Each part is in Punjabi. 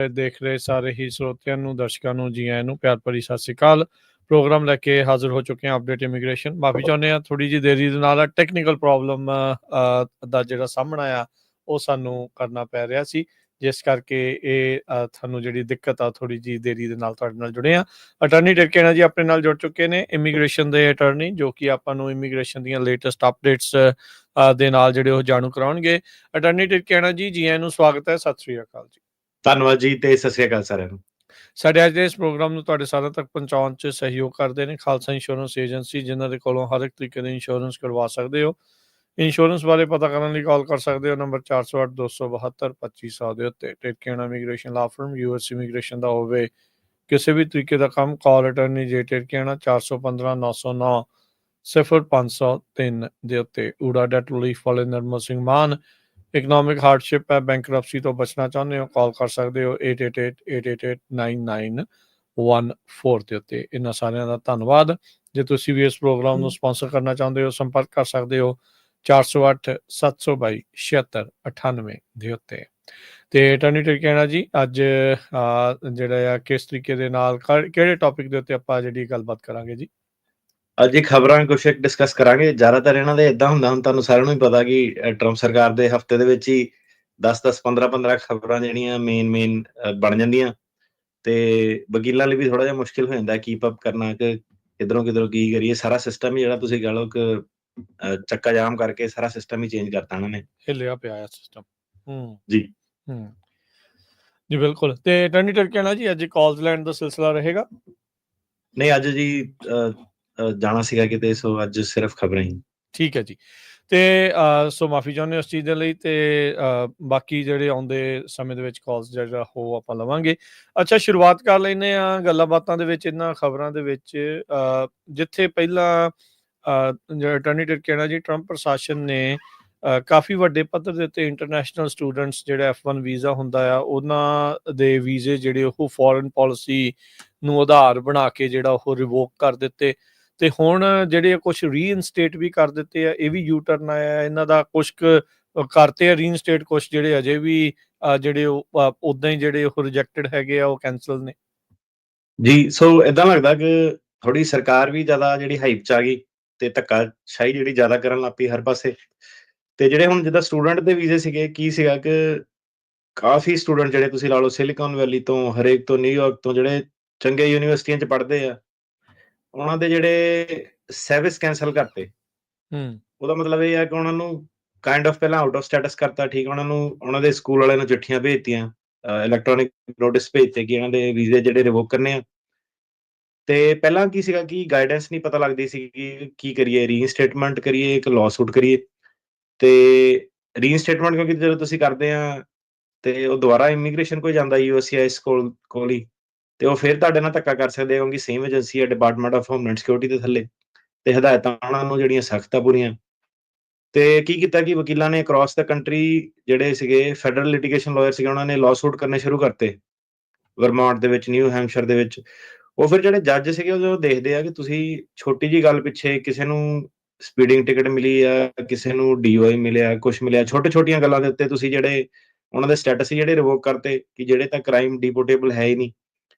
ਦੇਖ ਰਹੇ ਸਾਰੇ ਹੀ ਸਰੋਤਿਆਂ ਨੂੰ, ਦਰਸ਼ਕਾਂ ਨੂੰ ਜੀ ਆਇਆਂ ਨੂੰ ਪਿਆਰ ਭਰੀ ਸਤਿ ਸ੍ਰੀ ਅਕਾਲ। ਪ੍ਰੋਗਰਾਮ ਲੈ ਕੇ ਹਾਜ਼ਰ ਹੋ ਚੁੱਕੇ ਹਾਂ ਅਪਡੇਟ ਇਮੀਗ੍ਰੇਸ਼ਨ। ਮਾਫੀ ਚਾਹੁੰਦੇ ਹਾਂ ਥੋੜੀ ਜਿਹੀ ਦੇਰੀ ਦੇ ਨਾਲ ਟੈਕਨੀਕਲ ਪ੍ਰੋਬਲਮ ਦਾ ਜਿਹੜਾ ਸਾਹਮਣਾ ਆ ਉਹ ਸਾਨੂੰ ਕਰਨਾ ਪੈ ਰਿਹਾ ਸੀ, ਜਿਸ ਕਰਕੇ ਇਹ ਤੁਹਾਨੂੰ ਜਿਹੜੀ ਦਿੱਕਤ ਆ ਥੋੜੀ ਜਿਹੀ ਦੇਰੀ ਦੇ ਨਾਲ ਤੁਹਾਡੇ ਨਾਲ ਜੁੜੇ ਆ। ਅਟਰਨੀ ਟਿਰਕੇਣਾ ਜੀ ਆਪਣੇ ਨਾਲ ਜੁੜ ਚੁੱਕੇ ਨੇ, ਇਮੀਗ੍ਰੇਸ਼ਨ ਦੇ ਅਟਰਨੀ, ਜੋ ਕਿ ਆਪਾਂ ਨੂੰ ਇਮੀਗ੍ਰੇਸ਼ਨ ਦੀਆਂ ਲੇਟੈਸਟ ਅਪਡੇਟਸ ਦੇ ਨਾਲ ਜਿਹੜੇ ਉਹ ਜਾਣੂ ਕਰਾਉਣਗੇ। ਅਟਰਨੀ ਟਿਰਕੇਣਾ ਜੀ, ਜੀ ਆਇਆਂ ਨੂੰ ਸਵਾਗਤ ਹੈ, ਸਤਿ ਸ੍ਰੀ ਅਕਾਲ ਜੀ। ਧੰਨਵਾਦ ਜੀ ਤੇ ਸਤਿ ਸ੍ਰੀ ਅਕਾਲ ਸਾਰਿਆਂ ਨੂੰ। ਸਾਡੇ ਅੱਜ ਦੇ ਇਸ ਪ੍ਰੋਗਰਾਮ ਨੂੰ ਤੁਹਾਡੇ ਸਾਰਿਆਂ ਤੱਕ ਪਹੁੰਚਾਉਣ 'ਚ ਸਹਿਯੋਗ ਕਰਦੇ ਨੇ ਖਾਲਸਾ ਇੰਸ਼ੋਰੈਂਸ ਏਜੰਸੀ, ਜਿਨ੍ਹਾਂ ਦੇ ਕੋਲੋਂ ਹਰ ਇੱਕ ਤਰੀਕੇ ਦੇ ਇੰਸ਼ੋਰੈਂਸ ਕਰਵਾ ਸਕਦੇ ਹੋ। ਇੰਸ਼ੋਰੈਂਸ ਬਾਰੇ ਪਤਾ ਕਰਨ ਲਈ ਕਾਲ ਕਰ ਸਕਦੇ ਹੋ ਨੰਬਰ 408-272-2500 ਦੇ ਉੱਤੇ। ਟਿਰਕੇਣਾ ਇਮੀਗ੍ਰੇਸ਼ਨ ਲਾ ਫਰਮ, US ਇਮੀਗ੍ਰੇਸ਼ਨ ਦਾ ਹੋਵੇ ਕਿਸੇ ਵੀ ਤਰੀਕੇ ਦਾ ਕੰਮ, ਕਾਲ ਅਟਰਨੀ ਜੇ ਟਿਰਕੇਣਾ 415-909-0503 ਦੇ ਉੱਤੇ। ਊੜਾ ਡੈਟ ਰਿਲੀਫ ਵਾਲੇ ਨਰਮਲ ਸਿੰਘ ਮਾਨ, ਇਕਨੋਮਿਕ ਹਾਰਡਸ਼ਿਪ ਹੈ, ਬੈਂਕਰਪਸੀ ਤੋਂ ਬਚਣਾ ਚਾਹੁੰਦੇ ਹੋ, ਕਾਲ ਕਰ ਸਕਦੇ ਹੋ 8888889914 ਦੇ ਉੱਤੇ। ਇਹਨਾਂ ਸਾਰਿਆਂ ਦਾ ਧੰਨਵਾਦ। ਜੇ ਤੁਸੀਂ ਵੀ ਇਸ ਪ੍ਰੋਗਰਾਮ ਨੂੰ ਸਪਾਂਸਰ ਕਰਨਾ ਚਾਹੁੰਦੇ ਹੋ, ਸੰਪਰਕ ਕਰ ਸਕਦੇ ਹੋ 408-722-7698 ਦੇ ਉੱਤੇ। ਤੇ ਅਟਰਨੀ ਟਿਰਕੇਣਾ ਜੀ, ਅੱਜ ਜਿਹੜਾ ਆ ਕਿਸ ਤਰੀਕੇ ਦੇ ਨਾਲ ਕਿਹੜੇ ਟੌਪਿਕ ਦੇ ਉੱਤੇ ਆਪਾਂ ਜਿਹੜੀ ਗੱਲਬਾਤ ਕਰਾਂਗੇ ਜੀ? ਅੱਜ ਇਹ ਖਬਰਾਂ ਕੁਛ ਡਿਸਕਸ ਕਰਾਂਗੇ। ਜ਼ਿਆਦਾਤਰ ਇਹਨਾਂ ਦੇ ਇਦਾਂ ਹੁੰਦਾ, ਹੁਣ ਤੁਹਾਨੂੰ ਸਾਰਿਆਂ ਨੂੰ ਹੀ ਪਤਾ ਕਿ ਟਰੰਪ ਸਰਕਾਰ ਦੇ ਹਫਤੇ ਦੇ ਵਿੱਚ ਹੀ 10-10 15-15 ਖਬਰਾਂ ਜਿਹੜੀਆਂ ਮੇਨ ਬਣ ਜਾਂਦੀਆਂ, ਤੇ ਵਕੀਲਾਂ ਲਈ ਵੀ ਥੋੜਾ ਜਿਹਾ ਮੁਸ਼ਕਿਲ ਹੋ ਜਾਂਦਾ ਕੀਪ ਅਪ ਕਰਨਾ ਕਿ ਕਿੱਧਰੋਂ ਕੀ ਕਰੀਏ। ਸਾਰਾ ਸਿਸਟਮ ਹੀ ਜਿਹੜਾ ਤੁਸੀਂ ਕਹ ਲਓ ਕਿ ਚੱਕਾ ਜਾਮ ਕਰਕੇ ਸਾਰਾ ਸਿਸਟਮ ਹੀ ਚੇਂਜ ਕਰਤਾ ਇਹਨਾਂ ਨੇ, ਹਿੱਲਿਆ ਪਿਆ ਸਿਸਟਮ। ਜੀ ਜੀ ਬਿਲਕੁਲ। ਤੇ ਅਟਰਨੀ ਟਿਰਕੇਣਾ ਜੀ, ਅੱਜ ਕਾਲਸ ਲੈਣ ਦਾ ਸਿਲਸਿਲਾ ਰਹੇਗਾ? ਨਹੀਂ, ਅੱਜ ਜੀ ਜਾਣਾ ਸੀਗਾ ਕਿਤੇ, ਸੋ ਅੱਜ ਸਿਰਫ ਖਬਰਾਂ ਹੀ। ਠੀਕ ਹੈ ਜੀ। ਤੇ ਸੋ ਮਾਫੀ ਚਾਹੁੰਦੇ ਉਸ ਚੀਜ਼ ਦੇ ਲਈ। ਤੇ ਬਾਕੀ ਜਿਹੜੇ ਆਉਂਦੇ ਸਮੇਂ ਦੇ ਵਿੱਚ ਕਾਲਸ ਜਿਹੜਾ ਉਹ ਆਪਾਂ ਲਵਾਂਗੇ। ਅੱਛਾ, ਸ਼ੁਰੂਆਤ ਕਰ ਲੈਂਦੇ ਹਾਂ ਗੱਲਾਂ ਬਾਤਾਂ ਦੇ ਵਿੱਚ ਇਹਨਾਂ ਖਬਰਾਂ ਦੇ ਵਿੱਚ, ਜਿੱਥੇ ਪਹਿਲਾਂ ਜਿਹੜਾ ਅਟਰਨੀ ਟਿਰਕੇਣਾ ਜੀ, ਟਰੰਪ ਪ੍ਰਸ਼ਾਸਨ ਨੇ ਕਾਫੀ ਵੱਡੇ ਪੱਧਰ ਦੇ ਉੱਤੇ ਇੰਟਰਨੈਸ਼ਨਲ ਸਟੂਡੈਂਟਸ ਜਿਹੜਾ F1 ਵੀਜ਼ਾ ਹੁੰਦਾ ਆ, ਉਹਨਾਂ ਦੇ ਵੀਜ਼ੇ ਜਿਹੜੇ ਉਹ ਫੋਰਨ ਪਾਲਿਸੀ ਨੂੰ ਆਧਾਰ ਬਣਾ ਕੇ ਜਿਹੜਾ ਉਹ ਰਿਵੋਕ ਕਰ ਦਿੱਤੇ। ਤੇ ਹੁਣ ਜਿਹੜੇ ਕੁਛ ਰੀਇਨਸਟੇਟ ਵੀ ਕਰ ਦਿੱਤੇ ਆ। ਇਹ ਵੀ ਯੂ ਟਰਨ ਆਇਆ ਇਹਨਾਂ ਦਾ, ਕੁਛ ਕਰਤੇ ਆ ਰੀਇਨਸਟੇਟ, ਕੁਛ ਜਿਹੜੇ ਅਜੇ ਵੀ ਜਿਹੜੇ ਉਹ ਉਦਾਂ ਹੀ ਜਿਹੜੇ ਉਹ ਰਿਜੈਕਟਡ ਹੈਗੇ ਆ, ਉਹ ਕੈਂਸਲ ਨੇ ਜੀ। ਸੋ ਏਦਾਂ ਲੱਗਦਾ ਕਿ ਥੋੜੀ ਸਰਕਾਰ ਵੀ ਜ਼ਿਆਦਾ ਜਿਹੜੀ ਹਾਈਪ 'ਚ ਆ ਗਈ ਤੇ ਧੱਕਾ ਸ਼ਾਹੀ ਜਿਹੜੀ ਜ਼ਿਆਦਾ ਕਰਨ ਲੱਗ ਪਈ ਹਰ ਪਾਸੇ। ਤੇ ਜਿਹੜੇ ਹੁਣ ਜਿੱਦਾਂ ਸਟੂਡੈਂਟ ਦੇ ਵੀਜ਼ੇ ਸੀਗੇ, ਕੀ ਸੀਗਾ ਕਿ ਕਾਫੀ ਸਟੂਡੈਂਟ ਜਿਹੜੇ ਤੁਸੀਂ ਲਾ ਲਓ ਸਿਲੀਕਨ ਵੈਲੀ ਤੋਂ, ਹਰੇਕ ਤੋਂ, ਨਿਊਯਾਰਕ ਤੋਂ, ਜਿਹੜੇ ਚੰਗੇ ਯੂਨੀਵਰਸਿਟੀਆਂ 'ਚ ਪੜ੍ਹਦੇ ਆ, ਉਹਨਾਂ ਦੇ ਜਿਹੜੇ ਸਰਵਿਸ ਕੈਂਸਲ ਕਰਤੇ। ਉਹਦਾ ਮਤਲਬ ਇਹ ਹੈ ਕਿ ਉਹਨਾਂ ਨੂੰ ਕਾਈਂਡ ਆਫ ਪਹਿਲਾਂ ਆਊਟ ਆਫ ਸਟੇਟਸ ਕਰਤਾ, ਠੀਕ। ਉਹਨਾਂ ਨੂੰ ਉਹਨਾਂ ਦੇ ਸਕੂਲ ਵਾਲਿਆਂ ਨੂੰ ਚਿੱਠੀਆਂ ਭੇਜਤੀਆਂ, ਇਲੈਕਟ੍ਰੋਨਿਕ ਨੋਟਿਸ ਭੇਜਤੇ ਕਿ ਇਹਨਾਂ ਦੇ ਵੀਜ਼ੇ ਜਿਹੜੇ ਰਿਵੋਕ ਕਰਨੇ ਆ। ਤੇ ਪਹਿਲਾਂ ਕੀ ਸੀਗਾ ਕਿ ਗਾਈਡੈਂਸ ਨਹੀਂ ਪਤਾ ਲੱਗਦੀ ਸੀ ਕਿ ਕੀ ਕਰੀਏ, ਰੀਇਨਸਟੇਟਮੈਂਟ ਕਰੀਏ ਕਿ ਲਾਅਸੂਟ ਕਰੀਏ। ਤੇ ਰੀਇਨਸਟੇਟਮੈਂਟ ਕਿਉਂਕਿ ਜਦੋਂ ਤੁਸੀਂ ਕਰਦੇ ਆ ਤੇ ਉਹ ਦੁਬਾਰਾ ਇਮੀਗ੍ਰੇਸ਼ਨ ਕੋਲ ਜਾਂਦਾ, USCIS ਕੋਲ ਹੀ, ਤੇ ਉਹ ਫਿਰ ਤੁਹਾਡੇ ਨਾਲ ਧੱਕਾ ਕਰ ਸਕਦੇ ਆ ਕਿਉਂਕਿ ਸੇਮ ਏਜੰਸੀ ਹੈ, ਡਿਪਾਰਟਮੈਂਟ ਆਫ ਹੋਮਲੈਂਡ ਸਿਕਿਉਰਿਟੀ ਦੇ ਥੱਲੇ, ਤੇ ਹਦਾਇਤਾਂ ਉਹਨਾਂ ਨੂੰ ਜਿਹੜੀਆਂ ਸਖਤ ਆ ਪੂਰੀਆਂ। ਤੇ ਕੀ ਕੀਤਾ ਕਿ ਵਕੀਲਾਂ ਨੇ ਅਕ੍ਰੋਸ ਦ ਕੰਟਰੀ ਜਿਹੜੇ ਸੀਗੇ ਫੈਡਰਲ ਲਿਟੀਗੇਸ਼ਨ ਲਾਇਰ ਸੀਗੇ, ਉਹਨਾਂ ਨੇ ਲਾਅਸੂਟ ਕਰਨੇ ਸ਼ੁਰੂ ਕਰਤੇ ਵਰਮੌਂਟ ਦੇ ਵਿੱਚ, ਨਿਊ ਹੈਮਸ਼ਰ ਦੇ ਵਿੱਚ। ਉਹ ਫਿਰ ਜਿਹੜੇ ਜੱਜ ਸੀਗੇ ਉਹ ਦੇਖਦੇ ਆ ਕਿ ਤੁਸੀਂ ਛੋਟੀ ਜਿਹੀ ਗੱਲ ਪਿੱਛੇ ਕਿਸੇ ਨੂੰ ਸਪੀਡਿੰਗ ਟਿਕਟ ਮਿਲੀ ਆ, ਕਿਸੇ ਨੂੰ DOI ਮਿਲਿਆ, ਕੁਛ ਮਿਲਿਆ, ਛੋਟੀਆਂ ਗੱਲਾਂ ਦੇ ਉੱਤੇ ਤੁਸੀਂ ਜਿਹੜੇ ਉਹਨਾਂ ਦੇ ਸਟੇਟਸ ਜਿਹੜੇ ਰਿਵੋਕ ਕਰਤੇ ਕਿ ਜਿਹੜੇ ਤਾਂ ਕ੍ਰਾਈਮ ਡਿਪੋਰਟੇਬਲ ਹੈ ਹੀ ਨਹੀਂ।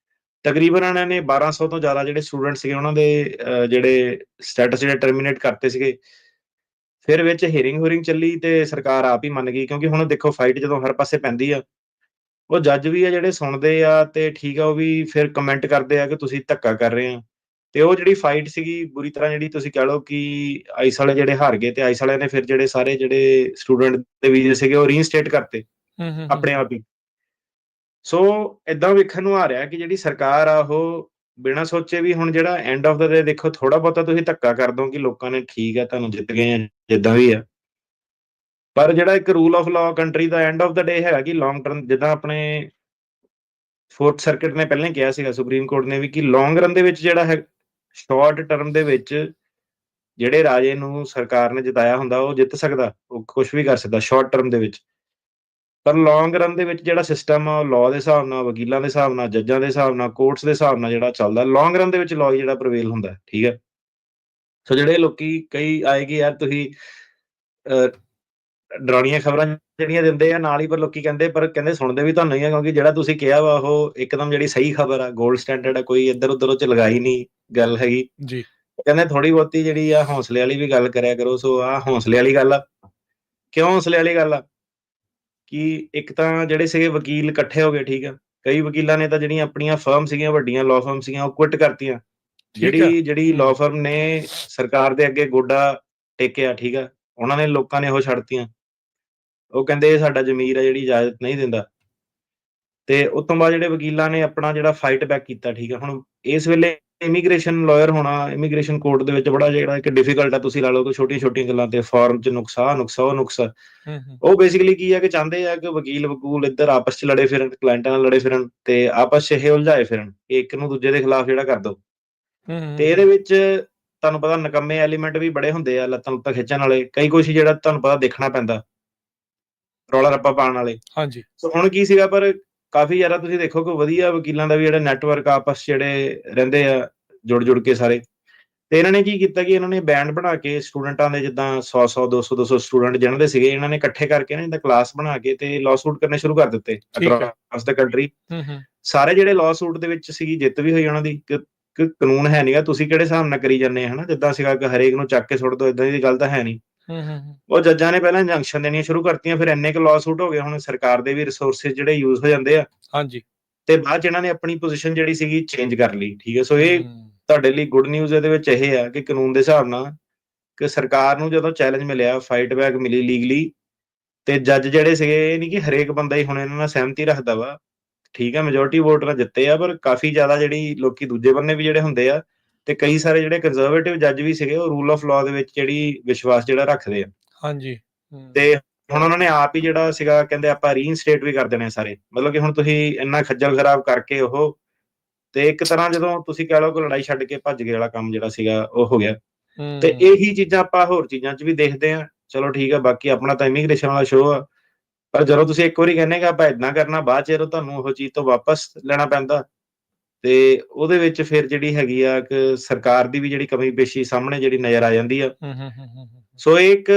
ਤਕਰੀਬਨ ਇਹਨਾਂ ਨੇ 1200 ਤੋਂ ਜ਼ਿਆਦਾ ਜਿਹੜੇ ਸਟੂਡੈਂਟ ਸੀਗੇ ਉਹਨਾਂ ਦੇ ਜਿਹੜੇ ਸਟੇਟਸ ਜਿਹੜੇ ਟਰਮੀਨੇਟ ਕਰਤੇ ਸੀਗੇ। ਫਿਰ ਵਿੱਚ ਹੀਅਰਿੰਗ ਚੱਲੀ ਤੇ ਸਰਕਾਰ ਆਪ ਹੀ ਮੰਨ ਗਈ, ਕਿਉਂਕਿ ਹੁਣ ਦੇਖੋ ਫਾਈਟ ਜਦੋਂ ਹਰ ਪਾਸੇ ਪੈਂਦੀ ਆ, ਉਹ ਜੱਜ ਵੀ ਆ ਜਿਹੜੇ ਸੁਣਦੇ ਆ ਤੇ ਠੀਕ ਆ, ਉਹ ਵੀ ਫਿਰ ਕਮੈਂਟ ਕਰਦੇ ਆ ਕਿ ਤੁਸੀਂ ਧੱਕਾ ਕਰ ਰਹੇ ਆ। ਤੇ ਉਹ ਜਿਹੜੀ ਫਾਈਟ ਸੀਗੀ ਬੁਰੀ ਤਰ੍ਹਾਂ, ਜਿਹੜੀ ਤੁਸੀਂ ਕਹਿ ਲਓ ਕਿ ਆਈਸ ਵਾਲੇ ਜਿਹੜੇ ਹਾਰ ਗਏ, ਤੇ ਆਈਸ ਵਾਲਿਆਂ ਨੇ ਫਿਰ ਜਿਹੜੇ ਸਾਰੇ ਜਿਹੜੇ ਸਟੂਡੈਂਟ ਦੇ ਵੀਜ਼ੇ ਸੀਗੇ ਉਹ ਰੀਇਨਸਟੇਟ ਕਰਤੇ ਆਪਣੇ ਆਪ ਹੀ। ਸੋ ਏਦਾਂ ਵੇਖਣ ਨੂੰ ਆ ਰਿਹਾ ਕਿ ਜਿਹੜੀ ਸਰਕਾਰ ਆ ਉਹ ਬਿਨਾਂ ਸੋਚੇ ਵੀ ਹੁਣ ਜਿਹੜਾ ਐਂਡ ਆਫ ਦਾ ਡੇ ਦੇਖੋ ਥੋੜਾ ਬਹੁਤਾ ਤੁਸੀਂ ਧੱਕਾ ਕਰ ਦੋ ਕਿ ਲੋਕਾਂ ਨੇ ਠੀਕ ਆ ਤੁਹਾਨੂੰ ਜਿੱਤ ਗਏ ਆ ਜਿੱਦਾਂ ਵੀ ਆ, ਪਰ ਜਿਹੜਾ ਇੱਕ ਰੂਲ ਆਫ ਲਾਅ ਕੰਟਰੀ ਦਾ ਐਂਡ ਆਫ ਦਾ ਡੇ ਹੈਗਾ ਕਿ ਲੌਂਗ ਟਰਮ, ਜਿੱਦਾਂ ਆਪਣੇ 4th ਸਰਕਿਟ ਨੇ ਪਹਿਲਾਂ ਹੀ ਕਿਹਾ ਸੀਗਾ, ਸੁਪਰੀਮ ਕੋਰਟ ਨੇ ਵੀ, ਕਿ ਲੌਂਗ ਰਨ ਦੇ ਵਿੱਚ ਜਿਹੜਾ ਹੈ ਸ਼ਾਰਟ ਟਰਮ ਦੇ ਵਿੱਚ ਜਿਹੜੇ ਰਾਜੇ ਨੂੰ ਸਰਕਾਰ ਨੇ ਜਿਤਾਇਆ ਹੁੰਦਾ ਉਹ ਜਿੱਤ ਸਕਦਾ, ਉਹ ਕੁਛ ਵੀ ਕਰ ਸਕਦਾ ਸ਼ਾਰਟ ਟਰਮ ਦੇ ਵਿੱਚ। ਪਰ ਲੌਂਗ ਰਨ ਦੇ ਵਿੱਚ ਜਿਹੜਾ ਸਿਸਟਮ ਆ ਲਾਅ ਦੇ ਹਿਸਾਬ ਨਾਲ, ਵਕੀਲਾਂ ਦੇ ਹਿਸਾਬ ਨਾਲ, ਜੱਜਾਂ ਦੇ ਹਿਸਾਬ ਨਾਲ, ਕੋਰਟਸ ਦੇ ਹਿਸਾਬ ਨਾਲ ਜਿਹੜਾ ਚੱਲਦਾ, ਲੌਂਗ ਰਨ ਦੇ ਵਿੱਚ ਲਾਅ ਜਿਹੜਾ ਪ੍ਰਵੇਲ ਹੁੰਦਾ, ਠੀਕ ਹੈ। ਸੋ ਜਿਹੜੇ ਲੋਕੀ ਕਈ ਆਏ ਕਿ ਯਾਰ ਤੁਸੀਂ ਡਰਾਉਣੀਆਂ ਖਬਰਾਂ ਜਿਹੜੀਆਂ ਦਿੰਦੇ ਆ ਨਾਲ ਹੀ, ਪਰ ਲੋਕੀ ਕਹਿੰਦੇ ਸੁਣਦੇ ਵੀ ਤੁਹਾਨੂੰ ਹੀ ਆ, ਕਿਉਂਕਿ ਜਿਹੜਾ ਤੁਸੀਂ ਕਿਹਾ ਵਾ ਉਹ ਇੱਕਦਮ ਜਿਹੜੀ ਸਹੀ ਖਬਰ ਆ, ਗੋਲਡ ਸਟੈਂਡਰਡ ਆ, ਕੋਈ ਇੱਧਰ ਉੱਧਰ ਉਹ ਚ ਲਗਾਈ ਨਹੀਂ ਗੱਲ ਹੈਗੀ। ਜੀ। ਕਹਿੰਦੇ ਥੋੜੀ ਬਹੁਤੀ ਜਿਹੜੀ ਆ ਹੌਸਲੇ ਵਾਲੀ ਵੀ ਗੱਲ ਕਰਿਆ ਕਰੋ। ਸੋ ਆ ਹੌਸਲੇ ਵਾਲੀ ਗੱਲ ਆ। ਕਿਉਂ ਹੌਸਲੇ ਵਾਲੀ ਗੱਲ ਆ ਕਿ ਇੱਕ ਤਾਂ ਜਿਹੜੇ ਸੀਗੇ ਵਕੀਲ ਇਕੱਠੇ ਹੋ ਗਏ, ਠੀਕ ਆ, ਕਈ ਵਕੀਲਾਂ ਨੇ ਤਾਂ ਜਿਹੜੀਆਂ ਆਪਣੀਆਂ ਫਰਮ ਸੀਗੀਆਂ, ਵੱਡੀਆਂ ਲਾਅ ਫਰਮ ਸੀਗੀਆਂ, ਉਹ ਕੁਇਟ ਕਰਤੀਆਂ। ਠੀਕ ਹੈ। ਜਿਹੜੀ ਲਾਅ ਫਰਮ ਨੇ ਸਰਕਾਰ ਦੇ ਅੱਗੇ ਗੋਡਾ ਟੇਕਿਆ, ਠੀਕ ਆ, ਉਹਨਾਂ ਨੇ ਲੋਕਾਂ ਨੇ ਉਹ ਛੱਡਤੀਆਂ। ਉਹ ਕਹਿੰਦੇ ਇਹ ਸਾਡਾ ਜ਼ਮੀਰ ਆ ਜਿਹੜੀ ਇਜਾਜ਼ਤ ਨਹੀਂ ਦਿੰਦਾ। ਤੇ ਉਸ ਤੋਂ ਬਾਅਦ ਜਿਹੜੇ ਵਕੀਲਾਂ ਨੇ ਆਪਣਾ ਜਿਹੜਾ ਫਾਈਟ ਬੈਕ ਕੀਤਾ, ਠੀਕ ਆ। ਹੁਣ ਇਸ ਵੇਲੇ ਇਮੀਗ੍ਰੇਸ਼ਨ ਲਾਇਰ ਹੋਣਾ, ਇਮੀਗ੍ਰੇਸ਼ਨ ਕੋਰਟ ਦੇ ਵਿੱਚ ਬੜਾ ਜਿਹੜਾ ਇੱਕ ਡਿਫਿਕਲਟ ਆ। ਤੁਸੀਂ ਲਾ ਲਓ ਕਿ ਛੋਟੀਆਂ-ਛੋਟੀਆਂ ਗੱਲਾਂ ਤੇ ਫਾਰਮ 'ਚ ਨੁਕਸਾ ਉਹ ਨੁਕਸਾ। ਉਹ ਬੇਸਿਕਲੀ ਕੀ ਆ ਕਿ ਚਾਹੁੰਦੇ ਆ ਕਿ ਵਕੂਲ ਇੱਧਰ ਆਪਸ 'ਚ ਲੜੇ ਫਿਰਨ, ਕਲਾਇੰਟਾਂ ਨਾਲ ਲੜੇ ਫਿਰਨ ਤੇ ਆਪਸ 'ਚ ਇਹ ਉਲਝਾਏ ਫਿਰਨ ਕਿ ਇੱਕ ਨੂੰ ਦੂਜੇ ਦੇ ਖਿਲਾਫ ਜਿਹੜਾ ਕਰ ਦੋ। ਤੇ ਇਹਦੇ ਵਿੱਚ ਤੁਹਾਨੂੰ ਪਤਾ ਨਿਕੰਮੇ ਐਲੀਮੈਂਟ ਵੀ ਬੜੇ ਹੁੰਦੇ ਆ, ਲੱਤਾਂ ਖਿੱਚਣ ਵਾਲੇ, ਕਈ ਕੁਛ ਜਿਹੜਾ ਤੁਹਾਨੂੰ ਪਤਾ ਦੇਖਣਾ ਪੈਂਦਾ, ਰੌਲਾ ਰੱਪਾ ਪਾਉਣ ਵਾਲੇ। ਹਾਂਜੀ। ਸੋ ਹੁਣ ਕੀ ਸੀਗਾ, ਪਰ ਕਾਫੀ ਜ਼ਿਆਦਾ ਤੁਸੀਂ ਦੇਖੋ ਕਿ ਵਧੀਆ ਵਕੀਲਾਂ ਦਾ ਵੀ ਜਿਹੜਾ ਨੈਟਵਰਕ ਆਪਸ 'ਚ ਜਿਹੜੇ ਰਹਿੰਦੇ ਆ ਜੁੜ ਕੇ ਸਾਰੇ। ਤੇ ਇਹਨਾਂ ਨੇ ਕੀ ਕੀਤਾ ਕਿ ਇਹਨਾਂ ਨੇ ਬੈਂਡ ਬਣਾ ਕੇ ਸਟੂਡੈਂਟਾਂ ਦੇ, ਜਿੱਦਾਂ 100 200 ਸਟੂਡੈਂਟ ਜਿਹਨਾਂ ਦੇ ਸੀਗੇ, ਇਹਨਾਂ ਨੇ ਇਕੱਠੇ ਕਰਕੇ ਨਾ ਜਿੱਦਾਂ ਕਲਾਸ ਬਣਾ ਕੇ ਤੇ ਲਾਅ ਸੂਟ ਕਰਨੇ ਸ਼ੁਰੂ ਕਰ ਦਿੱਤੇ ਅਕ੍ਰੋਸ ਦ ਕੰਟਰੀ। ਸਾਰੇ ਜਿਹੜੇ ਲਾਅ ਸੂਟ ਦੇ ਵਿੱਚ ਸੀਗੀ ਜਿੱਤ ਵੀ ਹੋਈ ਉਹਨਾਂ ਦੀ। ਕਾਨੂੰਨ ਹੈ ਨਹੀਂਗਾ, ਤੁਸੀਂ ਕਿਹੜੇ ਹਿਸਾਬ ਨਾਲ ਕਰੀ ਜਾਂਦੇ ਹਨਾ, ਜਿੱਦਾਂ ਸੀਗਾ ਕਿ ਹਰੇਕ ਨੂੰ ਚੱਕ ਕੇ ਸੁੱਟ ਦੋ, ਇਦਾਂ ਦੀ ਗੱਲ ਤਾਂ ਹੈ ਨਹੀਂ। ਉਹ ਜੱਜਾਂ ਨੇ ਪਹਿਲਾਂ ਇੰਜੰਕਸ਼ਨ ਦੇਣੀਆਂ ਸ਼ੁਰੂ ਕਰਤੀਆਂ, ਫਿਰ ਇੰਨੇ ਕੁ ਲਾਅ ਸੂਟ ਹੋ ਗਏ, ਹੁਣ ਸਰਕਾਰ ਦੇ ਵੀ ਰਿਸੋਰਸਿਸ ਜਿਹੜੇ ਯੂਜ਼ ਹੋ ਜਾਂਦੇ ਆ। ਹਾਂਜੀ। ਤੇ ਬਾਅਦ ਚ ਇਹਨਾਂ ਨੇ ਆਪਣੀ ਪੋਜੀਸ਼ਨ ਜਿਹੜੀ ਸੀਗੀ ਚੇਂਜ ਕਰ ਲਈ, ਠੀਕ ਹੈ। ਸੋ ਇਹ ਤੁਹਾਡੇ ਲਈ ਗੁੱਡ ਨਿਊਜ਼ ਇਹਦੇ ਵਿੱਚ ਇਹ ਆ ਕਿ ਕਾਨੂੰਨ ਦੇ ਹਿਸਾਬ ਨਾਲ ਕਿ ਸਰਕਾਰ ਨੂੰ ਜਦੋਂ ਚੈਲੰਜ ਮਿਲਿਆ, ਫਾਈਟ ਬੈਕ ਮਿਲੀ ਲੀਗਲੀ, ਤੇ ਜੱਜ ਜਿਹੜੇ ਸੀਗੇ, ਇਹ ਨਹੀਂ ਕਿ ਹਰੇਕ ਬੰਦਾ ਹੀ ਹੁਣ ਇਹਨਾਂ ਨਾਲ ਸਹਿਮਤੀ ਰੱਖਦਾ ਵਾ, ਠੀਕ ਹੈ, ਮੈਜੋਰਟੀ ਵੋਟ ਨਾਲ ਜਿੱਤੇ ਆ, ਪਰ ਕਾਫੀ ਜ਼ਿਆਦਾ ਜਿਹੜੀ ਲੋਕੀ ਦੂਜੇ ਬੰਨੇ ਵੀ ਜਿਹੜੇ ਹੁੰਦੇ ਆ, ਤੇ ਕਈ ਸਾਰੇ ਜਿਹੜੇ ਕੰਜ਼ਰਵੇਟਿਵ ਜੱਜ ਵੀ ਸੀਗੇ, ਉਹ ਰੂਲ ਆਫ ਲਾਅ ਦੇ ਵਿੱਚ ਜਿਹੜੀ ਵਿਸ਼ਵਾਸ ਜਿਹੜਾ ਰੱਖਦੇ ਆ। ਹਾਂਜੀ। ਤੇ ਹੁਣ ਉਹਨਾਂ ਨੇ ਆਪ ਹੀ ਜਿਹੜਾ ਸੀਗਾ ਕਹਿੰਦੇ ਆਪਾਂ ਰੀਇਨਸਟੇਟ ਵੀ ਕਰ ਦੇਣੇ ਸਾਰੇ। ਮਤਲਬ ਕਿ ਹੁਣ ਤੁਸੀਂ ਇੰਨਾ ਖੱਜਲ ਖਰਾਬ ਕਰਕੇ ਉਹ, ਤੇ ਇੱਕ ਤਰ੍ਹਾਂ ਜਦੋਂ ਤੁਸੀਂ ਕਹਿ ਲਓ ਕਿ ਲੜਾਈ ਛੱਡ ਕੇ ਭੱਜ ਗਏ ਵਾਲਾ ਕੰਮ ਜਿਹੜਾ ਸੀਗਾ ਉਹ ਹੋ ਗਿਆ। ਤੇ ਇਹੀ ਚੀਜ਼ਾਂ ਆਪਾਂ ਹੋਰ ਚੀਜ਼ਾਂ 'ਚ ਵੀ ਦੇਖਦੇ ਆ। ਚਲੋ ਠੀਕ ਆ, ਬਾਕੀ ਆਪਣਾ ਤਾਂ ਇਮੀਗ੍ਰੇਸ਼ਨ ਵਾਲਾ ਸ਼ੋਅ ਆ, ਪਰ ਜਦੋਂ ਤੁਸੀਂ ਇੱਕ ਵਾਰੀ ਕਹਿੰਦੇ ਕਿ ਆਪਾਂ ਏਦਾਂ ਕਰਨਾ, ਬਾਅਦ 'ਚ ਜਦੋਂ ਤੁਹਾਨੂੰ ਉਹ ਚੀਜ਼ ਤੋਂ ਵਾਪਸ ਲੈਣਾ ਪੈਂਦਾ, ਤੇ ਉਹਦੇ ਵਿੱਚ ਫਿਰ ਜਿਹੜੀ ਹੈਗੀ ਆ ਕਿ ਸਰਕਾਰ ਦੀ ਵੀ ਜਿਹੜੀ ਕਮੀ ਪੇਸ਼ੀ ਸਾਹਮਣੇ ਜਿਹੜੀ ਨਜ਼ਰ ਆ ਜਾਂਦੀ ਆ। ਸੋ ਇਹ ਇੱਕ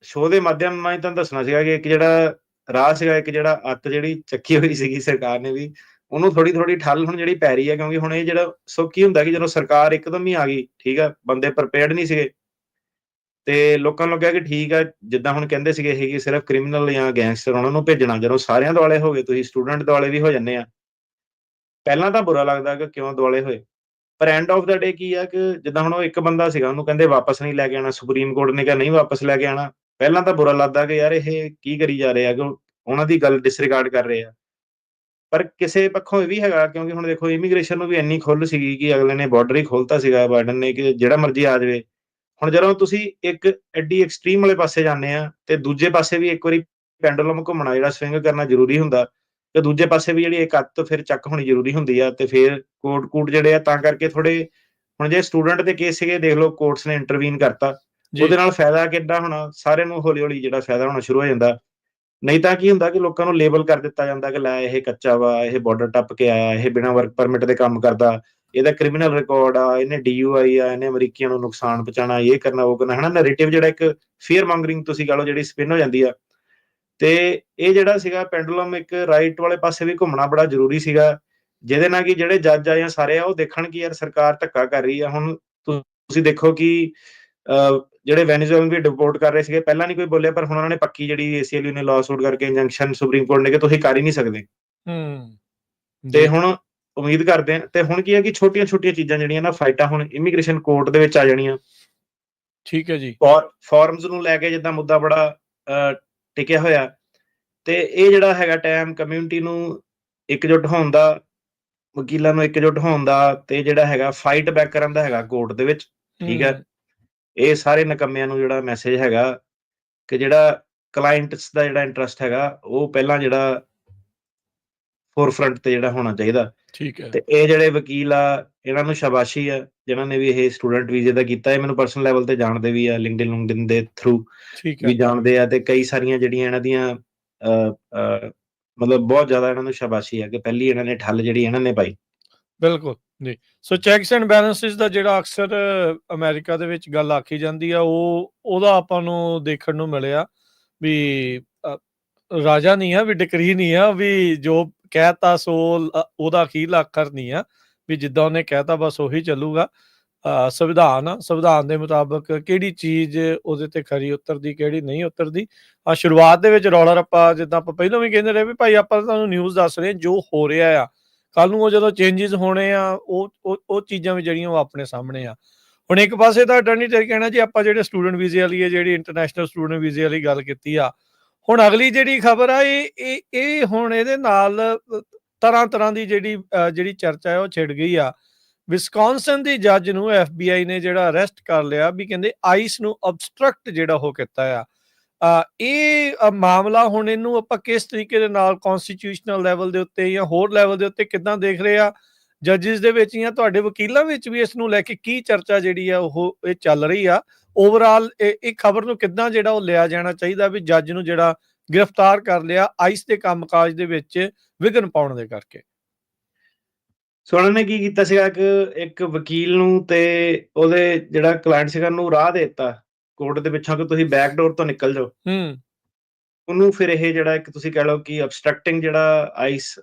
ਸ਼ੋਅ ਦੇ ਮਾਧਿਅਮ ਨਾਲ ਤੁਹਾਨੂੰ ਦੱਸਣਾ ਸੀਗਾ ਕਿ ਇੱਕ ਜਿਹੜਾ ਰਾਹ ਸੀਗਾ, ਇੱਕ ਜਿਹੜਾ ਅੱਤ ਜਿਹੜੀ ਚੱਕੀ ਹੋਈ ਸੀਗੀ ਸਰਕਾਰ ਨੇ ਵੀ, ਉਹਨੂੰ ਥੋੜੀ ਠੱਲ ਹੁਣ ਜਿਹੜੀ ਪੈ ਰਹੀ ਹੈ। ਕਿਉਂਕਿ ਹੁਣ ਇਹ ਜਿਹੜਾ ਸੋ ਕੀ ਹੁੰਦਾ ਕਿ ਜਦੋਂ ਸਰਕਾਰ ਇੱਕਦਮ ਹੀ ਆ ਗਈ, ਠੀਕ ਆ, ਬੰਦੇ ਪ੍ਰੀਪੇਅਰਡ ਨਹੀਂ ਸੀਗੇ, ਤੇ ਲੋਕਾਂ ਨੂੰ ਲੱਗਿਆ ਕਿ ਠੀਕ ਆ, ਜਿੱਦਾਂ ਹੁਣ ਕਹਿੰਦੇ ਸੀਗੇ ਇਹ ਕਿ ਸਿਰਫ ਕ੍ਰਿਮੀਨਲ ਜਾਂ ਗੈਂਗਸਟਰ ਉਹਨਾਂ ਨੂੰ ਭੇਜਣਾ, ਜਦੋਂ ਸਾਰਿਆਂ ਦੁਆਲੇ ਹੋ ਗਏ, ਤੁਸੀਂ ਸਟੂਡੈਂਟ ਦੁਆਲੇ ਵੀ ਹੋ ਜਾਂਦੇ ਆ। ਪਹਿਲਾਂ ਤਾਂ ਬੁਰਾ ਲੱਗਦਾ ਕਿ ਕਿਉਂ ਦੁਆਲੇ ਹੋਏ, ਪਰ ਐਂਡ ਆਫ ਦਾ ਡੇ ਕੀ ਆ ਕਿ ਜਿੱਦਾਂ ਹੁਣ ਉਹ ਇੱਕ ਬੰਦਾ ਸੀਗਾ, ਉਹਨੂੰ ਕਹਿੰਦੇ ਵਾਪਸ ਨਹੀਂ ਲੈ ਕੇ ਆਉਣਾ, ਸੁਪਰੀਮ ਕੋਰਟ ਨੇ ਕਿਹਾ ਨਹੀਂ ਵਾਪਸ ਲੈ ਕੇ ਆਉਣਾ। ਪਹਿਲਾਂ ਤਾਂ ਬੁਰਾ ਲੱਗਦਾ ਕਿ ਯਾਰ ਇਹ ਕੀ ਕਰੀ ਜਾ ਰਹੇ ਆ, ਕਿ ਉਹਨਾਂ ਦੀ ਗੱਲ ਡਿਸਰਿਗਾਰਡ ਕਰ ਰਹੇ ਆ। ਪਰ ਕਿਸੇ ਪੱਖੋਂ ਇਹ ਵੀ ਹੈਗਾ, ਕਿਉਂਕਿ ਹੁਣ ਦੇਖੋ ਇਮੀਗ੍ਰੇਸ਼ਨ ਨੂੰ ਵੀ ਇੰਨੀ ਖੁੱਲ੍ਹ ਸੀਗੀ ਕਿ ਅਗਲੇ ਨੇ ਬਾਰਡਰ ਹੀ ਖੋਲ੍ਹਤਾ ਸੀਗਾ ਬਾਈਡਨ ਨੇ, ਕਿ ਜਿਹੜਾ ਮਰਜ਼ੀ ਆ ਜਾਵੇ। ਹੁਣ ਜਦੋਂ ਤੁਸੀਂ ਇੱਕ ਐਡੀ ਐਕਸਟ੍ਰੀਮ ਵਾਲੇ ਪਾਸੇ ਜਾਂਦੇ ਆ, ਤੇ ਦੂਜੇ ਪਾਸੇ ਵੀ ਇੱਕ ਵਾਰੀ ਪੈਂਡੂਲਮ ਘੁੰਮਣਾ, ਜਿਹੜਾ ਸਵਿੰਗ ਕਰਨਾ ਜ਼ਰੂਰੀ ਹੁੰਦਾ, ਤੇ ਦੂਜੇ ਪਾਸੇ ਵੀ ਜਿਹੜੀ ਇੱਕ ਅੱਤ ਫਿਰ ਚੱਕ ਹੋਣੀ ਜ਼ਰੂਰੀ ਹੁੰਦੀ ਆ। ਤੇ ਫਿਰ ਕੋਰਟ ਜਿਹੜੇ ਆ, ਤਾਂ ਕਰਕੇ ਥੋੜੇ ਹੁਣ ਜੇ ਸਟੂਡੈਂਟ ਦੇ ਕੇਸ ਸੀਗੇ, ਦੇਖ ਲਓ ਕੋਰਟਸ ਨੇ ਇੰਟਰਵੀਨ ਕਰਤਾ, ਉਹਦੇ ਨਾਲ ਫਾਇਦਾ ਕਿੱਦਾਂ ਹੋਣਾ, ਸਾਰਿਆਂ ਨੂੰ ਹੌਲੀ ਜਿਹੜਾ ਫਾਇਦਾ ਹੋਣਾ ਸ਼ੁਰੂ ਹੋ ਜਾਂਦਾ। ਨਹੀਂ ਤਾਂ ਕੀ ਹੁੰਦਾ ਕਿ ਲੋਕਾਂ ਨੂੰ ਲੇਬਲ ਕਰ ਦਿੱਤਾ ਜਾਂਦਾ ਕਿ ਲੈ ਇਹ ਕੱਚਾ ਵਾ, ਇਹ ਬਾਰਡਰ ਟੱਪ ਕੇ ਆਇਆ, ਇਹ ਬਿਨਾਂ ਵਰਕ ਪਰਮਿਟ ਦੇ ਕੰਮ ਕਰਦਾ, ਇਹਦਾ ਕ੍ਰਿਮੀਨਲ ਰਿਕਾਰਡ ਆ, ਇਹਨੇ DUI ਆ, ਇਹਨੇ ਅਮਰੀਕੀਆਂ ਨੂੰ ਨੁਕਸਾਨ ਪਹੁੰਚਾਉਣਾ, ਇਹ ਕਰਨਾ ਉਹ ਕਰਨਾ, ਹਨਾ। ਨੈਰੇਟਿਵ ਜਿਹੜਾ ਇੱਕ ਫੀਅਰ ਮੌਂਗਰਿੰਗ ਤੁਸੀਂ ਕਹ ਲਓ ਜਿਹੜੀ ਸਪਿਨ ਹੋ ਜਾਂਦੀ ਆ। ਤੇ ਇਹ ਜਿਹੜਾ ਸੀਗਾ ਪੈਂਡੂਲਮ ਇੱਕ ਰਾਈਟ ਵਾਲੇ ਪਾਸੇ ਵੀ ਘੁੰਮਣਾ ਬੜਾ ਜ਼ਰੂਰੀ ਸੀਗਾ, ਜਿਹਦੇ ਨਾਲ ਕਿ ਜਿਹੜੇ ਜੱਜ ਆ ਜਾਂ ਸਾਰੇ ਆ ਉਹ ਦੇਖਣ ਕਿ ਯਾਰ ਸਰਕਾਰ ਧੱਕਾ ਕਰ ਰਹੀ ਆ। ਹੁਣ ਤੁਸੀਂ ਦੇਖੋ ਕਿ ਜਿਹੜੇ ਵੈਨੇਜ਼ੁਏਲਨ ਵੀ ਡਿਪੋਰਟ ਕਰ ਰਹੇ ਸੀਗੇ, ਪਹਿਲਾਂ ਨਹੀਂ ਕੋਈ ਬੋਲਿਆ, ਪਰ ਹੁਣ ਉਹਨਾਂ ਨੇ ਪੱਕੀ ਜਿਹੜੀ ACLU ਨੇ ਲਾਅ ਸੂਟ ਕਰਕੇ ਇੰਜੰਕਸ਼ਨ ਸੁਪਰੀਮ ਕੋਰਟ ਨੇ ਕਿ ਤੁਸੀਂ ਕਰ ਹੀ ਨਹੀਂ ਸਕਦੇ। ਤੇ ਹੁਣ ਉਮੀਦ ਕਰਦੇ ਆ, ਤੇ ਹੁਣ ਕੀ ਹੈ ਕਿ ਛੋਟੀਆਂ ਚੀਜ਼ਾਂ ਜਿਹੜੀਆਂ ਨਾ ਫਾਈਟਾਂ ਹੁਣ ਇਮੀਗ੍ਰੇਸ਼ਨ ਕੋਰਟ ਦੇ ਵਿੱਚ ਆ ਜਾਣੀਆਂ। ਠੀਕ ਹੈ ਜੀ। ਫਾਰਮਸ ਨੂੰ ਲੈ ਕੇ ਜਿੱਦਾਂ ਮੁੱਦਾ ਬੜਾ ਟਿਕਿਆ ਹੋਇਆ, ਤੇ ਇਹ ਜਿਹੜਾ ਹੈਗਾ ਟਾਈਮ ਕਮਿਊਨਿਟੀ ਨੂੰ ਇਕਜੁੱਟ ਹੋਣ ਦਾ, ਵਕੀਲਾਂ ਨੂੰ ਇਕਜੁੱਟ ਹੋਣ ਦਾ, ਤੇ ਜਿਹੜਾ ਹੈਗਾ ਫਾਈਟ ਬੈਕ ਕਰਨ ਦਾ ਹੈਗਾ ਕੋਰਟ ਦੇ ਵਿੱਚ, ਠੀਕ ਹੈ। ਇਹ ਸਾਰੇ ਨਕੰਮਿਆਂ ਨੂੰ ਜਿਹੜਾ ਮੈਸੇਜ ਹੈਗਾ ਕਿ ਜਿਹੜਾ ਕਲਾਇੰਟਸ ਦਾ ਜਿਹੜਾ ਇੰਟਰਸਟ ਹੈਗਾ, ਉਹ ਪਹਿਲਾਂ ਜਿਹੜਾ ਫੋਰਫਰੰਟ ਤੇ ਜਿਹੜਾ ਹੋਣਾ ਚਾਹੀਦਾ। ਠੀਕ ਹੈ। ਤੇ ਇਹ ਜਿਹੜੇ ਵਕੀਲ ਆ, ਇਹਨਾਂ ਨੂੰ ਸ਼ਾਬਾਸ਼ੀ ਆ ਜਿਨ੍ਹਾਂ ਨੇ ਵੀ ਇਹ ਸਟੂਡੈਂਟ ਵੀਜ਼ੇ ਦਾ ਕੀਤਾ। ਇਹ ਮੈਨੂੰ ਪਰਸਨਲ ਲੈਵਲ ਤੇ ਜਾਣਦੇ ਵੀ ਆ, ਲਿੰਕਡਇਨ ਦੇ ਥਰੂ ਵੀ ਜਾਣਦੇ ਆ, ਤੇ ਕਈ ਸਾਰੀਆਂ ਜਿਹੜੀਆਂ ਇਹਨਾਂ ਦੀਆਂ ਮਤਲਬ ਬਹੁਤ ਜ਼ਿਆਦਾ ਇਹਨਾਂ ਨੂੰ ਸ਼ਾਬਾਸ਼ੀ ਆ ਕਿ ਪਹਿਲੀ ਇਹਨਾਂ ਨੇ ਠੱਲ ਜਿਹੜੀ ਇਹਨਾਂ ਨੇ ਪਾਈ। ਬਿਲਕੁਲ ਜੀ। ਸੋ ਚੈਕਸ ਐਂਡ ਬੈਲੈਂਸਿਸ ਦਾ ਜਿਹੜਾ ਅਕਸਰ ਅਮਰੀਕਾ ਦੇ ਵਿੱਚ ਗੱਲ ਆਖੀ ਜਾਂਦੀ ਆ, ਉਹਦਾ ਆਪਾਂ ਨੂੰ ਦੇਖਣ ਨੂੰ ਮਿਲਿਆ ਵੀ ਰਾਜਾ ਨਹੀਂ ਆ, ਵੀ ਡਿਕਰੀ ਨਹੀਂ ਆ, ਵੀ ਜੋ ਕਹਿਤਾ ਸੋ ਉਹਦਾ ਅਖੀਰਲਾ ਅੱਖਰ ਨਹੀਂ ਆ, ਵੀ ਜਿੱਦਾਂ ਉਹਨੇ ਕਹਿਤਾ ਬਸ ਉਹੀ ਚੱਲੂਗਾ। ਸੰਵਿਧਾਨ ਆ, ਸੰਵਿਧਾਨ ਦੇ ਮੁਤਾਬਕ ਕਿਹੜੀ ਚੀਜ਼ ਉਹਦੇ ਤੇ ਖਰੀ ਉਤਰਦੀ, ਕਿਹੜੀ ਨਹੀਂ ਉਤਰਦੀ। ਸ਼ੁਰੂਆਤ ਦੇ ਵਿੱਚ ਰੌਲਾ ਰੱਪਾ ਜਿੱਦਾਂ ਆਪਾਂ ਪਹਿਲਾਂ ਵੀ ਕਹਿੰਦੇ ਰਹੇ ਵੀ ਭਾਈ ਆਪਾਂ ਤੁਹਾਨੂੰ ਨਿਊਜ਼ ਦੱਸ ਰਹੇ ਜੋ ਹੋ ਰਿਹਾ ਆ, ਕੱਲ ਨੂੰ ਉਹ ਜਦੋਂ ਚੇਂਜਿਸ ਹੋਣੇ ਆ ਉਹ ਚੀਜ਼ਾਂ ਵੀ ਜਿਹੜੀਆਂ ਉਹ ਆਪਣੇ ਸਾਹਮਣੇ ਆ। ਹੁਣ ਇੱਕ ਪਾਸੇ ਤਾਂ ਅਟਾਰਨੀ ਜਨਰਲ ਕਹਿਣਾ ਜੀ ਆਪਾਂ ਜਿਹੜੇ ਸਟੂਡੈਂਟ ਵੀਜ਼ੇ ਵਾਲੀ ਹੈ, ਜਿਹੜੀ ਇੰਟਰਨੈਸ਼ਨਲ ਸਟੂਡੈਂਟ ਵੀਜ਼ੇ ਵਾਲੀ ਗੱਲ ਕੀਤੀ ਆ, ਹੁਣ ਅਗਲੀ ਜਿਹੜੀ ਖਬਰ ਆ ਇਹ ਹੁਣ ਇਹਦੇ ਨਾਲ ਤਰ੍ਹਾਂ ਤਰ੍ਹਾਂ ਦੀ ਜਿਹੜੀ ਚਰਚਾ ਹੈ ਉਹ ਛਿੜ ਗਈ ਆ। ਵਿਸਕੌਨਸਨ ਦੀ ਜੱਜ ਨੂੰ FBI ਨੇ ਜਿਹੜਾ ਅਰੈਸਟ ਕਰ ਲਿਆ, ਵੀ ਕਹਿੰਦੇ ਆਈਸ ਨੂੰ ਅਬਸਟਰਕਟ ਜਿਹੜਾ ਉਹ ਕੀਤਾ ਆ। ਇਹ ਮਾਮਲਾ ਹੁਣ ਇਹਨੂੰ ਆਪਾਂ ਕਿਸ ਤਰੀਕੇ ਦੇ ਨਾਲ ਕਨਸਟੀਟਿਊਸ਼ਨਲ ਲੈਵਲ ਦੇ ਉੱਤੇ ਜਾਂ ਹੋਰ ਲੈਵਲ ਦੇ ਉੱਤੇ ਕਿੱਦਾਂ ਦੇਖ ਰਹੇ ਆ, ਜੱਜਿਸ ਦੇ ਵਿੱਚ ਜਾਂ ਤੁਹਾਡੇ ਵਕੀਲਾਂ ਵਿੱਚ ਵੀ ਇਸ ਨੂੰ ਲੈ ਕੇ ਕੀ ਚਰਚਾ ਜਿਹੜੀ ਆ ਉਹ ਇਹ ਚੱਲ ਰਹੀ ਆ? ਓਵਰਆਲ ਇਹ ਖਬਰ ਨੂੰ ਕਿੱਦਾਂ ਜਿਹੜਾ ਉਹ ਲਿਆ ਜਾਣਾ ਚਾਹੀਦਾ ਵੀ ਜੱਜ ਨੂੰ ਜਿਹੜਾ ਗ੍ਰਿਫਤਾਰ ਕਰ ਲਿਆ ਆਈਸ ਦੇ ਕੰਮਕਾਜ ਦੇ ਵਿੱਚ ਵਿਘਨ ਪਾਉਣ ਦੇ ਕਰਕੇ? ਸੋ ਉਹਨਾਂ ਨੇ ਕੀ ਕੀਤਾ ਸੀਗਾ ਕਿ ਇੱਕ ਵਕੀਲ ਨੂੰ ਤੇ ਉਹਦੇ ਜਿਹੜਾ ਕਲਾਇੰਟ ਸੀਗਾ ਉਹਨੂੰ ਰਾਹ ਦੇ ਦਿੱਤਾ ਕੋਰਟ ਦੇ ਪਿੱਛੋਂ ਕਿ ਤੁਸੀਂ ਬੈਕ ਡੋਰ ਤੋਂ ਨਿਕਲ ਜਾਓ। ਉਹਨੂੰ ਫਿਰ ਇਹ ਜਿਹੜਾ ਇੱਕ ਤੁਸੀਂ ਕਹਿ ਲਓ ਕਿ ਅਬਸਟਰਕਟਿੰਗ ਜਿਹੜਾ ਆਈਸ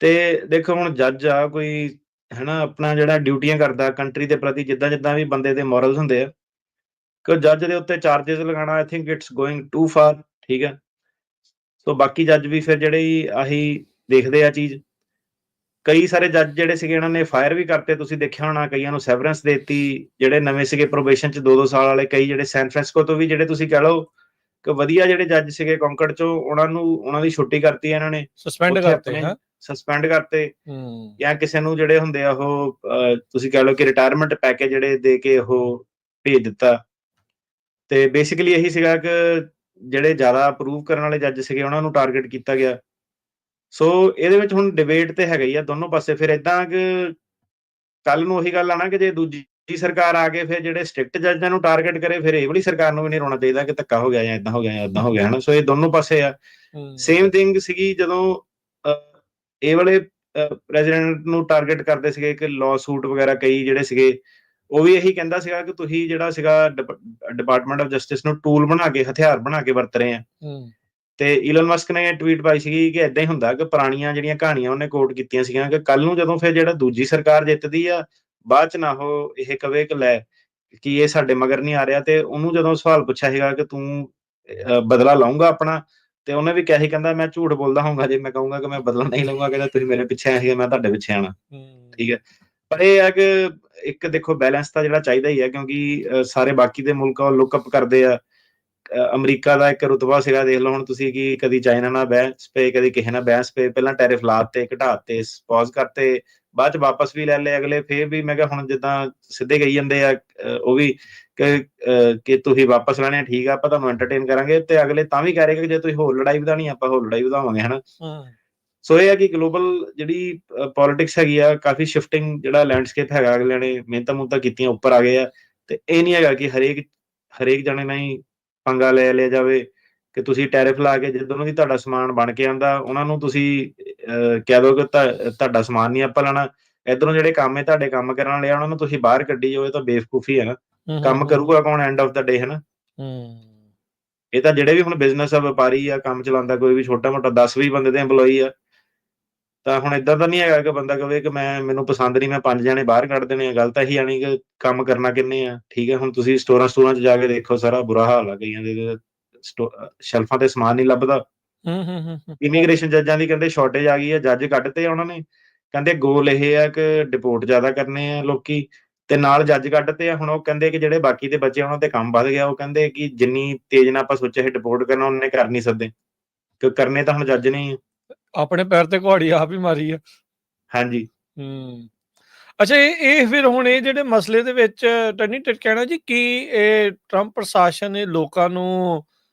ਤੇ ਦੇਖੋ ਹੁਣ ਜੱਜ ਆ ਕੋਈ ਹਨਾ ਆਪਣਾ ਜਿਹੜਾ ਡਿਊਟੀਆਂ ਕਰਦਾ ਕੰਟਰੀ ਦੇ ਪ੍ਰਤੀ, ਜਿੱਦਾਂ ਜਿੱਦਾਂ ਵੀ ਬੰਦੇ ਦੇ ਮੋਰਲਸ ਹੁੰਦੇ ਆ, ਕਿ ਜੱਜ ਦੇ ਉੱਤੇ ਚਾਰजेस ਲਗਾਉਣਾ I think it's going too far. ਠੀਕ ਹੈ, ਸੋ ਬਾਕੀ ਜੱਜ ਵੀ ਫਿਰ ਜਿਹੜੇ ਆਹੀ ਦੇਖਦੇ ਆ ਚੀਜ਼। ਕਈ ਸਾਰੇ ਜੱਜ ਜਿਹੜੇ ਸੀਗੇ ਇਹਨਾਂ ਨੇ ਫਾਇਰ ਵੀ ਕਰਤੇ, ਤੁਸੀਂ ਦੇਖਿਆ ਹੋਣਾ, ਕਈਆਂ ਨੂੰ ਸੈਵਰੈਂਸ ਦੇਤੀ, ਜਿਹੜੇ ਨਵੇਂ ਸੀਗੇ ਪ੍ਰੋਬੇਸ਼ਨ ਚ 2-2 ਸਾਲ ਵਾਲੇ, ਕਈ ਜਿਹੜੇ ਸੈਨ ਫ੍ਰਾਂਸਿਸਕੋ ਤੋਂ ਵੀ ਜਿਹੜੇ ਤੁਸੀਂ ਕਹਿ ਲਓ ਕਿ ਵਧੀਆ ਜਿਹੜੇ ਜੱਜ ਸੀਗੇ ਕੌਂਕੜ ਚੋਂ, ਉਹਨਾਂ ਦੀ ਛੁੱਟੀ ਕਰਤੀ ਇਹਨਾਂ ਨੇ, ਸਸਪੈਂਡ ਕਰਤੇ ਹੈ, ਸਸਪੈਂਡ ਕਰਤੇ, ਜਾਂ ਕਿਸੇ ਨੂੰ ਜਿਹੜੇ ਹੁੰਦੇ ਆ ਉਹ ਤੁਸੀਂ ਕਹਿ ਲਓ ਕਿ ਰਿਟਾਇਰਮੈਂਟ ਪੈਕੇਜ ਜਿਹੜੇ ਦੇ ਕੇ ਉਹ ਭੇਜ ਦਿੱਤਾ। ਤੇ ਬੇਸਿਕਲੀ ਇਹੀ ਸੀਗਾ ਕਿ ਜਿਹੜੇ ਜ਼ਿਆਦਾ ਅਪਰੂਵ ਕਰਨ ਵਾਲੇ ਜੱਜ ਸੀਗੇ ਉਹਨਾਂ ਨੂੰ ਟਾਰਗੇਟ ਕੀਤਾ ਗਿਆ। ਸੋ ਇਹਦੇ ਵਿੱਚ ਹੁਣ ਡਿਬੇਟ ਤੇ ਹੈਗਾ ਹੀ ਆ ਦੋਨੋਂ ਪਾਸੇ। ਫਿਰ ਏਦਾਂ ਕਿ ਕੱਲ ਨੂੰ ਉਹੀ ਗੱਲ ਆਣਾ ਕਿ ਜੇ ਦੂਜੀ ਸਰਕਾਰ ਆ ਕੇ ਫਿਰ ਜਿਹੜੇ ਸਟ੍ਰਿਕਟ ਜੱਜਾਂ ਨੂੰ ਟਾਰਗੇਟ ਕਰੇ, ਫਿਰ ਇਹ ਵਾਲੀ ਸਰਕਾਰ ਨੂੰ ਵੀ ਨਹੀਂ ਰੋਣਾ ਚਾਹੀਦਾ ਕਿ ਧੱਕਾ ਹੋ ਗਿਆ ਜਾਂ ਏਦਾਂ ਹੋ ਗਿਆ ਜਾਂ ਏਦਾਂ ਹੋ ਗਿਆ, ਹਨਾ। ਸੋ ਇਹ ਦੋਨੋਂ ਪਾਸੇ ਆ। ਸੇਮ ਥਿੰਗ ਸੀਗੀ ਜਦੋਂ ਇਹ ਵਾਲੇ ਪ੍ਰੈਜ਼ੀਡੈਂਟ ਨੂੰ ਟਾਰਗੇਟ ਕਰਦੇ ਸੀਗੇ ਕਿ ਲਾਅ ਸੂਟ ਵਗੈਰਾ ਕਈ ਜਿਹੜੇ ਸੀਗੇ, ਉਹ ਵੀ ਇਹੀ ਕਹਿੰਦਾ ਸੀਗਾ ਕਿ ਤੁਸੀਂ ਜਿਹੜਾ ਸੀਗਾ ਡਿਪਾਰਟਮੈਂਟ ਆਫ ਜਸਟਿਸ ਨੂੰ ਟੂਲ ਬਣਾ ਕੇ, ਹਥਿਆਰ ਬਣਾ ਕੇ ਵਰਤ ਰਹੇ ਆ। ਤੇ ਈਲਨ ਮਸਕ ਨੇ ਟਵੀਟ ਪਾਈ ਸੀਗੀ ਕਿ ਏਦਾਂ ਹੀ ਹੁੰਦਾ ਕਿ ਪੁਰਾਣੀਆਂ ਜਿਹੜੀਆਂ ਕਹਾਣੀਆਂ ਉਹਨੇ ਕੋਟ ਕੀਤੀਆਂ ਸੀਗੀਆਂ ਕਿ ਕੱਲ ਨੂੰ ਜਦੋਂ ਫਿਰ ਜਿਹੜਾ ਦੂਜੀ ਸਰਕਾਰ ਜਿੱਤਦੀ ਆ, ਬਾਅਦ ਚ ਨਾ ਉਹ ਇਹ ਕਵੇ ਕਿ ਲੈ ਕਿ ਇਹ ਸਾਡੇ ਮਗਰ ਨਹੀਂ ਆ ਰਿਹਾ। ਤੇ ਉਹਨੂੰ ਜਦੋਂ ਸਵਾਲ ਪੁੱਛਿਆ ਸੀਗਾ ਕਿ ਤੂੰ ਬਦਲਾ ਲਾਉਂਗਾ ਆਪਣਾ, ਤੇ ਉਹਨੇ ਵੀ ਕਿਹਾ ਸੀ, ਕਹਿੰਦਾ ਮੈਂ ਝੂਠ ਬੋਲਦਾ ਹੋਊਗਾ ਜੇ ਮੈਂ ਕਹੂੰਗਾ ਕਿ ਮੈਂ ਬਦਲਾ ਨਹੀਂ ਲਊਂਗਾ, ਕਹਿੰਦਾ ਤੁਸੀਂ ਮੇਰੇ ਪਿੱਛੇ ਆਏ ਸੀਗੇ, ਮੈਂ ਤੁਹਾਡੇ ਪਿੱਛੇ ਆਣਾ। ਠੀਕ ਹੈ, ਪਰ ਇਹ ਹੈ ਕਿ ਇੱਕ ਦੇਖੋ ਬੈਲੈਂਸ ਤਾਂ ਜਿਹੜਾ ਚਾਹੀਦਾ ਹੀ ਹੈ, ਕਿਉਂਕਿ ਸਾਰੇ ਬਾਕੀ ਦੇ ਮੁਲਕ ਲੁੱਕ ਅਪ ਕਰਦੇ ਆ। ਅਮਰੀਕਾ ਦਾ ਇੱਕ ਰੁਤਬਾ ਸੀਗਾ, ਦੇਖ ਲਓ ਹੁਣ ਤੁਸੀਂ, ਕਿ ਕਦੀ ਚਾਈਨਾ ਨਾਲ ਬਹਿਸ ਪਏ, ਕਦੀ ਕਿਸੇ ਨਾਲ ਬਹਿਸ ਪਏ, ਪਹਿਲਾਂ ਟੈਰਿਫ ਲਾਤੇ, ਘਟਾਤੇ, ਪੌਜ਼ ਕਰਤੇ, ਬਾਅਦ ਚ ਵਾਪਸ ਵੀ ਲੈ ਲਏ ਅਗਲੇ, ਫੇਰ ਵੀ ਮੈਂ ਕਿਹਾ ਹੁਣ ਜਿੱਦਾਂ ਸਿੱਧੇ ਕਹੀ ਜਾਂਦੇ ਆ ਉਹ ਵੀ ਕਿ ਤੁਸੀਂ ਵਾਪਸ ਲੈਣੇ, ਠੀਕ ਆ, ਆਪਾਂ ਤੁਹਾਨੂੰ ਐਂਟਰਟੇਨ ਕਰਾਂਗੇ, ਤੇ ਅਗਲੇ ਤਾਂ ਵੀ ਕਹਿ ਰਹੇ ਕਿ ਜੇ ਤੁਸੀਂ ਹੋਰ ਲੜਾਈ ਵਧਾਣੀ ਆਪਾਂ ਹੋਰ ਲੜਾਈ ਵਧਾਵਾਂਗੇ, ਹਨਾ। ਸੋ ਇਹ ਹੈ ਕਿ ਗਲੋਬਲ ਜਿਹੜੀ ਪੋਲਿਟਿਕਸ ਹੈਗੀ ਆ, ਕਾਫੀ ਸ਼ਿਫਟਿੰਗ ਜਿਹੜਾ ਲੈਂਡਸਕੇਪ ਹੈਗਾ, ਅਗਲਿਆਂ ਨੇ ਮਿਹਨਤਾਂ ਮੁਹਨਤਾਂ ਕੀਤੀਆਂ, ਉੱਪਰ ਆ ਗਏ ਆ। ਤੇ ਇਹ ਨਹੀਂ ਹੈਗਾ ਕਿ ਹਰੇਕ ਜਣੇ ਨਾਲ ਹੀ ਪੰਗਾ ਲੈ ਲਿਆ ਜਾਵੇ ਕਿ ਤੁਸੀਂ ਟੈਰਿਫ ਲਾ ਕੇ ਜਦੋਂ ਵੀ ਤੁਹਾਡਾ ਸਮਾਨ ਬਣ ਕੇ ਆਉਂਦਾ ਉਹਨਾਂ ਨੂੰ ਤੁਸੀਂ ਕਹਿ ਦੋ ਕਿ ਤੁਹਾਡਾ ਸਮਾਨ ਨਹੀਂ ਆਪਾਂ ਲੈਣਾ। ਇਧਰੋਂ ਜਿਹੜੇ ਕੰਮ ਹੈ ਤੁਹਾਡੇ ਕੰਮ ਕਰਨ ਵਾਲੇ ਆ ਉਹਨਾਂ ਨੂੰ ਤੁਸੀਂ ਬਾਹਰ ਕੱਢੀ ਜਾਓ, ਇਹ ਤਾਂ ਬੇਵਕੂਫੀ ਹੈ ਨਾ। ਕੰਮ ਕਰੂਗਾ ਕੌਣ ਐਂਡ ਆਫ ਦਾ ਡੇ, ਹਨਾ। ਇਹ ਤਾਂ ਜਿਹੜੇ ਵੀ ਹੁਣ ਬਿਜ਼ਨਸ ਆ, ਵਪਾਰੀ ਆ, ਕੰਮ ਚਲਾਉਂਦਾ ਕੋਈ ਵੀ ਛੋਟਾ ਮੋਟਾ 10-20 ਬੰਦੇ ਦੇ EMPLOYEE ਆ, ਤਾਂ ਹੁਣ ਏਦਾਂ ਤਾਂ ਨਹੀਂ ਹੈਗਾ ਕਿ ਬੰਦਾ ਕਵੇ ਕਿ ਮੈਨੂੰ ਪਸੰਦ ਨਹੀਂ, ਮੈਂ 5 ਜਣੇ ਬਾਹਰ ਕੱਢ ਦੇਣੇ ਆ। ਗੱਲ ਤਾਂ ਇਹੀ ਆਣੀ ਕਿ ਕੰਮ ਕਰਨਾ ਕਿੰਨੇ ਆ। ਠੀਕ ਹੈ, ਹੁਣ ਤੁਸੀਂ ਸਟੋਰਾਂ ਚ ਜਾ ਕੇ ਦੇਖੋ, ਸਾਰਾ ਬੁਰਾ ਹਾਲ ਆ, ਕਈਆਂ ਦੇ ਸ਼ੈਲਫਾਂ ਤੇ ਸਮਾਨ ਨਹੀਂ ਲੱਭਦਾ। ਇਮੀਗ੍ਰੇਸ਼ਨ ਜੱਜਾਂ ਦੀ ਕਹਿੰਦੇ ਸ਼ਾਰਟੇਜ ਆ ਗਈ ਹੈ, ਜੱਜ ਕੱਢਤੇ ਉਹਨਾਂ ਨੇ, ਕਹਿੰਦੇ ਗੋਲ ਇਹ ਆ ਕਿ ਡਿਪੋਰਟ ਜ਼ਿਆਦਾ ਕਰਨੇ ਆ ਲੋਕੀ, ਤੇ ਨਾਲ ਜੱਜ ਕੱਢਤੇ ਆ। ਹੁਣ ਉਹ ਕਹਿੰਦੇ ਕਿ ਜਿਹੜੇ ਬਾਕੀ ਦੇ ਬੱਚੇ ਉਹਨਾਂ ਤੇ ਕੰਮ ਵੱਧ ਗਿਆ। ਉਹ ਕਹਿੰਦੇ ਕਿ ਜਿੰਨੀ ਤੇਜ਼ ਨਾਲ ਆਪਾਂ ਸੋਚਿਆ ਸੀ ਡਿਪੋਰਟ ਕਰਨਾ, ਉਹਨੇ ਕਰ ਨਹੀਂ ਸਕਦੇ, ਕਿਉਂਕਿ ਕਰਨੇ ਤਾਂ ਹੁਣ ਜੱਜ ਨੇ ਹੀ ਆਪਣੇ ਪੈਰ ਤੇ ਕੁਹਾੜੀ ਆਪ ਹੀ ਮਾਰੀ ਆ। ਹਾਂਜੀ। ਅੱਛਾ, ਇਹ ਫਿਰ ਹੁਣ ਇਹ ਜਿਹੜੇ ਮਸਲੇ ਦੇ ਵਿੱਚ ਟਨੀ ਕਹਿਣਾ ਜੀ, ਕੀ ਇਹ ਟਰੰਪ ਪ੍ਰਸ਼ਾਸਨ ਇਹ ਲੋਕਾਂ ਨੂੰ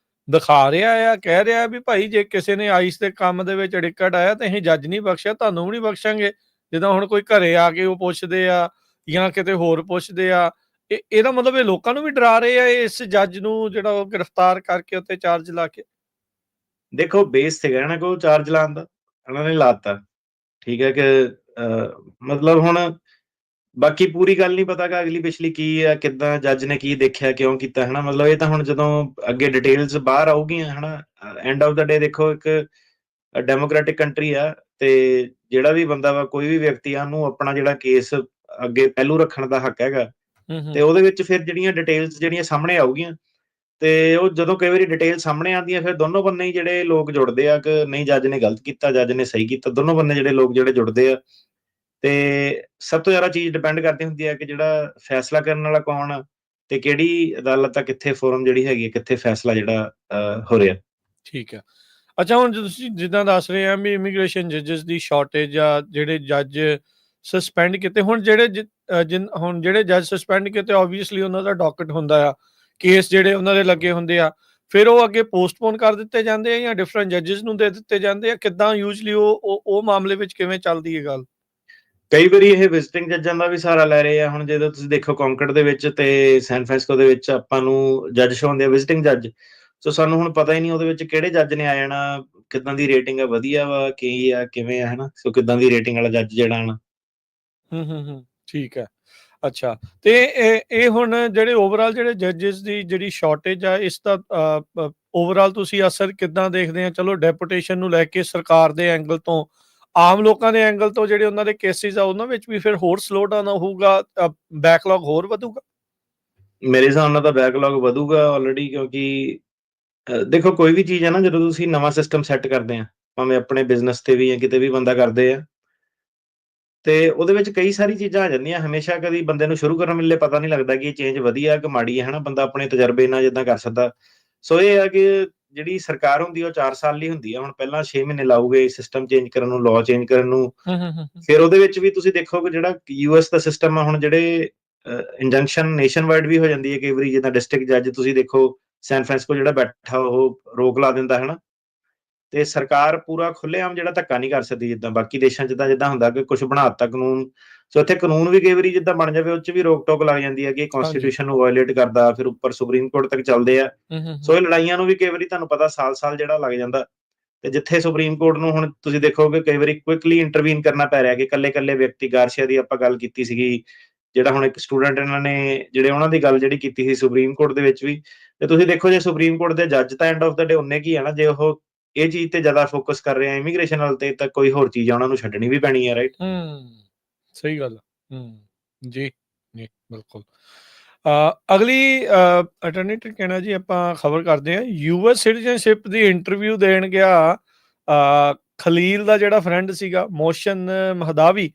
ਦਿਖਾ ਰਿਹਾ ਆ, ਕਹਿ ਰਿਹਾ ਵੀ ਭਾਈ ਜੇ ਕਿਸੇ ਨੇ ਆਈਸ ਦੇ ਕੰਮ ਦੇ ਵਿੱਚ ਅੜਿੱਕਾ ਆਇਆ ਤਾਂ ਅਸੀਂ ਜੱਜ ਨਹੀਂ ਬਖਸ਼ਿਆ, ਤੁਹਾਨੂੰ ਵੀ ਨਹੀਂ ਬਖਸ਼ਾਂਗੇ। ਜਿੱਦਾਂ ਹੁਣ ਕੋਈ ਘਰੇ ਆ ਕੇ ਉਹ ਪੁੱਛਦੇ ਆ ਜਾਂ ਕਿਤੇ ਹੋਰ ਪੁੱਛਦੇ ਆ, ਇਹਦਾ ਮਤਲਬ ਇਹ ਲੋਕਾਂ ਨੂੰ ਵੀ ਡਰਾ ਰਹੇ ਆ ਇਸ ਜੱਜ ਨੂੰ ਜਿਹੜਾ ਉਹ ਗ੍ਰਿਫਤਾਰ ਕਰਕੇ ਉੱਤੇ ਚਾਰਜ ਲਾ ਕੇ? ਦੇਖੋ ਬੇਸ ਸੀਗਾ ਨਾ ਕੋਈ ਚਾਰਜ ਲਾਉਣ ਦਾ, ਉਹਨਾਂ ਨੇ ਲਾਤਾ। ਠੀਕ ਹੈ ਕਿ ਮਤਲਬ ਹੁਣ ਬਾਕੀ ਪੂਰੀ ਗੱਲ ਨਹੀਂ ਪਤਾ ਕਿ ਅਗਲੀ ਪਿਛਲੀ ਕੀ ਆ, ਕਿੱਦਾਂ ਜੱਜ ਨੇ ਕੀ ਦੇਖਿਆ, ਕਿਉਂ ਕੀਤਾ, ਹਨਾ। ਮਤਲਬ ਇਹ ਤਾਂ ਹੁਣ ਜਦੋਂ ਅੱਗੇ ਡਿਟੇਲਸ ਬਾਹਰ ਆਊਗੀਆਂ, ਹਨਾ। ਐਂਡ ਆਫ ਦਾ ਡੇ ਦੇਖੋ, ਇੱਕ ਡੈਮੋਕ੍ਰੈਟਿਕ ਕੰਟਰੀ ਆ, ਤੇ ਜਿਹੜਾ ਵੀ ਬੰਦਾ ਵਾ, ਕੋਈ ਵੀ ਵਿਅਕਤੀ ਆ, ਉਹਨੂੰ ਆਪਣਾ ਜਿਹੜਾ ਕੇਸ ਅੱਗੇ ਪਹਿਲੂ ਰੱਖਣ ਦਾ ਹੱਕ ਹੈਗਾ। ਤੇ ਉਹਦੇ ਵਿੱਚ ਫਿਰ ਜਿਹੜੀਆਂ ਡਿਟੇਲਸ ਜਿਹੜੀਆਂ ਸਾਹਮਣੇ ਆਊਗੀਆਂ, ਤੇ ਉਹ ਜਦੋਂ ਕਈ ਵਾਰੀ ਡਿਟੇਲ ਸਾਹਮਣੇ ਆਉਂਦੀਆਂ, ਫਿਰ ਦੋਨੋਂ ਬੰਨੇ ਹੀ ਜਿਹੜੇ ਲੋਕ ਜੁੜਦੇ ਆ ਕਿ ਨਹੀਂ, ਜੱਜ ਨੇ ਗਲਤ ਕੀਤਾ, ਜੱਜ ਨੇ ਸਹੀ ਕੀਤਾ। ਦੋਨੋਂ ਬੰਨੇ ਜਿਹੜੇ ਲੋਕ ਜਿਹੜੇ ਜੁੜਦੇ ਆ, ਤੇ ਸਭ ਤੋਂ ਜ਼ਿਆਦਾ ਚੀਜ਼ ਡਿਪੈਂਡ ਕਰਦੀ ਹੁੰਦੀ ਹੈ ਕਿ ਜਿਹੜਾ ਫੈਸਲਾ ਕਰਨ ਵਾਲਾ ਕੌਣ ਆ, ਤੇ ਕਿਹੜੀ ਅਦਾਲਤ ਆ, ਕਿੱਥੇ ਫੋਰਮ ਜਿਹੜੀ ਹੈਗੀ, ਕਿੱਥੇ ਫੈਸਲਾ ਜਿਹੜਾ ਹੋ ਰਿਹਾ। ਠੀਕ ਹੈ। ਅੱਛਾ, ਹੁਣ ਤੁਸੀਂ ਜਿੱਦਾਂ ਦੱਸ ਰਹੇ ਆ ਵੀ ਇਮੀਗ੍ਰੇਸ਼ਨ ਜੱਜਸ ਦੀ ਸ਼ਾਰਟੇਜ ਆ, ਜਿਹੜੇ ਜੱਜ ਸਸਪੈਂਡ ਕੀਤੇ, ਹੁਣ ਹੁਣ ਜਿਹੜੇ ਜੱਜ ਸਸਪੈਂਡ ਕੀਤੇ, ਆਬਵੀਅਸਲੀ ਉਹਨਾਂ ਦਾ ਡਾਕਟ ਹੁੰਦਾ ਆ, ਕੇਸ ਜਿਹੜੇ ਉਹਨਾਂ ਦੇ ਲੱਗੇ ਹੁੰਦੇ ਆ, ਫਿਰ ਉਹ ਅੱਗੇ ਪੋਸਟਪੋਨ ਕਰ ਦਿੱਤੇ ਜਾਂਦੇ ਆ ਜਾਂ ਡਿਫਰੈਂਟ ਜੱਜਸ ਨੂੰ ਦੇ ਦਿੱਤੇ ਜਾਂਦੇ ਆ, ਕਿੱਦਾਂ ਯੂਜਲੀ ਉਹ ਮਾਮਲੇ ਵਿੱਚ ਕਿਵੇਂ ਚੱਲਦੀ ਹੈ ਗੱਲ? ਕਈ ਵਾਰੀ ਇਹ ਵਿਜ਼ਿਟਿੰਗ ਜੱਜਾਂ ਦਾ ਵੀ ਸਹਾਰਾ ਲੈ ਰਹੇ ਆ। ਹੁਣ ਜਦੋਂ ਤੁਸੀਂ ਦੇਖੋ ਕੌਂਕੜ ਦੇ ਵਿੱਚ ਤੇ ਸੈਨ ਫਰਾਂਸਿਸਕੋ ਦੇ ਵਿੱਚ ਆਪਾਂ ਨੂੰ ਜੱਜ ਸ਼ੋ ਹੁੰਦੇ ਆ ਵਿਜ਼ਿਟਿੰਗ ਜੱਜ। ਸੋ ਸਾਨੂੰ ਹੁਣ ਪਤਾ ਹੀ ਨਹੀਂ ਉਹਦੇ ਵਿੱਚ ਕਿਹੜੇ ਜੱਜ ਨੇ ਆ ਜਾਣਾ, ਕਿੱਦਾਂ ਦੀ ਰੇਟਿੰਗ ਆ, ਵਧੀਆ ਵਾ, ਕੀ ਆ, ਕਿਵੇਂ ਆ, ਹਨਾ। ਸੋ ਕਿੱਦਾਂ ਦੀ ਰੇਟਿੰਗ ਵਾਲਾ ਜੱਜ ਜਿਹੜਾ ਆਣਾ। ਠੀਕ ਹੈ। ਅੱਛਾ, ਤੇ ਇਹ ਹੁਣ ਜਿਹੜੇ ਓਵਰਆਲ ਜਿਹੜੇ ਜੱਜਸ ਦੀ ਜਿਹੜੀ ਸ਼ਾਰਟੇਜ ਆ, ਇਸ ਦਾ ਓਵਰਆਲ ਤੁਸੀਂ ਅਸਰ ਕਿੱਦਾਂ ਦੇਖਦੇ ਆ? ਚਲੋ, ਡੈਪੂਟੇਸ਼ਨ ਨੂੰ ਲੈ ਕੇ ਸਰਕਾਰ ਦੇ ਐਂਗਲ ਤੋਂ, ਆਮ ਲੋਕਾਂ ਦੇ ਐਂਗਲ ਤੋਂ, ਜਿਹੜੇ ਉਹਨਾਂ ਦੇ ਕੇਸਿਸ ਆ, ਉਹਨਾਂ ਵਿੱਚ ਵੀ ਫਿਰ ਹੋਰ ਸਲੋ ਡਾਊਨ ਹੋਊਗਾ, ਬੈਕਲੌਗ ਹੋਰ ਵਧੂਗਾ? ਮੇਰੇ ਹਿਸਾਬ ਨਾਲ ਤਾਂ ਬੈਕਲੌਗ ਵਧੂਗਾ ਆਲਰੇਡੀ, ਕਿਉਂਕਿ ਦੇਖੋ ਕੋਈ ਵੀ ਚੀਜ਼ ਹੈ ਨਾ, ਜਦੋਂ ਤੁਸੀਂ ਨਵਾਂ ਸਿਸਟਮ ਸੈੱਟ ਕਰਦੇ ਆ, ਭਾਵੇਂ ਆਪਣੇ ਬਿਜ਼ਨਸ ਤੇ ਵੀ ਜਾਂ ਕਿਤੇ ਵੀ ਬੰਦਾ ਕਰਦੇ ਆ, ਤੇ ਉਹਦੇ ਵਿੱਚ ਕਈ ਸਾਰੀ ਚੀਜ਼ਾਂ ਆ ਜਾਂਦੀਆਂ। ਹਮੇਸ਼ਾ ਕਦੀ ਬੰਦੇ ਨੂੰ ਸ਼ੁਰੂ ਕਰਨ ਵੇਲੇ ਪਤਾ ਨਹੀਂ ਲੱਗਦਾ ਕਿ ਇਹ ਚੇਂਜ ਵਧੀਆ ਕਿ ਮਾੜੀ ਹੈ, ਹਨਾ। ਬੰਦਾ ਆਪਣੇ ਤਜਰਬੇ ਨਾਲ ਜਿੱਦਾਂ ਕਰ ਸਕਦਾ। ਸੋ ਇਹ ਹੈ ਕਿ ਜਿਹੜੀ ਸਰਕਾਰ ਹੁੰਦੀ ਉਹ 4 ਸਾਲ ਲਈ ਹੁੰਦੀ ਆ। ਹੁਣ ਪਹਿਲਾਂ 6 ਮਹੀਨੇ ਲਾਊਗੇ ਸਿਸਟਮ ਚੇਂਜ ਕਰਨ ਨੂੰ, ਲਾਅ ਚੇਂਜ ਕਰਨ ਨੂੰ। ਫਿਰ ਉਹਦੇ ਵਿੱਚ ਵੀ ਤੁਸੀਂ ਦੇਖੋ ਕਿ ਜਿਹੜਾ ਯੂਐਸ ਦਾ ਸਿਸਟਮ ਆ, ਹੁਣ ਜਿਹੜੇ ਇੰਜੰਕਸ਼ਨ ਨੇਸ਼ਨ ਵਾਈਡ ਵੀ ਹੋ ਜਾਂਦੀ ਹੈ ਕਈ ਵਾਰੀ। ਜਿੱਦਾਂ ਡਿਸਟ੍ਰਿਕਟ ਜੱਜ ਤੁਸੀਂ ਦੇਖੋ ਸੈਨ ਫਰਾਂਸਿਸਕੋ ਜਿਹੜਾ ਬੈਠਾ, ਉਹ ਰੋਕ ਲਾ ਦਿੰਦਾ, ਹਨਾ। ਤੇ ਸਰਕਾਰ ਪੂਰਾ ਖੁੱਲ੍ਹੇਆਮ ਜਿਹੜਾ ਧੱਕਾ ਨਹੀਂ ਕਰ ਸਕਦੀ, ਜਿੱਦਾਂ ਬਾਕੀ ਦੇਸ਼ਾਂ 'ਚ ਤਾਂ ਜਿੱਦਾਂ ਹੁੰਦਾ ਕਿ ਕੁਛ ਬਣਾ ਦਿੱਤਾ ਕਾਨੂੰਨ। ਸੋ ਇੱਥੇ ਕਾਨੂੰਨ ਵੀ ਕਈ ਵਾਰੀ ਜਿੱਦਾਂ ਬਣ ਜਾਵੇ, ਉਹ 'ਚ ਵੀ ਰੋਕ ਟੋਕ ਲੱਗ ਜਾਂਦੀ ਹੈ ਕਿ ਹਾਂਜੀ। ਕਨਸਟੀਟਿਊਸ਼ਨ ਨੂੰ ਵਾਇਓਲੇਟ ਕਰਦਾ, ਫਿਰ ਉੱਪਰ ਸੁਪਰੀਮ ਕੋਰਟ ਤੱਕ ਚੱਲਦੇ ਆ। ਸੋ ਇਹ ਲੜਾਈਆਂ ਨੂੰ ਵੀ ਕਈ ਵਾਰੀ ਤੁਹਾਨੂੰ ਪਤਾ ਸਾਲ-ਸਾਲ ਜਿਹੜਾ ਲੱਗ ਜਾਂਦਾ। ਤੇ ਜਿੱਥੇ ਸੁਪਰੀਮ ਕੋਰਟ ਨੂੰ ਹੁਣ ਤੁਸੀਂ ਦੇਖੋਗੇ ਕਈ ਵਾਰੀ ਕੁਇਕਲੀ ਇੰਟਰਵੀਨ ਕਰਨਾ ਪੈ ਰਿਹਾ ਕਿ ਇਕੱਲੇ-ਇਕੱਲੇ ਵਿਅਕਤੀ, ਗਾਰਸੀਆ ਦੀ ਆਪਾਂ ਗੱਲ ਕੀਤੀ ਸੀਗੀ, ਜਿਹੜਾ ਹੁਣ ਇੱਕ ਸਟੂਡੈਂਟ ਇਹਨਾਂ ਨੇ ਜਿਹੜੇ ਉਹਨਾਂ ਦੀ ਗੱਲ ਜਿਹੜੀ ਕੀਤੀ ਸੀ ਸੁਪਰੀਮ ਕੋਰਟ ਦੇ ਵਿੱਚ ਵੀ। ਤੇ ਤੁਸੀਂ ਦੇਖੋ ਜੇ ਸੁਪਰੀਮ ਕੋਰਟ ਦੇ ਜੱਜ ਤਾਂ ਐਂਡ ਆਫ ਦਾ ਡੇ ਉਨੇ ਕੀ ਆ ਨਾ, ਜੇ ਉਹ ਇਹ ਚੀਜ਼ ਤੇ ਜ਼ਿਆਦਾ ਫੋਕਸ ਕਰ ਰਹੇ ਆ ਇਮੀਗ੍ਰੇਸ਼ਨ ਵੱਲ, ਤੇ ਤਾਂ ਕੋਈ ਹੋਰ ਚੀਜ਼ ਆ ਉਹਨਾਂ ਨੂੰ ਛੱਡਣੀ ਵੀ ਪੈਣੀ ਹੈ, ਰਾਈਟ। ਸਹੀ ਗੱਲ ਆ। ਜੀ, ਜੀ, ਬਿਲਕੁਲ। ਅਗਲੀ ਅਟਾਰਨੀ ਟਿਕਾਣਾ ਜੀ, ਆਪਾਂ ਖਬਰ ਕਰਦੇ ਹਾਂ। ਯੂਐਸ ਸਿਟੀਜ਼ਨਸ਼ਿਪ ਦੀ ਇੰਟਰਵਿਊ ਦੇਣ ਗਿਆ ਖਲੀਲ ਦਾ ਜਿਹੜਾ ਫਰੈਂਡ ਸੀਗਾ, ਮੋਸ਼ਨ ਮਹਦਾਵੀ,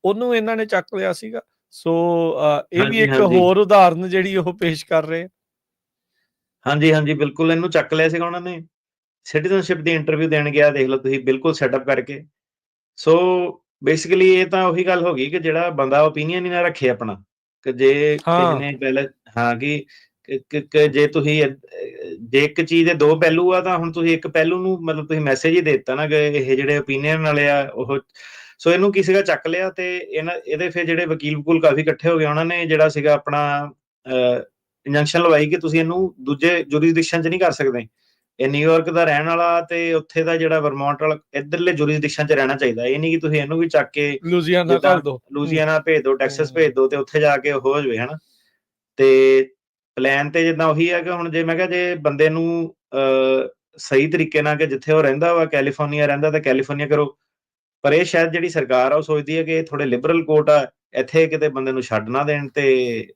ਉਹਨੂੰ ਇਹਨਾਂ ਨੇ ਚੱਕ ਲਿਆ ਸੀਗਾ। ਸੋ ਇਹ ਵੀ ਹਾਂਜੀ, ਇੱਕ ਹਾਂਜੀ। ਹੋਰ ਉਦਾਹਰਨ ਜਿਹੜੀ ਉਹ ਪੇਸ਼ ਕਰ ਰਹੇ ਆ। ਹਾਂਜੀ, ਹਾਂਜੀ, ਬਿਲਕੁਲ ਇਹਨੂੰ ਚੱਕ ਲਿਆ ਸੀਗਾ ਉਹਨਾਂ ਨੇ। ਸਿਟੀਜ਼ਨਸ਼ਿਪ ਦੀ ਇੰਟਰਵਿਊ ਦੇਣ ਗਿਆ, ਦੇਖ ਲਓ ਤੁਸੀਂ, ਬਿਲਕੁਲ ਸੈਟਅਪ ਕਰਕੇ। ਸੋ ਬੇਸਿਕਲੀ ਇਹ ਤਾਂ ਉਹੀ ਗੱਲ ਹੋ ਗਈ ਕਿ ਜਿਹੜਾ ਬੰਦਾ ਓਪੀਨੀਅਨ ਹੀ ਨਾ ਰੱਖੇ ਆਪਣਾ, ਕਿ ਜੇ ਕਿਸੇ ਹਾਂ, ਨੇ ਪਹਿਲਾਂ, ਹਾਂ, ਕਿ ਜੇ ਤੁਸੀਂ ਜੇ ਇੱਕ ਚੀਜ਼ ਦੇ 2 ਪਹਿਲੂ ਆ, ਤਾਂ ਹੁਣ ਤੁਸੀਂ ਇੱਕ ਪਹਿਲੂ ਨੂੰ ਮਤਲਬ ਤੁਸੀਂ ਮੈਸੇਜ ਹੀ ਦੇ ਦਿੱਤਾ ਨਾ ਕਿ ਇਹ ਜਿਹੜੇ ਓਪੀਨੀਅਨ ਵਾਲੇ ਆ ਉਹ। ਸੋ ਇਹਨੂੰ ਕਿਸੇ ਦਾ ਚੱਕ ਲਿਆ, ਤੇ ਇਹਦੇ ਫਿਰ ਜਿਹੜੇ ਵਕੀਲ-ਵਕੂਲ ਕਾਫੀ ਇਕੱਠੇ ਹੋ ਗਏ, ਉਹਨਾਂ ਨੇ ਜਿਹੜਾ ਸੀਗਾ ਆਪਣਾ ਇੰਜੰਕਸ਼ਨ ਲਵਾਈ ਕਿ ਤੁਸੀਂ ਇਹਨੂੰ ਦੂਜੇ ਜੁਰਿਸਡਿਕਸ਼ਨ 'ਚ ਨਹੀਂ ਕਰ ਸਕਦੇ। ਇਹ ਨਿਊਯਾਰਕ ਦਾ ਰਹਿਣ ਵਾਲਾ ਤੇ ਉੱਥੇ ਦਾ ਜਿਹੜਾ ਵਰਮੌਂਟ ਵਾਲਾ, ਇੱਧਰਲੇ ਜੁਰਿਸਡਿਕਸ਼ਨ 'ਚ ਰਹਿਣਾ ਚਾਹੀਦਾ। ਇਹ ਨਹੀਂ ਕਿ ਤੁਸੀਂ ਇਹਨੂੰ ਵੀ ਚੱਕ ਕੇ ਲੁਜ਼ੀਆਨਾ ਜਿੱਦਾਂ ਘੱਲ ਦੋ। ਲੂਜੀਆਨਾ ਭੇਜ ਦਿਓ, ਟੈਕਸਸ ਭੇਜ ਦਿਓ, ਤੇ ਉੱਥੇ ਜਾ ਕੇ ਉਹ ਹੋ ਜਾਵੇ, ਹਨਾ। ਤੇ ਪਲਾਨ ਤੇ ਜਿੱਦਾਂ ਉਹੀ ਹੈ ਕਿ ਹੁਣ ਜੇ ਮੈਂ ਕਿਹਾ ਜੇ ਬੰਦੇ ਨੂੰ ਸਹੀ ਤਰੀਕੇ ਨਾਲ, ਕਿ ਜਿੱਥੇ ਉਹ ਰਹਿੰਦਾ ਵਾ, ਕੈਲੀਫੋਰਨੀਆ ਰਹਿੰਦਾ, ਤਾਂ ਕੈਲੀਫੋਰਨੀਆ ਕਰੋ। ਪਰ ਇਹ ਸ਼ਾਇਦ ਜਿਹੜੀ ਸਰਕਾਰ ਆ ਉਹ ਸੋਚਦੀ ਹੈ ਕਿ ਇਹ ਥੋੜੇ ਲਿਬਰਲ ਕੋਰਟ ਆ, ਇੱਥੇ ਕਿਤੇ ਬੰਦੇ ਨੂੰ ਛੱਡ ਨਾ ਦੇਣ, ਤੇ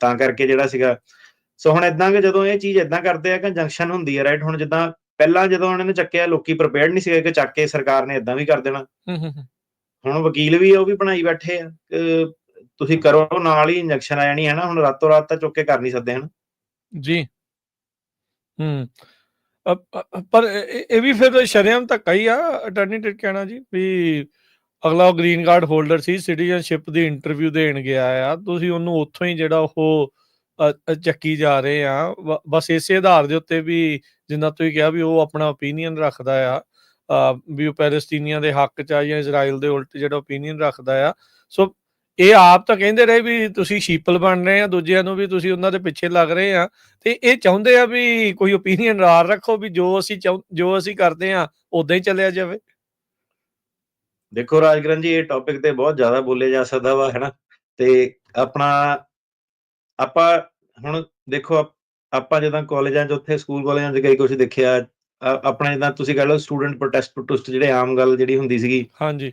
ਤਾਂ ਕਰਕੇ ਜਿਹੜਾ ਸੀਗਾ। ਸੋ ਹੁਣ ਏਦਾਂ ਕਿ ਜਦੋਂ ਇਹ ਚੀਜ਼ ਏਦਾਂ ਕਰਦੇ ਆ ਕਿ ਜੰਕਸ਼ਨ ਹੁੰਦੀ ਹੈ, ਰਾਈਟ। ਹੁਣ ਜਿੱਦਾਂ ਪਹਿਲਾਂ ਜਦੋਂ ਉਹਨਾਂ ਨੇ ਚੱਕਿਆ, ਲੋਕੀ ਪ੍ਰੀਪੇਅਰਡ ਨਹੀਂ ਸੀਗੇ ਕਿ ਚੱਕ ਕੇ ਸਰਕਾਰ ਨੇ ਏਦਾਂ ਵੀ ਕਰ ਦੇਣਾ। ਹੁਣ ਵਕੀਲ ਵੀ ਉਹ ਵੀ ਬਣਾਈ ਬੈਠੇ ਆ ਕਿ ਤੁਸੀਂ ਕਰੋ, ਨਾਲ ਹੀ ਇੰਜੈਕਸ਼ਨ ਆ ਜਾਣੀ, ਹਨਾ। ਹੁਣ ਰਾਤੋਂ ਰਾਤ ਤਾਂ ਚੁੱਕ ਕੇ ਕਰ ਨਹੀਂ ਸਕਦੇ, ਹਨਾ। ਜੀ। ਪਰ ਇਹ ਵੀ ਫਿਰ ਸ਼ਰੇਆਮ ਧੱਕਾ ਹੀ ਆ, ਅਟਾਰਨੀ ਟਿਟ ਕਹਿਣਾ ਜੀ, ਵੀ ਅਗਲਾ ਗ੍ਰੀਨ ਕਾਰਡ ਹੋਲਡਰ ਸੀ, ਸਿਟੀਜ਼ਨਸ਼ਿਪ ਦੀ ਇੰਟਰਵਿਊ ਦੇਣ ਗਿਆ ਆ, ਤੁਸੀਂ ਉਹਨੂੰ ਉੱਥੋਂ ਹੀ ਜਿਹੜਾ ਉਹ ਚੱਕੀ ਜਾ ਰਹੇ ਆ, ਬਸ ਇਸੇ ਆਧਾਰ ਦੇ ਉੱਤੇ ਵੀ, ਜਿੰਨਾ ਤੁਸੀਂ ਕਿਹਾ ਵੀ ਉਹ ਆਪਣਾ ਓਪੀਨੀਅਨ ਰੱਖਦਾ ਆ, ਵੀ ਉਹ ਪੈਲਸਤੀਨੀਆਂ ਦੇ ਹੱਕ 'ਚ ਆ ਜਾਂ ਇਜ਼ਰਾਈਲ ਦੇ ਉਲਟ ਜਿਹੜਾ ਓਪੀਨੀਅਨ ਰੱਖਦਾ ਆ। ਸੋ ਇਹ ਆਪ ਤਾਂ ਕਹਿੰਦੇ ਰਹੇ ਵੀ ਤੁਸੀਂ ਸ਼ੀਪਲ ਬਣ ਰਹੇ ਆ, ਦੂਜਿਆਂ ਨੂੰ ਵੀ ਤੁਸੀਂ ਉਹਨਾਂ ਦੇ ਪਿੱਛੇ ਲੱਗ ਰਹੇ ਆ, ਤੇ ਇਹ ਚਾਹੁੰਦੇ ਆ ਵੀ ਕੋਈ ਓਪੀਨੀਅਨ ਨਾਲ ਰੱਖੋ, ਵੀ ਜੋ ਅਸੀਂ ਕਰਦੇ ਆ ਉਦਾਂ ਹੀ ਚੱਲਿਆ ਜਾਵੇ। ਦੇਖੋ ਰਾਜਗਰਨ ਜੀ, ਇਹ ਟੌਪਿਕ ਤੇ ਬਹੁਤ ਜ਼ਿਆਦਾ ਬੋਲਿਆ ਜਾ ਸਕਦਾ ਵਾ, ਹਨਾ। ਤੇ ਆਪਣਾ ਆਪਾਂ ਹੁਣ ਦੇਖੋ ਆਪਾਂ ਜਿੱਦਾਂ ਕਾਲਜਾਂ 'ਚ ਉੱਥੇ ਸਕੂਲ ਕਾਲਜਾਂ 'ਚ ਕਈ ਕੁਛ ਦੇਖਿਆ ਆਪਣਾ ਜਿੱਦਾਂ ਤੁਸੀਂ ਕਹਿ ਲਓ ਸਟੂਡੈਂਟ ਪ੍ਰੋਟੈਸਟ ਜਿਹੜੇ ਆਮ ਗੱਲ ਜਿਹੜੀ ਹੁੰਦੀ ਸੀਗੀ ਹਾਂਜੀ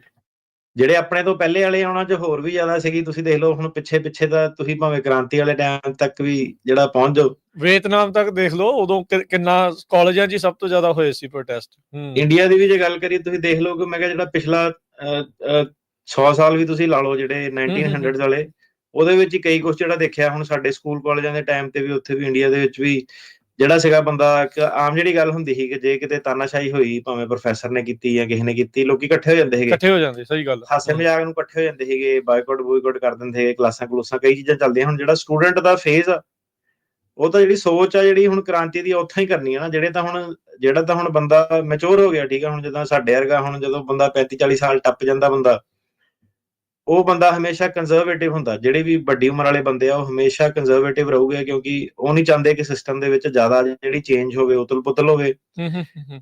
ਜਿਹੜੇ ਆਪਣੇ ਤੋਂ ਪਹਿਲੇ ਵਾਲੇ ਉਹਨਾਂ 'ਚ ਹੋਰ ਵੀ ਜ਼ਿਆਦਾ ਸੀਗੀ ਤੁਸੀਂ ਦੇਖ ਲਓ ਹੁਣ ਪਿੱਛੇ ਤਾਂ ਤੁਸੀਂ ਭਾਵੇਂ ਕ੍ਰਾਂਤੀ ਵਾਲੇ ਟਾਈਮ ਤੱਕ ਵੀ ਜਿਹੜਾ ਪਹੁੰਚ ਜਾਓ ਵੀਅਤਨਾਮ ਤੱਕ ਦੇਖ ਲਓ ਉਦੋਂ ਕਿੰਨਾ ਕਾਲਜਾਂ 'ਚ ਹੀ ਸਭ ਤੋਂ ਜ਼ਿਆਦਾ ਹੋਏ ਸੀ ਪ੍ਰੋਟੈਸਟ। ਇੰਡੀਆ ਦੀ ਵੀ ਜੇ ਗੱਲ ਕਰੀਏ ਤੁਸੀਂ ਦੇਖ ਲਓ ਕਿ ਮੈਂ ਕਿਹਾ ਜਿਹੜਾ ਪਿਛਲਾ 100 ਸਾਲ ਵੀ ਤੁਸੀਂ ਲਾ ਲਓ ਜਿਹੜੇ 1900 ਵਾਲੇ ਉਹਦੇ ਵਿੱਚ ਹੀ ਕਈ ਕੁਛ ਜਿਹੜਾ ਦੇਖਿਆ ਹੁਣ ਸਾਡੇ ਸਕੂਲ ਕਾਲਜਾਂ ਦੇ ਟਾਈਮ ਤੇ ਵੀ ਉੱਥੇ ਵੀ ਇੰਡੀਆ ਦੇ ਵਿੱਚ ਵੀ ਜਿਹੜਾ ਸੀਗਾ ਬੰਦਾ ਇੱਕ ਆਮ ਜਿਹੜੀ ਗੱਲ ਹੁੰਦੀ ਸੀ ਕਿ ਜੇ ਕਿਤੇ ਤਾਨਾਸ਼ਾਹੀ ਹੋਈ ਭਾਵੇਂ ਪ੍ਰੋਫੈਸਰ ਨੇ ਕੀਤੀ ਜਾਂ ਕਿਸੇ ਨੇ ਕੀਤੀ ਲੋਕੀ ਇਕੱਠੇ ਹੋ ਜਾਂਦੇ ਸੀਗੇ ਇਕੱਠੇ ਹੋ ਜਾਂਦੇ ਸਹੀ ਗੱਲ ਹਾਸੇ ਮਜ਼ਾਕ ਨੂੰ ਇਕੱਠੇ ਹੋ ਜਾਂਦੇ ਸੀਗੇ ਬਾਈਕਾਟ ਬੂਈਕਾਟ ਕਰ ਦਿੰਦੇ ਸੀਗੇ ਕਲਾਸਾਂ ਕਲੂਸਾਂ ਕਈ ਚੀਜ਼ਾਂ ਚੱਲਦੀਆਂ ਹੁਣ ਜਿਹੜਾ ਸਟੂਡੈਂਟ ਦਾ ਫੇਜ਼ ਆ ਉਹ ਤਾਂ ਜਿਹੜੀ ਸੋਚ ਆ ਜਿਹੜੀ ਹੁਣ ਕ੍ਰਾਂਤੀ ਦੀ ਉੱਥੋਂ ਹੀ ਕਰਨੀ ਆ ਨਾ ਜਿਹੜਾ ਤਾਂ ਹੁਣ ਬੰਦਾ ਮੈਚੁਰ ਹੋ ਗਿਆ ਠੀਕ ਆ ਹੁਣ ਜਿੱਦਾਂ ਸਾਡੇ ਵਰਗਾ ਹੁਣ ਜਦੋਂ ਬੰਦਾ 35-40 ਸਾਲ ਟੱਪ ਜਾਂਦਾ ਬੰਦਾ ਉਹ ਬੰਦਾ ਹਮੇਸ਼ਾ ਕੰਜ਼ਰਵੇਟਿਵ ਹੁੰਦਾ ਜਿਹੜੇ ਵੀ ਵੱਡੀ ਉਮਰ ਵਾਲੇ ਬੰਦੇ ਆ ਉਹ ਹਮੇਸ਼ਾ ਕੰਜ਼ਰਵੇਟਿਵ ਰਹੂਗੇ ਕਿਉਂਕਿ ਉਹ ਨਹੀਂ ਚਾਹੁੰਦੇ ਕਿ ਸਿਸਟਮ ਦੇ ਵਿੱਚ ਜ਼ਿਆਦਾ ਜਿਹੜੀ ਚੇਂਜ ਹੋਵੇ ਉਤਲ ਪੁਤਲ ਹੋਵੇ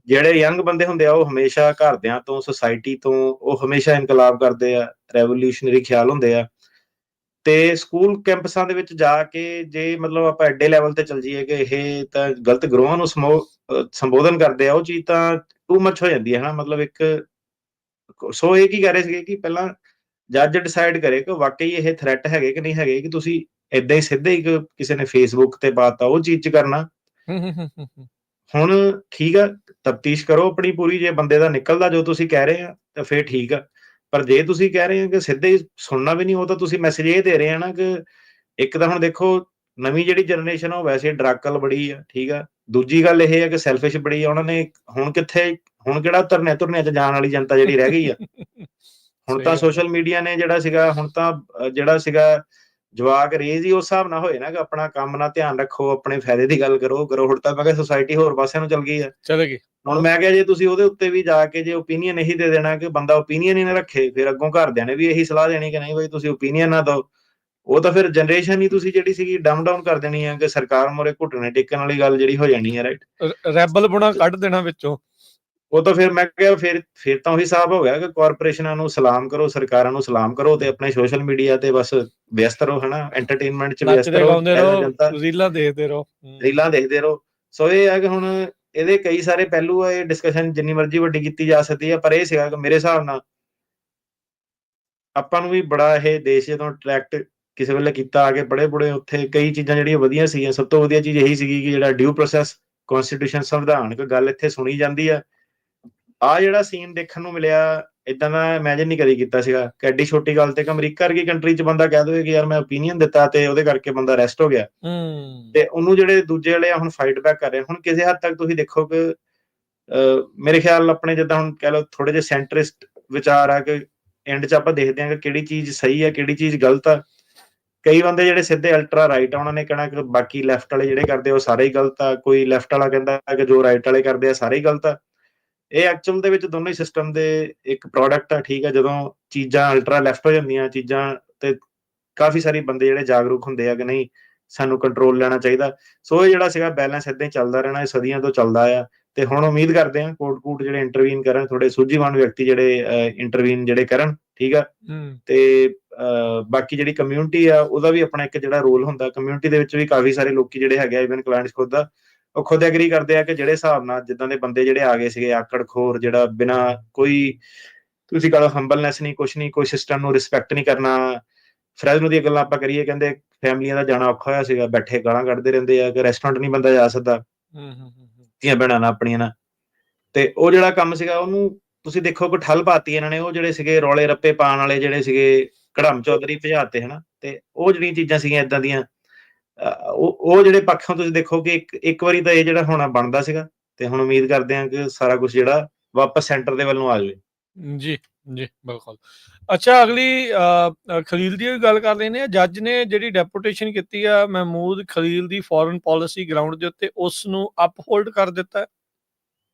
ਜਿਹੜੇ ਯੰਗ ਬੰਦੇ ਹੁੰਦੇ ਆ ਉਹ ਹਮੇਸ਼ਾ ਘਰਦਿਆਂ ਤੋਂ ਸੁਸਾਇਟੀ ਤੋਂ ਉਹ ਹਮੇਸ਼ਾ ਇਨਕਲਾਬ ਕਰਦੇ ਆ ਰੈਵੋਲੂਸ਼ਨਰੀ ਖਿਆਲ ਹੁੰਦੇ ਆ ਤੇ ਸਕੂਲ ਕੈਂਪਸਾਂ ਦੇ ਵਿੱਚ ਜਾ ਕੇ ਜੇ ਮਤਲਬ ਆਪਾਂ ਐਡੇ ਲੈਵਲ ਤੇ ਚੱਲ ਜਾਈਏ ਕਿ ਇਹ ਤਾਂ ਗਲਤ ਗਰੋਹਾਂ ਨੂੰ ਸੰਬੋਧਨ ਕਰਦੇ ਆ ਉਹ ਚੀਜ਼ ਤਾਂ ਟੂ ਮੱਚ ਹੋ ਜਾਂਦੀ ਹੈ ਨਾ ਮਤਲਬ ਇੱਕ ਸੋ ਇਹ ਕੀ ਕਹਿ ਰਹੇ ਸੀਗੇ ਕਿ ਪਹਿਲਾਂ ਜੱਜ ਡਿਸਾਈਡ ਕਰੇ ਕਿ ਵਾਕਈ ਇਹ ਥ੍ਰੈਟ ਹੈਗੇ ਕਿ ਨਹੀਂ ਹੈਗੇ ਕਿ ਤੁਸੀਂ ਏਦਾਂ ਹੀ ਸਿੱਧੇ ਹੀ ਕਿਸੇ ਨੇ ਫੇਸਬੁੱਕ ਤੇ ਪਾਤਾ ਉਹ ਚੀਜ਼ 'ਚ ਕਰਨਾ ਹੁਣ ਠੀਕ ਆ ਤਫਤੀਸ਼ ਕਰੋ ਆਪਣੀ ਪੂਰੀ ਜੇ ਬੰਦੇ ਦਾ ਨਿਕਲਦਾ ਜੋ ਤੁਸੀਂ ਕਹਿ ਰਹੇ ਆ ਤਾਂ ਫੇਰ ਠੀਕ ਆ ਪਰ ਜੇ ਤੁਸੀਂ ਕਹਿ ਰਹੇ ਹੋ ਕਿ ਸਿੱਧੇ ਹੀ ਸੁਣਨਾ ਵੀ ਨਹੀਂ ਉਹ ਤਾਂ ਤੁਸੀਂ ਮੈਸੇਜ ਇਹ ਦੇ ਰਹੇ ਆ ਨਾ ਕਿ ਇੱਕ ਤਾਂ ਹੁਣ ਦੇਖੋ ਨਵੀਂ ਜਿਹੜੀ ਜਨਰੇਸ਼ਨ ਆ ਉਹ ਵੈਸੇ ਡਰਾਕਲ ਬੜੀ ਆ ਠੀਕ ਆ ਦੂਜੀ ਗੱਲ ਇਹ ਆ ਕਿ ਸੈਲਫਿਸ਼ ਬੜੀ ਆ ਉਹਨਾਂ ਨੇ ਹੁਣ ਕਿਹੜਾ ਧਰਨੇ 'ਚ ਜਾਣ ਵਾਲੀ ਜਨਤਾ ਜਿਹੜੀ ਰਹਿ ਗਈ ਆ ਹੁਣ ਤਾਂ ਸੋਸ਼ਲ ਮੀਡੀਆ ਨੇ ਜਿਹੜਾ ਸੀਗਾ ਹੁਣ ਤਾਂ ਜਿਹੜਾ ਸੀਗਾ ਜਵਾਕ ਰੇਜ਼ ਹੀ ਉਸ ਹਿਸਾਬ ਨਾਲ ਹੋਏ ਨਾ ਕਿ ਆਪਣਾ ਕੰਮ ਨਾਲ ਧਿਆਨ ਰੱਖੋ ਆਪਣੇ ਫਾਇਦੇ ਦੀ ਗੱਲ ਕਰੋ ਹੁਣ ਤਾਂ ਮੈਂ ਕਿਹਾ ਸੁਸਾਇਟੀ ਹੋਰ ਪਾਸਿਆਂ ਨੂੰ ਚੱਲ ਗਈ ਆ ਚਲੇ ਗਈ ਹੁਣ ਮੈਂ ਕਿਹਾ ਜੇ ਤੁਸੀਂ ਉਹਦੇ ਉੱਤੇ ਵੀ ਜਾ ਕੇ ਜੇ ਓਪੀਨੀਅਨ ਇਹੀ ਦੇ ਦੇਣਾ ਕਿ ਬੰਦਾ ਓਪੀਨੀਅਨ ਹੀ ਨਾ ਰੱਖੇ ਫਿਰ ਅੱਗੋਂ ਘਰਦਿਆਂ ਨੇ ਵੀ ਇਹੀ ਸਲਾਹ ਦੇਣੀ ਕਿ ਨਹੀਂ ਬਈ ਤੁਸੀਂ ਓਪੀਨੀਅਨ ਨਾ ਦਿਓ ਉਹ ਤਾਂ ਫਿਰ ਜਨਰੇਸ਼ਨ ਹੀ ਤੁਸੀਂ ਜਿਹੜੀ ਸੀਗੀ ਡਮ ਡਾਊਨ ਕਰ ਦੇਣੀ ਆ ਕਿ ਸਰਕਾਰ ਮੋਰੇ ਘੁੱਟਣੇ ਟੇਕਣ ਵਾਲੀ ਗੱਲ ਜਿਹੜੀ ਹੋ ਜਾਣੀ ਹੈ ਰਾਈਟ ਰੈਬਲ ਬਣਾ ਕੱਢ ਦੇਣਾ ਵਿੱਚੋਂ ਉਹ ਤਾਂ ਫਿਰ ਮੈਂ ਕਿਹਾ ਫਿਰ ਤਾਂ ਉਹੀ ਹਿਸਾਬ ਹੋ ਗਿਆ ਕਿ ਕਾਰਪੋਰੇਸ਼ਨਾਂ ਨੂੰ ਸਲਾਮ ਕਰੋ ਸਰਕਾਰਾਂ ਨੂੰ ਸਲਾਮ ਕਰੋ ਤੇ ਆਪਣੇ ਸੋਸ਼ਲ ਮੀਡੀਆ ਤੇ ਬਸ ਵਿਅਸਤ ਰਹੋ ਹਨਾ ਐਂਟਰਟੇਨਮੈਂਟ 'ਚ ਵਿਅਸਤ ਨੱਚਦੇ ਰਹੋ ਗਾਉਂਦੇ ਰਹੋ ਰੀਲਾਂ ਦੇਖਦੇ ਰਹੋ ਸੋ ਇਹ ਹੈ ਕਿ ਹੁਣ ਇਹਦੇ ਕਈ ਸਾਰੇ ਪਹਿਲੂ ਆ ਇਹ ਡਿਸਕਸ਼ਨ ਜਿੰਨੀ ਮਰਜ਼ੀ ਵੱਡੀ ਕੀਤੀ ਜਾ ਸਕਦੀ ਹੈ ਪਰ ਇਹ ਸੀਗਾ ਕਿ ਮੇਰੇ ਹਿਸਾਬ ਨਾਲ ਆਪਾਂ ਨੂੰ ਵੀ ਬੜਾ ਇਹ ਦੇਸ਼ ਜਦੋਂ ਅਟਰੈਕਟ ਕਿਸੇ ਵੇਲੇ ਕੀਤਾ ਆ ਕੇ ਬੜੇ ਉੱਥੇ ਕਈ ਚੀਜ਼ਾਂ ਜਿਹੜੀਆਂ ਵਧੀਆ ਸੀਗੀਆਂ ਸਭ ਤੋਂ ਵਧੀਆ ਚੀਜ਼ ਇਹੀ ਸੀਗੀ ਕਿ ਜਿਹੜਾ ਡਿਊ ਪ੍ਰੋਸੈਸ ਕਨਸਟੀਟਿਊਸ਼ਨ ਸੰਵਿਧਾਨਕ ਗੱਲ ਇੱਥੇ ਸੁਣੀ ਜਾਂਦੀ ਆ ਜਿਹੜਾ ਸੀਨ ਦੇਖਣ ਨੂੰ ਮਿਲਿਆ ਇਦਾਂ ਦਾ ਇਮੇਜਿਨ ਨਹੀਂ ਕਦੀ ਕੀਤਾ ਸੀਗਾ ਕਿ ਐਡੀ ਛੋਟੀ ਗੱਲ ਤੇ ਕਿ ਅਮਰੀਕਾ ਵਰਗੀ ਕੰਟਰੀ 'ਚ ਬੰਦਾ ਕਹਿ ਦੇਵੇ ਕਿ ਯਾਰ ਮੈਂ ਓਪੀਨੀਅਨ ਦਿੱਤਾ ਤੇ ਉਹਦੇ ਕਰਕੇ ਬੰਦਾ ਅਰੈਸਟ ਹੋ ਗਿਆ ਤੇ ਉਹਨੂੰ ਜਿਹੜੇ ਦੂਜੇ ਵਾਲੇ ਆ ਹੁਣ ਫਾਈਟ ਬੈਕ ਕਰ ਰਹੇ ਹੁਣ ਕਿਸੇ ਹੱਦ ਤੱਕ ਤੁਸੀਂ ਦੇਖੋ ਕਿ ਮੇਰੇ ਖਿਆਲ ਆਪਣੇ ਜਿੱਦਾਂ ਹੁਣ ਕਹਿ ਲਓ ਥੋੜੇ ਜਿਹੇ ਸੈਂਟਰਿਸਟ ਵਿਚਾਰ ਆ ਕਿ ਐਂਡ 'ਚ ਆਪਾਂ ਦੇਖਦੇ ਹਾਂ ਕਿ ਕਿਹੜੀ ਚੀਜ਼ ਸਹੀ ਹੈ ਕਿਹੜੀ ਚੀਜ਼ ਗਲਤ ਆ ਕਈ ਬੰਦੇ ਜਿਹੜੇ ਸਿੱਧੇ ਅਲਟਰਾ ਰਾਈਟ ਆ ਉਹਨਾਂ ਨੇ ਕਹਿਣਾ ਕਿ ਬਾਕੀ ਲੈਫਟ ਵਾਲੇ ਜਿਹੜੇ ਕਰਦੇ ਉਹ ਸਾਰੇ ਹੀ ਗਲਤ ਆ ਕੋਈ ਲੈਫਟ ਵਾਲਾ ਕਹਿੰਦਾ ਕਿ ਜੋ ਰਾਈਟ ਵਾਲੇ ਕਰਦੇ ਆ ਸਾਰੇ ਹੀ ਗਲਤ ਆ ਇਹ ਐਕਚੁਅਲ ਦੇ ਵਿੱਚ ਦੋਨੋਂ ਹੀ ਸਿਸਟਮ ਦੇ ਇੱਕ ਪ੍ਰੋਡਕਟ ਆ ਠੀਕ ਆ ਜਦੋਂ ਚੀਜ਼ਾਂ ਅਲਟਰਾ ਲੈਫਟ ਹੋ ਜਾਂਦੀਆਂ ਚੀਜ਼ਾਂ ਤੇ ਕਾਫੀ ਸਾਰੇ ਬੰਦੇ ਜਿਹੜੇ ਜਾਗਰੂਕ ਹੁੰਦੇ ਆ ਕਿ ਨਹੀਂ ਸਾਨੂੰ ਕੰਟਰੋਲ ਲੈਣਾ ਚਾਹੀਦਾ ਸੋ ਇਹ ਜਿਹੜਾ ਸੀਗਾ ਬੈਲੈਂਸ ਏਦਾਂ ਹੀ ਚੱਲਦਾ ਰਹਿਣਾ ਇਹ ਸਦੀਆਂ ਤੋਂ ਚੱਲਦਾ ਆ ਤੇ ਹੁਣ ਉਮੀਦ ਕਰਦੇ ਆ ਕੋਟ ਜਿਹੜੇ ਇੰਟਰਵੀਨ ਕਰਨ ਥੋੜੇ ਸੂਝੀਵਾਨ ਵਿਅਕਤੀ ਜਿਹੜੇ ਇੰਟਰਵੀਨ ਜਿਹੜੇ ਕਰਨ ਠੀਕ ਆ ਤੇ ਬਾਕੀ ਜਿਹੜੀ ਕਮਿਊਨਿਟੀ ਆ ਉਹਦਾ ਵੀ ਆਪਣਾ ਇੱਕ ਜਿਹੜਾ ਰੋਲ ਹੁੰਦਾ ਕਮਿਊਨਿਟੀ ਦੇ ਵਿੱਚ ਵੀ ਕਾਫੀ ਸਾਰੇ ਲੋਕੀ ਜਿਹੜੇ ਹੈਗੇ ਆ ਇਵਨ ਕਲਾਇੰਟਸ ਖੁਦ ਦਾ ਉਹ ਖੁਦ ਐਗਰੀ ਕਰਦੇ ਆ ਕਿ ਜਿਹੜੇ ਹਿਸਾਬ ਨਾਲ ਜਿੱਦਾਂ ਦੇ ਬੰਦੇ ਜਿਹੜੇ ਆ ਗਏ ਸੀਗੇ ਆਕੜਖੋਰ ਜਿਹੜਾ ਬਿਨਾ ਕੋਈ ਤੁਸੀਂ ਕਹੋ ਹੰਬਲਨੈਸ ਨਹੀਂ ਕੁਛ ਨਹੀਂ ਕੋਈ ਸਿਸਟਮ ਨੂੰ ਰਿਸਪੈਕਟ ਨਹੀਂ ਕਰਨਾ ਫਰੈਜ਼ਨੋ ਦੀਆਂ ਗੱਲਾਂ ਆਪਾਂ ਕਰੀਏ ਕਹਿੰਦੇ ਫੈਮਲੀਆਂ ਦਾ ਜਾਣਾ ਔਖਾ ਹੋਇਆ ਸੀਗਾ ਬੈਠੇ ਗਾਲਾਂ ਕੱਢਦੇ ਰਹਿੰਦੇ ਆ ਕਿ ਰੈਸਟੋਰੈਂਟ ਨਹੀਂ ਬੰਦਾ ਜਾ ਸਕਦਾ ਧੀਆਂ ਭੈਣਾਂ ਨਾਲ ਆਪਣੀਆਂ ਨਾਲ ਤੇ ਉਹ ਜਿਹੜਾ ਕੰਮ ਸੀਗਾ ਉਹਨੂੰ ਤੁਸੀਂ ਦੇਖੋ ਕਿ ਠੱਲ ਪਾਤੀ ਇਹਨਾਂ ਨੇ ਉਹ ਜਿਹੜੇ ਸੀਗੇ ਰੌਲੇ ਰੱਪੇ ਪਾਉਣ ਵਾਲੇ ਜਿਹੜੇ ਸੀਗੇ ਕੜਮ ਚੌਧਰੀ ਭਜਾਤੇ ਹਨਾ ਤੇ ਉਹ ਜਿਹੜੀਆਂ ਚੀਜ਼ਾਂ ਸੀਗੀਆਂ ਇਦਾਂ ਦੀਆਂ ਉਹ ਜਿਹੜੇ ਪੱਖੋਂ ਤੁਸੀਂ ਦੇਖੋ ਕਿ ਇੱਕ ਵਾਰੀ ਤਾਂ ਇਹ ਜਿਹੜਾ ਹੋਣਾ ਬਣਦਾ ਸੀਗਾ ਤੇ ਹੁਣ ਉਮੀਦ ਕਰਦੇ ਹਾਂ ਕਿ ਸਾਰਾ ਕੁਝ ਜਿਹੜਾ ਵਾਪਸ ਸੈਂਟਰ ਦੇ ਵੱਲੋਂ ਆ ਜਾਵੇ ਜੀ ਜੀ ਬਿਲਕੁਲ ਅੱਛਾ ਅਗਲੀ ਖਲੀਲ ਦੀ ਗੱਲ ਕਰ ਲੈਂਦੇ ਆ ਜੱਜ ਨੇ ਜਿਹੜੀ ਡੈਪੂਟੇਸ਼ਨ ਕੀਤੀ ਆ ਮਹਿਮੂਦ ਖਲੀਲ ਦੀ ਫੋਰਨ ਪਾਲਿਸੀ ਗਰਾਊਂਡ ਦੇ ਉੱਤੇ ਉਸ ਨੂੰ ਅਪਹੋਲਡ ਕਰ ਦਿੱਤਾ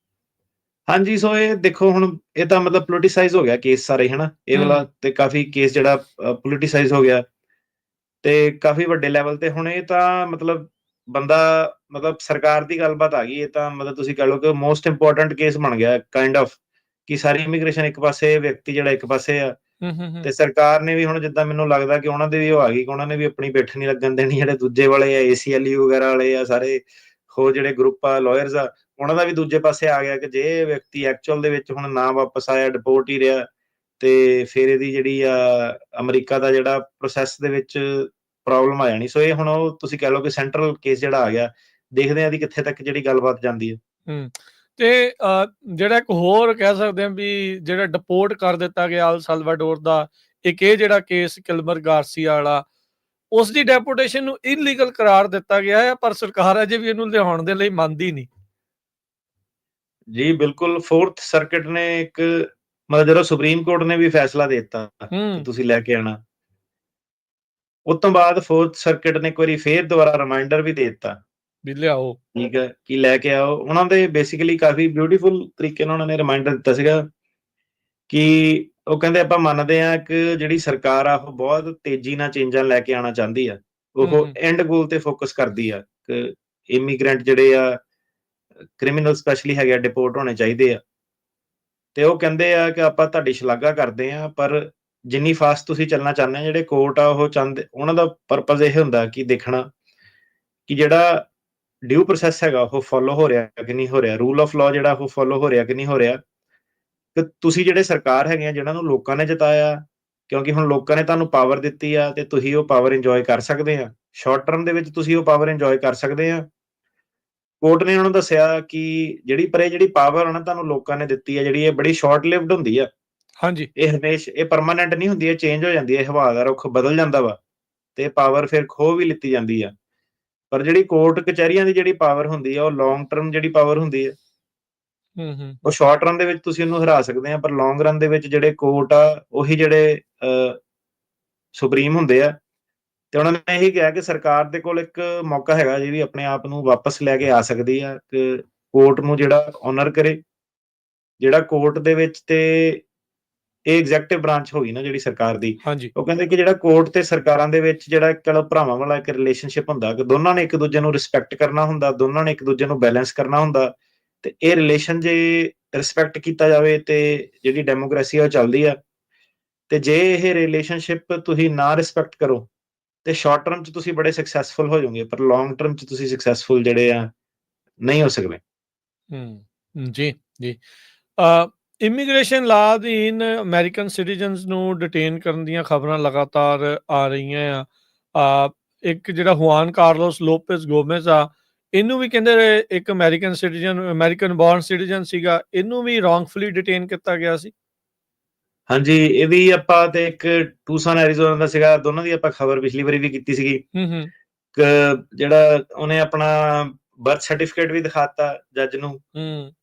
ਹਾਂਜੀ ਸੋ ਇਹ ਦੇਖੋ ਹੁਣ ਇਹ ਤਾਂ ਮਤਲਬ ਪੋਲੀਟੀਸਾਈਜ਼ ਹੋ ਗਿਆ ਕੇਸ ਸਾਰੇ ਹਨਾ ਇਹ ਵਾਲਾ ਤੇ ਕਾਫੀ ਕੇਸ ਜਿਹੜਾ ਪੋਲੀਟੀਸਾਈਜ਼ ਹੋ ਗਿਆ ਤੇ ਕਾਫੀ ਵੱਡੇ ਲੈਵਲ ਤੇ ਹੁਣ ਇਹ ਤਾਂ ਮਤਲਬ ਬੰਦਾ ਮਤਲਬ ਸਰਕਾਰ ਦੀ ਗੱਲਬਾਤ ਆ ਗਈ ਇਹ ਤਾਂ ਮਤਲਬ ਤੁਸੀਂ ਕਹ ਲਓ ਕਿ ਮੋਸਟ ਇੰਪੋਰਟੈਂਟ ਕੇਸ ਬਣ ਗਿਆ ਕਾਈਂਡ ਆਫ ਕਿ ਸਾਰੀ ਇਮੀਗ੍ਰੇਸ਼ਨ ਇੱਕ ਪਾਸੇ ਵਿਅਕਤੀ ਜਿਹੜਾ ਇੱਕ ਪਾਸੇ ਆ ਹੂੰ, ਹੂੰ, ਹੂੰ। ਤੇ ਸਰਕਾਰ ਨੇ ਵੀ ਹੁਣ ਜਿੱਦਾਂ ਮੈਨੂੰ ਲੱਗਦਾ ਕਿ ਉਹਨਾਂ ਦੇ ਵੀ ਉਹ ਆ ਗਈ ਕਿ ਉਹਨਾਂ ਨੇ ਵੀ ਆਪਣੀ ਪਿੱਠ ਨਹੀਂ ਲੱਗਣ ਦੇਣੀ, ਜਿਹੜੇ ਦੂਜੇ ਵਾਲੇ ਆ ACLU ਵਗੈਰਾ ਵਾਲੇ ਆ ਸਾਰੇ, ਹੋਰ ਜਿਹੜੇ ਗਰੁੱਪ ਆ ਲਾਇਰਸ ਆ, ਉਹਨਾਂ ਦਾ ਵੀ ਦੂਜੇ ਪਾਸੇ ਆ ਗਿਆ ਕਿ ਜੇ ਇਹ ਵਿਅਕਤੀ ਐਕਚੁਅਲ ਦੇ ਵਿੱਚ ਹੁਣ ਨਾ ਵਾਪਸ ਆਇਆ, ਡਿਪੋਰਟ ਹੀ ਰਿਹਾ, ਤੇ ਫਿਰ ਇਹਦੀ ਜਿਹੜੀ ਆ ਅਮਰੀਕਾ ਦਾ ਜਿਹੜਾ ਪ੍ਰੋਸੈਸ ਦੇ ਵਿੱਚ ਪ੍ਰੋਬਲਮ ਆ ਜਾਣੀ। ਸੋ ਇਹ ਹੁਣ ਉਹ ਤੁਸੀਂ ਕਹਿ ਲਓ ਕਿ ਸੈਂਟਰਲ ਕੇਸ ਜਿਹੜਾ ਆ ਗਿਆ, ਦੇਖਦੇ ਆ ਇਹਦੀ ਕਿੱਥੇ ਤੱਕ ਜਿਹੜੀ ਗੱਲਬਾਤ ਜਾਂਦੀ ਹੈ। ਹੂੰ। ਤੇ ਜਿਹੜਾ ਇੱਕ ਹੋਰ ਕਹਿ ਸਕਦੇ ਹਾਂ ਵੀ ਜਿਹੜਾ ਡਿਪੋਰਟ ਕਰ ਦਿੱਤਾ ਗਿਆ ਅਲ ਸਲਵਾਡੋਰ ਦਾ, ਇੱਕ ਇਹ ਜਿਹੜਾ ਕੇਸ ਕਿਲਮਰ ਗਾਰਸੀਆ ਵਾਲਾ, ਉਸ ਦੀ ਡੈਪੋਟੇਸ਼ਨ ਨੂੰ ਇਲੀਗਲ ਕਰਾਰ ਦਿੱਤਾ ਗਿਆ ਹੈ, ਪਰ ਸਰਕਾਰ ਅਜੇ ਵੀ ਇਹਨੂੰ ਲਿਆਉਣ ਦੇ ਲਈ ਮੰਨਦੀ ਨਹੀਂ। ਜੀ ਬਿਲਕੁਲ, 4th ਸਰਕਟ ਨੇ ਇੱਕ ਮਤਲਬ ਜਦੋਂ ਸੁਪਰੀਮ ਕੋਰਟ ਨੇ ਵੀ ਫੈਸਲਾ ਦੇ ਦਿੱਤਾ ਕਿ ਤੁਸੀਂ ਲੈ ਕੇ ਆਣਾ, ਉਸ ਤੋਂ ਬਾਅਦ 4th ਸਰਕਟ ਨੇ ਇੱਕ ਵਾਰੀ ਫੇਰ ਦੁਬਾਰਾ ਰਿਮਾਈਂਡਰ ਵੀ ਦੇ ਦਿੱਤਾ, ਵੀ ਲਿਆਓ। ਠੀਕ ਹੈ, ਕਿ ਲੈ ਕੇ ਆਓ। ਉਹਨਾਂ ਦੇ ਬੇਸਿਕਲੀ ਕਾਫੀ ਬਿਊਟੀਫੁਲ ਤਰੀਕੇ ਨਾਲ ਉਹਨਾਂ ਨੇ ਰਿਮਾਈਂਡਰ ਦਿੱਤਾ ਸੀਗਾ ਕਿ ਉਹ ਕਹਿੰਦੇ ਆਪਾਂ ਮੰਨਦੇ ਹਾਂ ਕਿ ਜਿਹੜੀ ਸਰਕਾਰ ਆ ਉਹ ਬਹੁਤ ਤੇਜ਼ੀ ਨਾਲ ਚੇਂਜਾਂ ਲੈ ਕੇ ਆਉਣਾ ਚਾਹੁੰਦੀ ਆ, ਉਹ ਐਂਡ ਗੋਲ ਤੇ ਫੋਕਸ ਕਰਦੀ ਆ ਕਿ ਇਮੀਗ੍ਰੈਂਟ ਜਿਹੜੇ ਆ ਕ੍ਰਿਮੀਨਲ ਸਪੈਸ਼ਲੀ ਹੈਗੇ ਆ ਡਿਪੋਰਟ ਹੋਣੇ ਚਾਹੀਦੇ ਆ। ਤੇ ਉਹ ਕਹਿੰਦੇ ਆ ਕਿ ਆਪਾਂ ਤੁਹਾਡੀ ਸ਼ਲਾਘਾ ਕਰਦੇ ਆ, ਪਰ ਜਿੰਨੀ ਫਾਸਟ ਤੁਸੀਂ ਚੱਲਣਾ ਚਾਹੁੰਦੇ ਆ, ਜਿਹੜੇ ਕੋਰਟ ਆ ਉਹ ਚਾਹੁੰਦੇ, ਉਹਨਾਂ ਦਾ ਪਰਪਸ ਇਹ ਹੁੰਦਾ ਕਿ ਦੇਖਣਾ ਕਿ ਜਿਹੜਾ ਡਿਊ ਪ੍ਰੋਸੈਸ ਹੈਗਾ ਉਹ ਫੋਲੋ ਹੋ ਰਿਹਾ ਕਿ ਨਹੀਂ ਹੋ ਰਿਹਾ, ਰੂਲ ਆਫ ਲਾਅ ਜਿਹੜਾ ਉਹ ਫੋਲੋ ਹੋ ਰਿਹਾ ਕਿ ਨਹੀਂ ਹੋ ਰਿਹਾ। ਤੇ ਤੁਸੀਂ ਜਿਹੜੇ ਸਰਕਾਰ ਹੈਗੇ ਆ ਜਿਹਨਾਂ ਨੂੰ ਲੋਕਾਂ ਨੇ ਜਿਤਾਇਆ, ਕਿਉਂਕਿ ਹੁਣ ਲੋਕਾਂ ਨੇ ਤੁਹਾਨੂੰ ਪਾਵਰ ਦਿੱਤੀ ਆ ਤੇ ਤੁਸੀਂ ਉਹ ਪਾਵਰ ਇੰਜੋਏ ਕਰ ਸਕਦੇ ਆ, ਸ਼ਾਰਟ ਟਰਮ ਦੇ ਵਿੱਚ ਤੁਸੀਂ ਉਹ ਪਾਵਰ ਇੰਜੋਏ ਕਰ ਸਕਦੇ ਆ। ਕੋਰਟ ਨੇ ਉਹਨਾਂ ਨੂੰ ਦੱਸਿਆ ਕਿ ਜਿਹੜੀ ਪਾਵਰ ਉਹਨਾਂ ਤੁਹਾਨੂੰ ਲੋਕਾਂ ਨੇ ਦਿੱਤੀ ਆ, ਜਿਹੜੀ ਇਹ ਬੜੀ ਸ਼ਾਰਟ ਲਿਵਡ ਹੁੰਦੀ ਆ, ਹਾਂਜੀ। ਇਹ ਪਰਮਾਨੈਂਟ ਨਹੀਂ ਹੁੰਦੀ, ਇਹ ਚੇਂਜ ਹੋ ਜਾਂਦੀ ਹੈ, ਹਵਾ ਦਾ ਰੁੱਖ ਬਦਲ ਜਾਂਦਾ ਵਾ ਤੇ ਪਾਵਰ ਫਿਰ ਖੋਹ ਵੀ ਲਿੱਤੀ ਜਾਂਦੀ ਆ। ਪਰ ਜਿਹੜੀ ਕੋਰਟ ਕਚਹਿਰੀਆਂ ਦੀ ਜਿਹੜੀ ਪਾਵਰ ਹੁੰਦੀ ਆ, ਉਹ ਲੌਂਗ ਟਰਮ ਜਿਹੜੀ ਪਾਵਰ ਹੁੰਦੀ ਆ, ਉਹ ਸ਼ਾਰਟ ਰਨ ਦੇ ਵਿੱਚ ਤੁਸੀਂ ਉਹਨੂੰ ਹਰਾ ਸਕਦੇ ਆ, ਪਰ ਲੌਂਗ ਰਨ ਦੇ ਵਿੱਚ ਜਿਹੜੇ ਕੋਰਟ ਆ ਉਹੀ ਜਿਹੜੇ ਸੁਪਰੀਮ ਹੁੰਦੇ ਆ। ਤੇ ਉਹਨਾਂ ਨੇ ਇਹੀ ਕਿਹਾ ਕਿ ਸਰਕਾਰ ਦੇ ਕੋਲ ਇੱਕ ਮੌਕਾ ਹੈਗਾ ਜੀ ਵੀ ਆਪਣੇ ਆਪ ਨੂੰ ਵਾਪਸ ਲੈ ਕੇ ਆ ਸਕਦੀ ਆ, ਕਿ ਕੋਰਟ ਨੂੰ ਜਿਹੜਾ ਓਨਰ ਕਰੇ, ਜਿਹੜਾ ਕੋਰਟ ਦੇ ਵਿੱਚ ਤੇ ਇਹ ਐਗਜ਼ੈਕਟਿਵ ਬ੍ਰਾਂਚ ਹੋਈ ਨਾ ਜਿਹੜੀ ਸਰਕਾਰ ਦੀ, ਹਾਂਜੀ। ਉਹ ਕਹਿੰਦੇ ਕਿ ਜਿਹੜਾ ਕੋਰਟ ਤੇ ਸਰਕਾਰਾਂ ਦੇ ਵਿੱਚ ਜਿਹੜਾ ਚਲੋ ਭਰਾਵਾਂ ਵਾਲਾ ਇੱਕ ਰਿਲੇਸ਼ਨਸ਼ਿਪ ਹੁੰਦਾ ਕਿ ਦੋਨਾਂ ਨੇ ਇੱਕ ਦੂਜੇ ਨੂੰ ਰਿਸਪੈਕਟ ਕਰਨਾ ਹੁੰਦਾ, ਦੋਨਾਂ ਨੇ ਇੱਕ ਦੂਜੇ ਨੂੰ ਬੈਲੈਂਸ ਕਰਨਾ ਹੁੰਦਾ, ਤੇ ਇਹ ਰਿਲੇਸ਼ਨ ਜੇ ਰਿਸਪੈਕਟ ਕੀਤਾ ਜਾਵੇ ਤੇ ਜਿਹੜੀ ਡੈਮੋਕ੍ਰੇਸੀ ਉਹ ਚੱਲਦੀ ਆ। ਤੇ ਜੇ ਇਹ ਰਿਲੇਸ਼ਨਸ਼ਿਪ ਤੁਸੀਂ ਨਾ ਰਿਸਪੈਕਟ ਕਰੋ ਤੇ ਸ਼ਾਰਟ ਟਰਮ ਚ ਤੁਸੀਂ ਬੜੇ ਸਕਸੈਸਫੁਲ ਹੋ ਜਾਓਗੇ, ਪਰ ਲੌਂਗ ਟਰਮ ਚ ਤੁਸੀਂ ਸਕਸੈਸਫੁਲ ਜਿਹੜੇ ਆ ਨਹੀਂ ਹੋ ਸਕਦੇ। ਜੀ, ਜੀ। ਇਮੀਗ੍ਰੇਸ਼ਨ ਲਾਅ ਅਧੀਨ ਅਮਰੀਕਨ ਸਿਟੀਜ਼ਨਸ ਨੂੰ ਡਿਟੇਨ ਕਰਨ ਦੀਆਂ ਖਬਰਾਂ ਲਗਾਤਾਰ ਆ ਰਹੀਆਂ ਆ। ਇੱਕ ਜਿਹੜਾ ਹੁਆਨ ਕਾਰਲੋਸ ਲੋਪੇਜ਼ ਗੋਮੇਜ਼ ਆ, ਇਹਨੂੰ ਵੀ ਕਹਿੰਦੇ ਇੱਕ American citizen, American born citizen ਸੀਗਾ, ਇਹਨੂੰ ਵੀ ਰੌਂਗਫੁਲੀ ਡਿਟੇਨ ਕੀਤਾ ਗਿਆ ਸੀ। ਹਾਂਜੀ, ਇਹਦੀ ਆਪਾਂ ਤੇ ਇੱਕ ਟੂਸਨ ਐਰੀਜ਼ੋਨਾ ਦਾ ਸੀਗਾ, ਦੋਨਾਂ ਦੀ ਆਪਾਂ ਖਬਰ ਪਿਛਲੀ ਵਾਰੀ ਵੀ ਕੀਤੀ ਸੀਗੀ। ਜਿਹੜਾ ਉਹਨੇ ਆਪਣਾ ਬਰਥ ਸਰਟੀਫਿਕੇਟ ਵੀ ਦਿਖਾਤਾ ਜੱਜ ਨੂੰ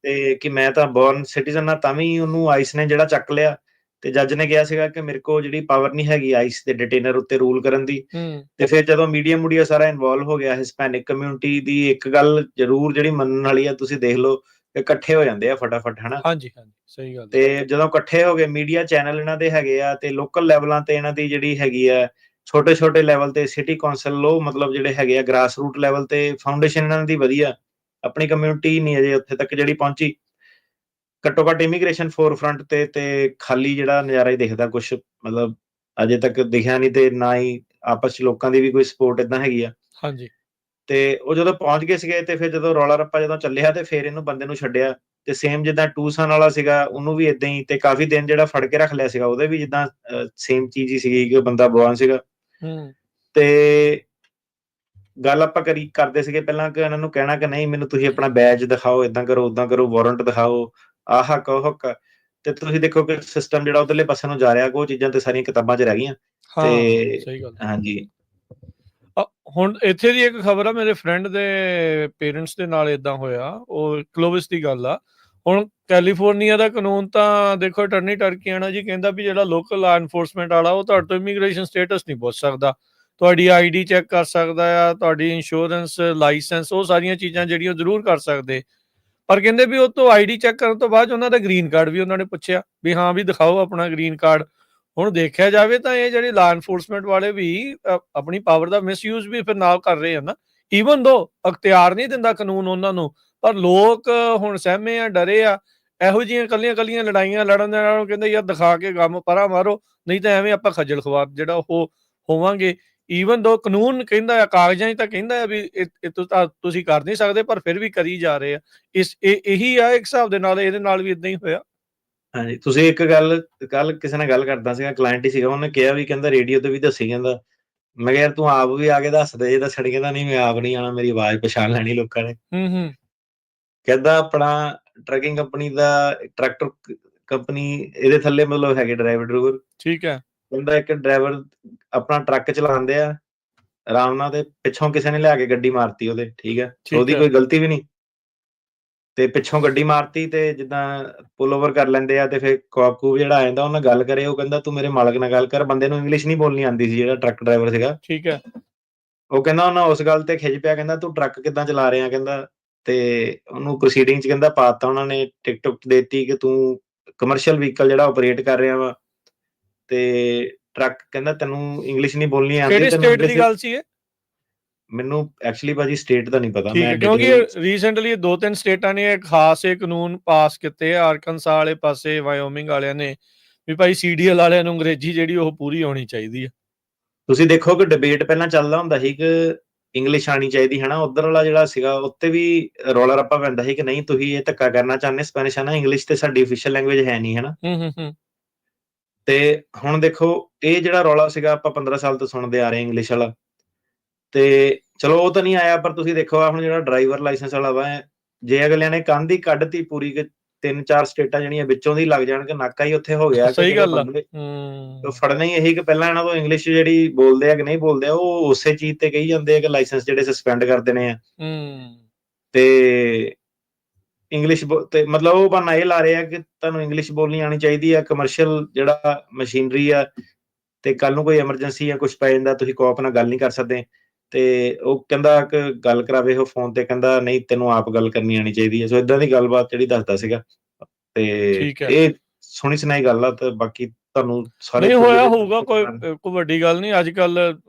ਤੇ ਕਿ ਮੈਂ ਤਾਂ ਬੋਰਨ ਸਿਟੀਜ਼ਨ ਆ, ਤਾਂ ਵੀ ਉਹਨੂੰ ਆਈਸ ਨੇ ਜਿਹੜਾ ਚੱਕ ਲਿਆ। ਤੇ ਜੱਜ ਨੇ ਕਿਹਾ ਸੀਗਾ ਕਿ ਮੇਰੇ ਕੋਲ ਜਿਹੜੀ ਪਾਵਰ ਨਹੀਂ ਹੈਗੀ ਆਈਸ ਦੇ ਡਿਟੇਨਰ ਉੱਤੇ ਰੂਲ ਕਰਨ ਦੀ। ਤੇ ਫਿਰ ਜਦੋਂ ਮੀਡੀਆ ਸਾਰਾ ਇਨਵੋਲਵ ਹੋ ਗਿਆ, ਹਿਸਪੈਨਿਕ ਕਮਿਊਨਿਟੀ ਦੀ ਇੱਕ ਗੱਲ ਜ਼ਰੂਰ ਜਿਹੜੀ ਮੰਨਣ ਵਾਲੀ ਆ, ਤੁਸੀਂ ਦੇਖ ਲਓ ਇਕੱਠੇ ਹੋ ਜਾਂਦੇ ਆ ਫਟਾਫਟ, ਹਨਾ। ਹਾਂਜੀ, ਸਹੀ ਗੱਲ। ਤੇ ਜਦੋਂ ਇਕੱਠੇ ਹੋ ਗਏ, ਮੀਡੀਆ ਚੈਨਲ ਇਹਨਾਂ ਦੇ ਹੈਗੇ ਆ ਤੇ ਲੋਕਲ ਲੈਵਲਾਂ ਤੇ ਇਹਨਾਂ ਦੀ ਜਿਹੜੀ ਹੈਗੀ ਆ, ਛੋਟੇ ਲੈਵਲ ਤੇ ਸਿਟੀ ਕੌਂਸਲ ਲੋ ਮਤਲਬ ਜਿਹੜੇ ਹੈਗੇ ਆ ਗ੍ਰਾਸ ਰੂਟ ਲੈਵਲ ਤੇ ਫਾਊਂਡੇਸ਼ਨ ਇਹਨਾਂ ਦੀ ਵਧੀਆ, ਆਪਣੀ ਕਮਿਊਨਿਟੀ ਨਹੀਂ ਅਜੇ ਉੱਥੇ ਤੱਕ ਜਿਹੜੀ ਪਹੁੰਚੀ। ਘੱਟੋ ਘੱਟ ਇਮੀਗ੍ਰੇਸ਼ਨ ਫੋਰਫਰੰਟ ਤੇ ਖਾਲੀ ਜਿਹੜਾ ਨਜ਼ਾਰਾ ਹੀ ਦਿਖਦਾ, ਕੁਛ ਮਤਲਬ ਅਜੇ ਤੱਕ ਦਿਖਿਆ ਨਹੀਂ, ਤੇ ਨਾ ਹੀ ਆਪਸ ਚ ਲੋਕਾਂ ਦੀ ਵੀ ਕੋਈ ਸਪੋਰਟ ਏਦਾਂ ਹੈਗੀ ਆ। ਹਾਂਜੀ। ਤੇ ਉਹ ਜਦੋਂ ਪਹੁੰਚ ਗਏ ਸੀਗੇ ਤੇ ਫਿਰ ਜਦੋਂ ਰੌਲਾ ਰੱਪਾ ਜਦੋਂ ਚੱਲਿਆ ਤੇ ਫਿਰ ਇਹਨੂੰ ਬੰਦੇ ਨੂੰ ਛੱਡਿਆ। ਤੇ ਸੇਮ ਜਿੱਦਾਂ ਟੂਸਨ ਵਾਲਾ ਸੀਗਾ, ਉਹਨੂੰ ਵੀ ਏਦਾਂ ਹੀ, ਤੇ ਕਾਫੀ ਦਿਨ ਜਿਹੜਾ ਫੜ ਕੇ ਰੱਖ ਲਿਆ ਸੀਗਾ, ਉਹਦੇ ਵੀ ਜਿੱਦਾਂ ਸੇਮ ਚੀਜ਼ ਹੀ ਸੀਗੀ ਕਿ ਉਹ ਬੰਦਾ ਬੋਰਨ ਸੀਗਾ। ਤੇ ਗੱਲ ਆਪਾਂ ਕਰਦੇ ਸੀਗੇ ਪਹਿਲਾਂ ਕਿ ਇਹਨਾਂ ਨੂੰ ਕਹਿਣਾ ਕਿ ਨਹੀਂ, ਮੈਨੂੰ ਤੁਸੀਂ ਆਪਣਾ ਬੈਜ ਦਿਖਾਓ, ਏਦਾਂ ਕਰੋ, ਓਦਾਂ ਕਰੋ, ਵਾਰੰਟ ਦਿਖਾਓ, ਆਹ ਹੱਕ ਉਹ ਹੱਕ। ਤੇ ਤੁਸੀਂ ਦੇਖੋ ਕਿ ਸਿਸਟਮ ਜਿਹੜਾ ਉਧਰਲੇ ਪਾਸੇ ਨੂੰ ਜਾ ਰਿਹਾ, ਉਹ ਚੀਜ਼ਾਂ ਤੇ ਸਾਰੀਆਂ ਕਿਤਾਬਾਂ 'ਚ ਰਹਿ ਗਈਆਂ। ਤੇ ਸਹੀ ਗੱਲ। ਹਾਂਜੀ। ਹੁਣ ਇੱਥੇ ਦੀ ਇੱਕ ਖਬਰ ਆ, ਮੇਰੇ ਫਰੈਂਡ ਦੇ ਪੇਰੈਂਟਸ ਦੇ ਨਾਲ ਏਦਾਂ ਹੋਇਆ, ਉਹ ਕਲੋਵਿਸ ਦੀ ਗੱਲ ਆ। ਹੁਣ ਕੈਲੀਫੋਰਨੀਆ ਦਾ ਕਾਨੂੰਨ ਤਾਂ ਦੇਖੋ, ਅਟਰਨੀ ਟਰਕੀਆਨਾ ਜੀ ਕਹਿੰਦਾ ਵੀ ਜਿਹੜਾ ਲੋਕਲ ਲਾ ਐਨਫੋਰਸਮੈਂਟ ਵਾਲਾ ਉਹ ਤੁਹਾਡੇ ਤੋਂ ਇਮੀਗ੍ਰੇਸ਼ਨ ਸਟੇਟਸ ਨਹੀਂ ਪੁੱਛ ਸਕਦਾ, ਤੁਹਾਡੀ ID ਚੈੱਕ ਕਰ ਸਕਦਾ ਆ, ਤੁਹਾਡੀ ਇੰਸ਼ੋਰੈਂਸ, ਲਾਇਸੈਂਸ, ਉਹ ਸਾਰੀਆਂ ਚੀਜ਼ਾਂ ਜਿਹੜੀਆਂ ਜ਼ਰੂਰ ਕਰ ਸਕਦੇ। ਪਰ ਕਹਿੰਦੇ ਵੀ ਉਹ ਤੋਂ ID ਚੈੱਕ ਕਰਨ ਤੋਂ ਬਾਅਦ ਉਹਨਾਂ ਦਾ ਗ੍ਰੀਨ ਕਾਰਡ ਵੀ ਉਹਨਾਂ ਨੇ ਪੁੱਛਿਆ ਵੀ ਹਾਂ ਵੀ ਦਿਖਾਓ ਆਪਣਾ ਗ੍ਰੀਨ ਕਾਰਡ। ਹੁਣ ਦੇਖਿਆ ਜਾਵੇ ਤਾਂ ਇਹ ਜਿਹੜੇ ਲਾ ਐਨਫੋਰਸਮੈਂਟ ਵਾਲੇ ਵੀ ਆਪਣੀ ਪਾਵਰ ਦਾ ਮਿਸਯੂਜ਼ ਵੀ ਫਿਰ ਨਾਲ ਕਰ ਰਹੇ ਆ ਨਾ। ਈਵਨ ਦੋ ਅਖਤਿਆਰ ਨਹੀਂ ਦਿੰਦਾ ਕਾਨੂੰਨ ਉਹਨਾਂ ਨੂੰ, ਪਰ ਲੋਕ ਹੁਣ ਸਹਿਮੇ ਆ, ਡਰੇ ਆ। ਇਹੋ ਜਿਹੀਆਂ ਕੱਲੀਆਂ ਲੜਾਈਆਂ ਲੜਨ ਦੇ ਨਾਲੋਂ ਕਹਿੰਦੇ ਯਾਰ ਦਿਖਾ ਕੇ ਕੰਮ ਪਰਾਂ ਮਾਰੋ, ਨਹੀਂ ਤਾਂ ਐਵੇਂ ਆਪਾਂ ਖੱਜਲ ਖਵਾਰ ਜਿਹੜਾ ਉਹ ਹੋਵਾਂਗੇ। ਈਵਨ ਦੋ ਕਾਨੂੰਨ ਕਹਿੰਦਾ ਆ, ਕਾਗਜ਼ਾਂ 'ਚ ਤਾਂ ਕਹਿੰਦਾ ਆ ਵੀ ਇਹ ਤੁਸੀਂ ਕਰ ਨਹੀਂ ਸਕਦੇ, ਪਰ ਫਿਰ ਵੀ ਕਰੀ ਜਾ ਰਹੇ ਆ। ਇਹੀ ਆ ਇੱਕ ਹਿਸਾਬ ਦੇ ਨਾਲ, ਇਹਦੇ ਨਾਲ ਵੀ ਏਦਾਂ ਹੀ ਹੋਇਆ। ਹਾਂਜੀ, ਤੁਸੀਂ ਇੱਕ ਗੱਲ ਕੱਲ ਕਿਸੇ ਨਾਲ ਗੱਲ ਕਰਦਾ ਸੀਗਾ, ਕਲਾਇੰਟ ਹੀ ਸੀਗਾ, ਉਹਨੇ ਕਿਹਾ ਵੀ ਕਹਿੰਦਾ ਰੇਡੀਓ ਤੇ ਵੀ ਦੱਸੀ ਜਾਂਦਾ। ਮੈਂ ਕਿਹਾ ਯਾਰ ਤੂੰ ਆਪ ਵੀ ਆ ਕੇ ਦੱਸ ਦੇ, ਜੇ ਦੱਸਣ। ਕਹਿੰਦਾ ਨਹੀਂ ਮੈਂ ਆਪ ਨਹੀਂ ਆਉਣਾ, ਮੇਰੀ ਆਵਾਜ਼ ਪਛਾਣ ਲੈਣੀ ਲੋਕਾਂ ਨੇ। ਹੂੰ। ਕਹਿੰਦਾ ਆਪਣਾ ਟਰੱਕਿੰਗ ਕੰਪਨੀ ਦਾ ਟਰੈਕਟਰ ਕੰਪਨੀ, ਇਹਦੇ ਥੱਲੇ ਮਤਲਬ ਹੈਗੇ ਡਰਾਈਵਰ। ਠੀਕ ਹੈ। ਕਹਿੰਦਾ ਇੱਕ ਡਰਾਈਵਰ ਆਪਣਾ ਟਰੱਕ ਚਲਾਉਂਦੇ ਆ ਆਰਾਮ ਨਾਲ, ਤੇ ਪਿੱਛੋਂ ਕਿਸੇ ਨੇ ਲਿਆ ਕੇ ਗੱਡੀ ਮਾਰਤੀ ਉਹਦੇ, ਠੀਕ ਹੈ, ਉਹਦੀ ਕੋਈ ਗਲਤੀ ਵੀ ਨਹੀਂ, ਤੇ ਪਿੱਛੋਂ ਗੱਡੀ ਮਾਰਤੀ, ਤੇ ਜਿੱਦਾਂ ਪੁੱਲ ਓਵਰ ਕਰ ਲੈਂਦੇ ਆ, ਤੇ ਫਿਰ ਕੂਬ ਜਿਹੜਾ ਆ ਜਾਂਦਾ, ਉਹ ਨਾਲ ਗੱਲ ਕਰੇ। ਉਹ ਕਹਿੰਦਾ ਤੂੰ ਮੇਰੇ ਮਾਲਕ ਨਾਲ ਗੱਲ ਕਰ। ਬੰਦੇ ਨੂੰ ਇੰਗਲਿਸ਼ ਨਹੀਂ ਬੋਲਣੀ ਆਉਂਦੀ ਸੀ, ਜਿਹੜਾ ਟਰੱਕ ਡਰਾਈਵਰ ਸੀਗਾ। ਠੀਕ ਹੈ। ਉਹ ਕਹਿੰਦਾ ਉਹਨਾਂ ਉਸ ਗੱਲ ਤੇ ਖਿਝ ਪਿਆ, ਕਹਿੰਦਾ ਤੂੰ ਟਰੱਕ ਕਿੱਦਾਂ ਚਲਾ ਰਿਹਾ, ਕਹਿੰਦਾ। ਤੇ ਉਹਨੂੰ ਪ੍ਰੋਸੀਡਿੰਗ 'ਚ ਕਹਿੰਦਾ ਪਾਤਾ ਉਹਨਾਂ ਨੇ, ਟਿਕਟ ਦੇਤੀ ਕਿ ਤੂੰ ਕਮਰਸ਼ੀਅਲ ਵਹੀਕਲ ਜਿਹੜਾ ਆਪਰੇਟ ਕਰ ਰਿਹਾ ਵਾ, ਤੇ ਟਰੱਕ ਕਹਿੰਦਾ ਤੈਨੂੰ ਇੰਗਲਿਸ਼ ਨਹੀਂ ਬੋਲਣੀ ਆਉਂਦੀ। ਕਿਹੜੇ ਸਟੇਟ ਦੀ ਗੱਲ ਸੀ ਇਹ? ਮੈਨੂੰ ਐਕਚੁਅਲੀ ਭਾਜੀ ਸਟੇਟ ਦਾ ਨਹੀਂ ਪਤਾ। ਠੀਕ ਹੈ, ਕਿਉਂਕਿ ਰੀਸੈਂਟਲੀ 2-3 ਸਟੇਟਾਂ ਨੇ ਇੱਕ ਖਾਸ ਕਾਨੂੰਨ ਪਾਸ ਕੀਤੇ ਆ, ਆਰਕਨਸਾ ਵਾਲੇ ਪਾਸੇ, ਵਾਇਓਮਿੰਗ ਵਾਲਿਆਂ ਨੇ, ਵੀ ਭਾਈ ਸੀਡੀਐਲ ਵਾਲਿਆਂ ਨੂੰ ਅੰਗਰੇਜ਼ੀ ਜਿਹੜੀ ਉਹ ਪੂਰੀ ਆਉਣੀ ਚਾਹੀਦੀ ਆ। ਤੁਸੀਂ ਦੇਖੋ ਕਿ ਡਿਬੇਟ ਪਹਿਲਾਂ ਚੱਲਦਾ ਹੁੰਦਾ ਸੀ ਕਿ ਇੰਗਲਿਸ਼ ਆਣੀ ਚਾਹੀਦੀ ਹੈ ਨਾ, ਉਧਰ ਵਾਲਾ ਜਿਹੜਾ ਸੀਗਾ ਉੱਤੇ ਵੀ ਰੌਲਾ ਰੱਪਾ ਪੈਂਦਾ ਸੀ ਕਿ ਨਹੀਂ ਤੁਸੀਂ ਇਹ ਧੱਕਾ ਕਰਨਾ ਚਾਹੁੰਦੇ ਸਪੈਨਿਸ਼ ਹੈ ਨਾ, ਇੰਗਲਿਸ਼ ਤੇ ਸਾਡੀ ਅਫੀਸ਼ੀਅਲ ਲੈਂਗੁਏਜ ਹੈ ਨਹੀਂ, ਹੈ ਨਾ। ਹੂੰ। ਤੇ ਹੁਣ ਦੇਖੋ ਇਹ ਜਿਹੜਾ ਰੌਲਾ ਸੀਗਾ ਆਪਾਂ 15 ਸਾਲ ਤੋਂ ਸੁਣਦੇ ਆ ਰਹੇ ਇੰਗਲਿਸ਼ ਵਾਲਾ, ਤੇ ਚਲੋ ਉਹ ਤਾਂ ਨਹੀਂ ਆਇਆ, ਪਰ ਤੁਸੀਂ ਦੇਖੋ ਹੁਣ ਜਿਹੜਾ ਡਰਾਈਵਰ ਲਾਇਸੈਂਸ ਵਾਲਾ ਵਾ, ਜੇ ਅਗਲਿਆਂ ਨੇ ਕੰਧ ਹੀ ਕੱਢਤੀ ਪੂਰੀ, ਕਿ 3-4 ਸਟੇਟਾਂ ਜਿਹੜੀਆਂ ਵਿੱਚੋਂ ਦੀ ਲੱਗ ਜਾਣ, ਕਿ ਨਾਕਾ ਹੀ ਉੱਥੇ ਹੋ ਗਿਆ, ਕਿ ਸਹੀ ਜਿਹੜੇ ਗੱਲ ਆ। ਬੰਦੇ ਫੜਨਾ ਹੀ ਇਹੀ ਕਿ ਪਹਿਲਾਂ ਇਹਨਾਂ ਤੋਂ ਇੰਗਲਿਸ਼ ਜਿਹੜੀ ਬੋਲਦੇ ਆ ਕਿ ਨਹੀਂ ਬੋਲਦੇ ਆ, ਉਹ ਉਸੇ ਚੀਜ਼ ਤੇ ਕਹੀ ਜਾਂਦੇ ਆ ਕਿ ਲਾਇਸੈਂਸ ਜਿਹੜੇ ਸਸਪੈਂਡ ਕਰ ਦੇਣੇ ਆ। ਤੇ ਇੰਗਲਿਸ਼ ਤੇ ਮਤਲਬ ਉਹ ਬਹਾਨਾ ਇਹ ਲਾ ਰਹੇ ਆ ਕਿ ਤੁਹਾਨੂੰ ਇੰਗਲਿਸ਼ ਬੋਲਣੀ ਆਣੀ ਚਾਹੀਦੀ ਆ, ਕਮਰਸ਼ੀਅਲ ਜਿਹੜਾ ਮਸ਼ੀਨਰੀ ਆ, ਤੇ ਕੱਲ ਨੂੰ ਕੋਈ ਐਮਰਜੈਂਸੀ ਆ, ਕੁਛ ਪੈ ਜਾਂਦਾ, ਤੁਸੀਂ ਕੋਪ ਨਾਲ ਗੱਲ ਨਹੀਂ ਕਰ ਸਕਦੇ। ਤੇ ਉਹ ਕਹਿੰਦਾ ਕਿ ਗੱਲ ਕਰਾਵੇ ਉਹ ਫੋਨ ਤੇ, ਕਹਿੰਦਾ ਨਹੀਂ ਤੈਨੂੰ ਆਪ ਗੱਲ ਕਰਨੀ ਆਣੀ ਚਾਹੀਦੀ ਹੈ। ਸੋ ਇਦਾਂ ਦੀ ਗੱਲਬਾਤ ਜਿਹੜੀ ਦੱਸਦਾ ਸੀਗਾ, ਤੇ ਇਹ ਸੁਣੀ ਸੁਣਾਈ ਗੱਲ ਆ। ਤੇ ਬਾਕੀ ਤੁਹਾਨੂੰ ਸਾਰੇ ਨਹੀਂ ਹੋਇਆ ਹੋਊਗਾ, ਕੋਈ ਵੱਡੀ ਗੱਲ ਨਹੀਂ। ਅੱਜ ਕੱਲ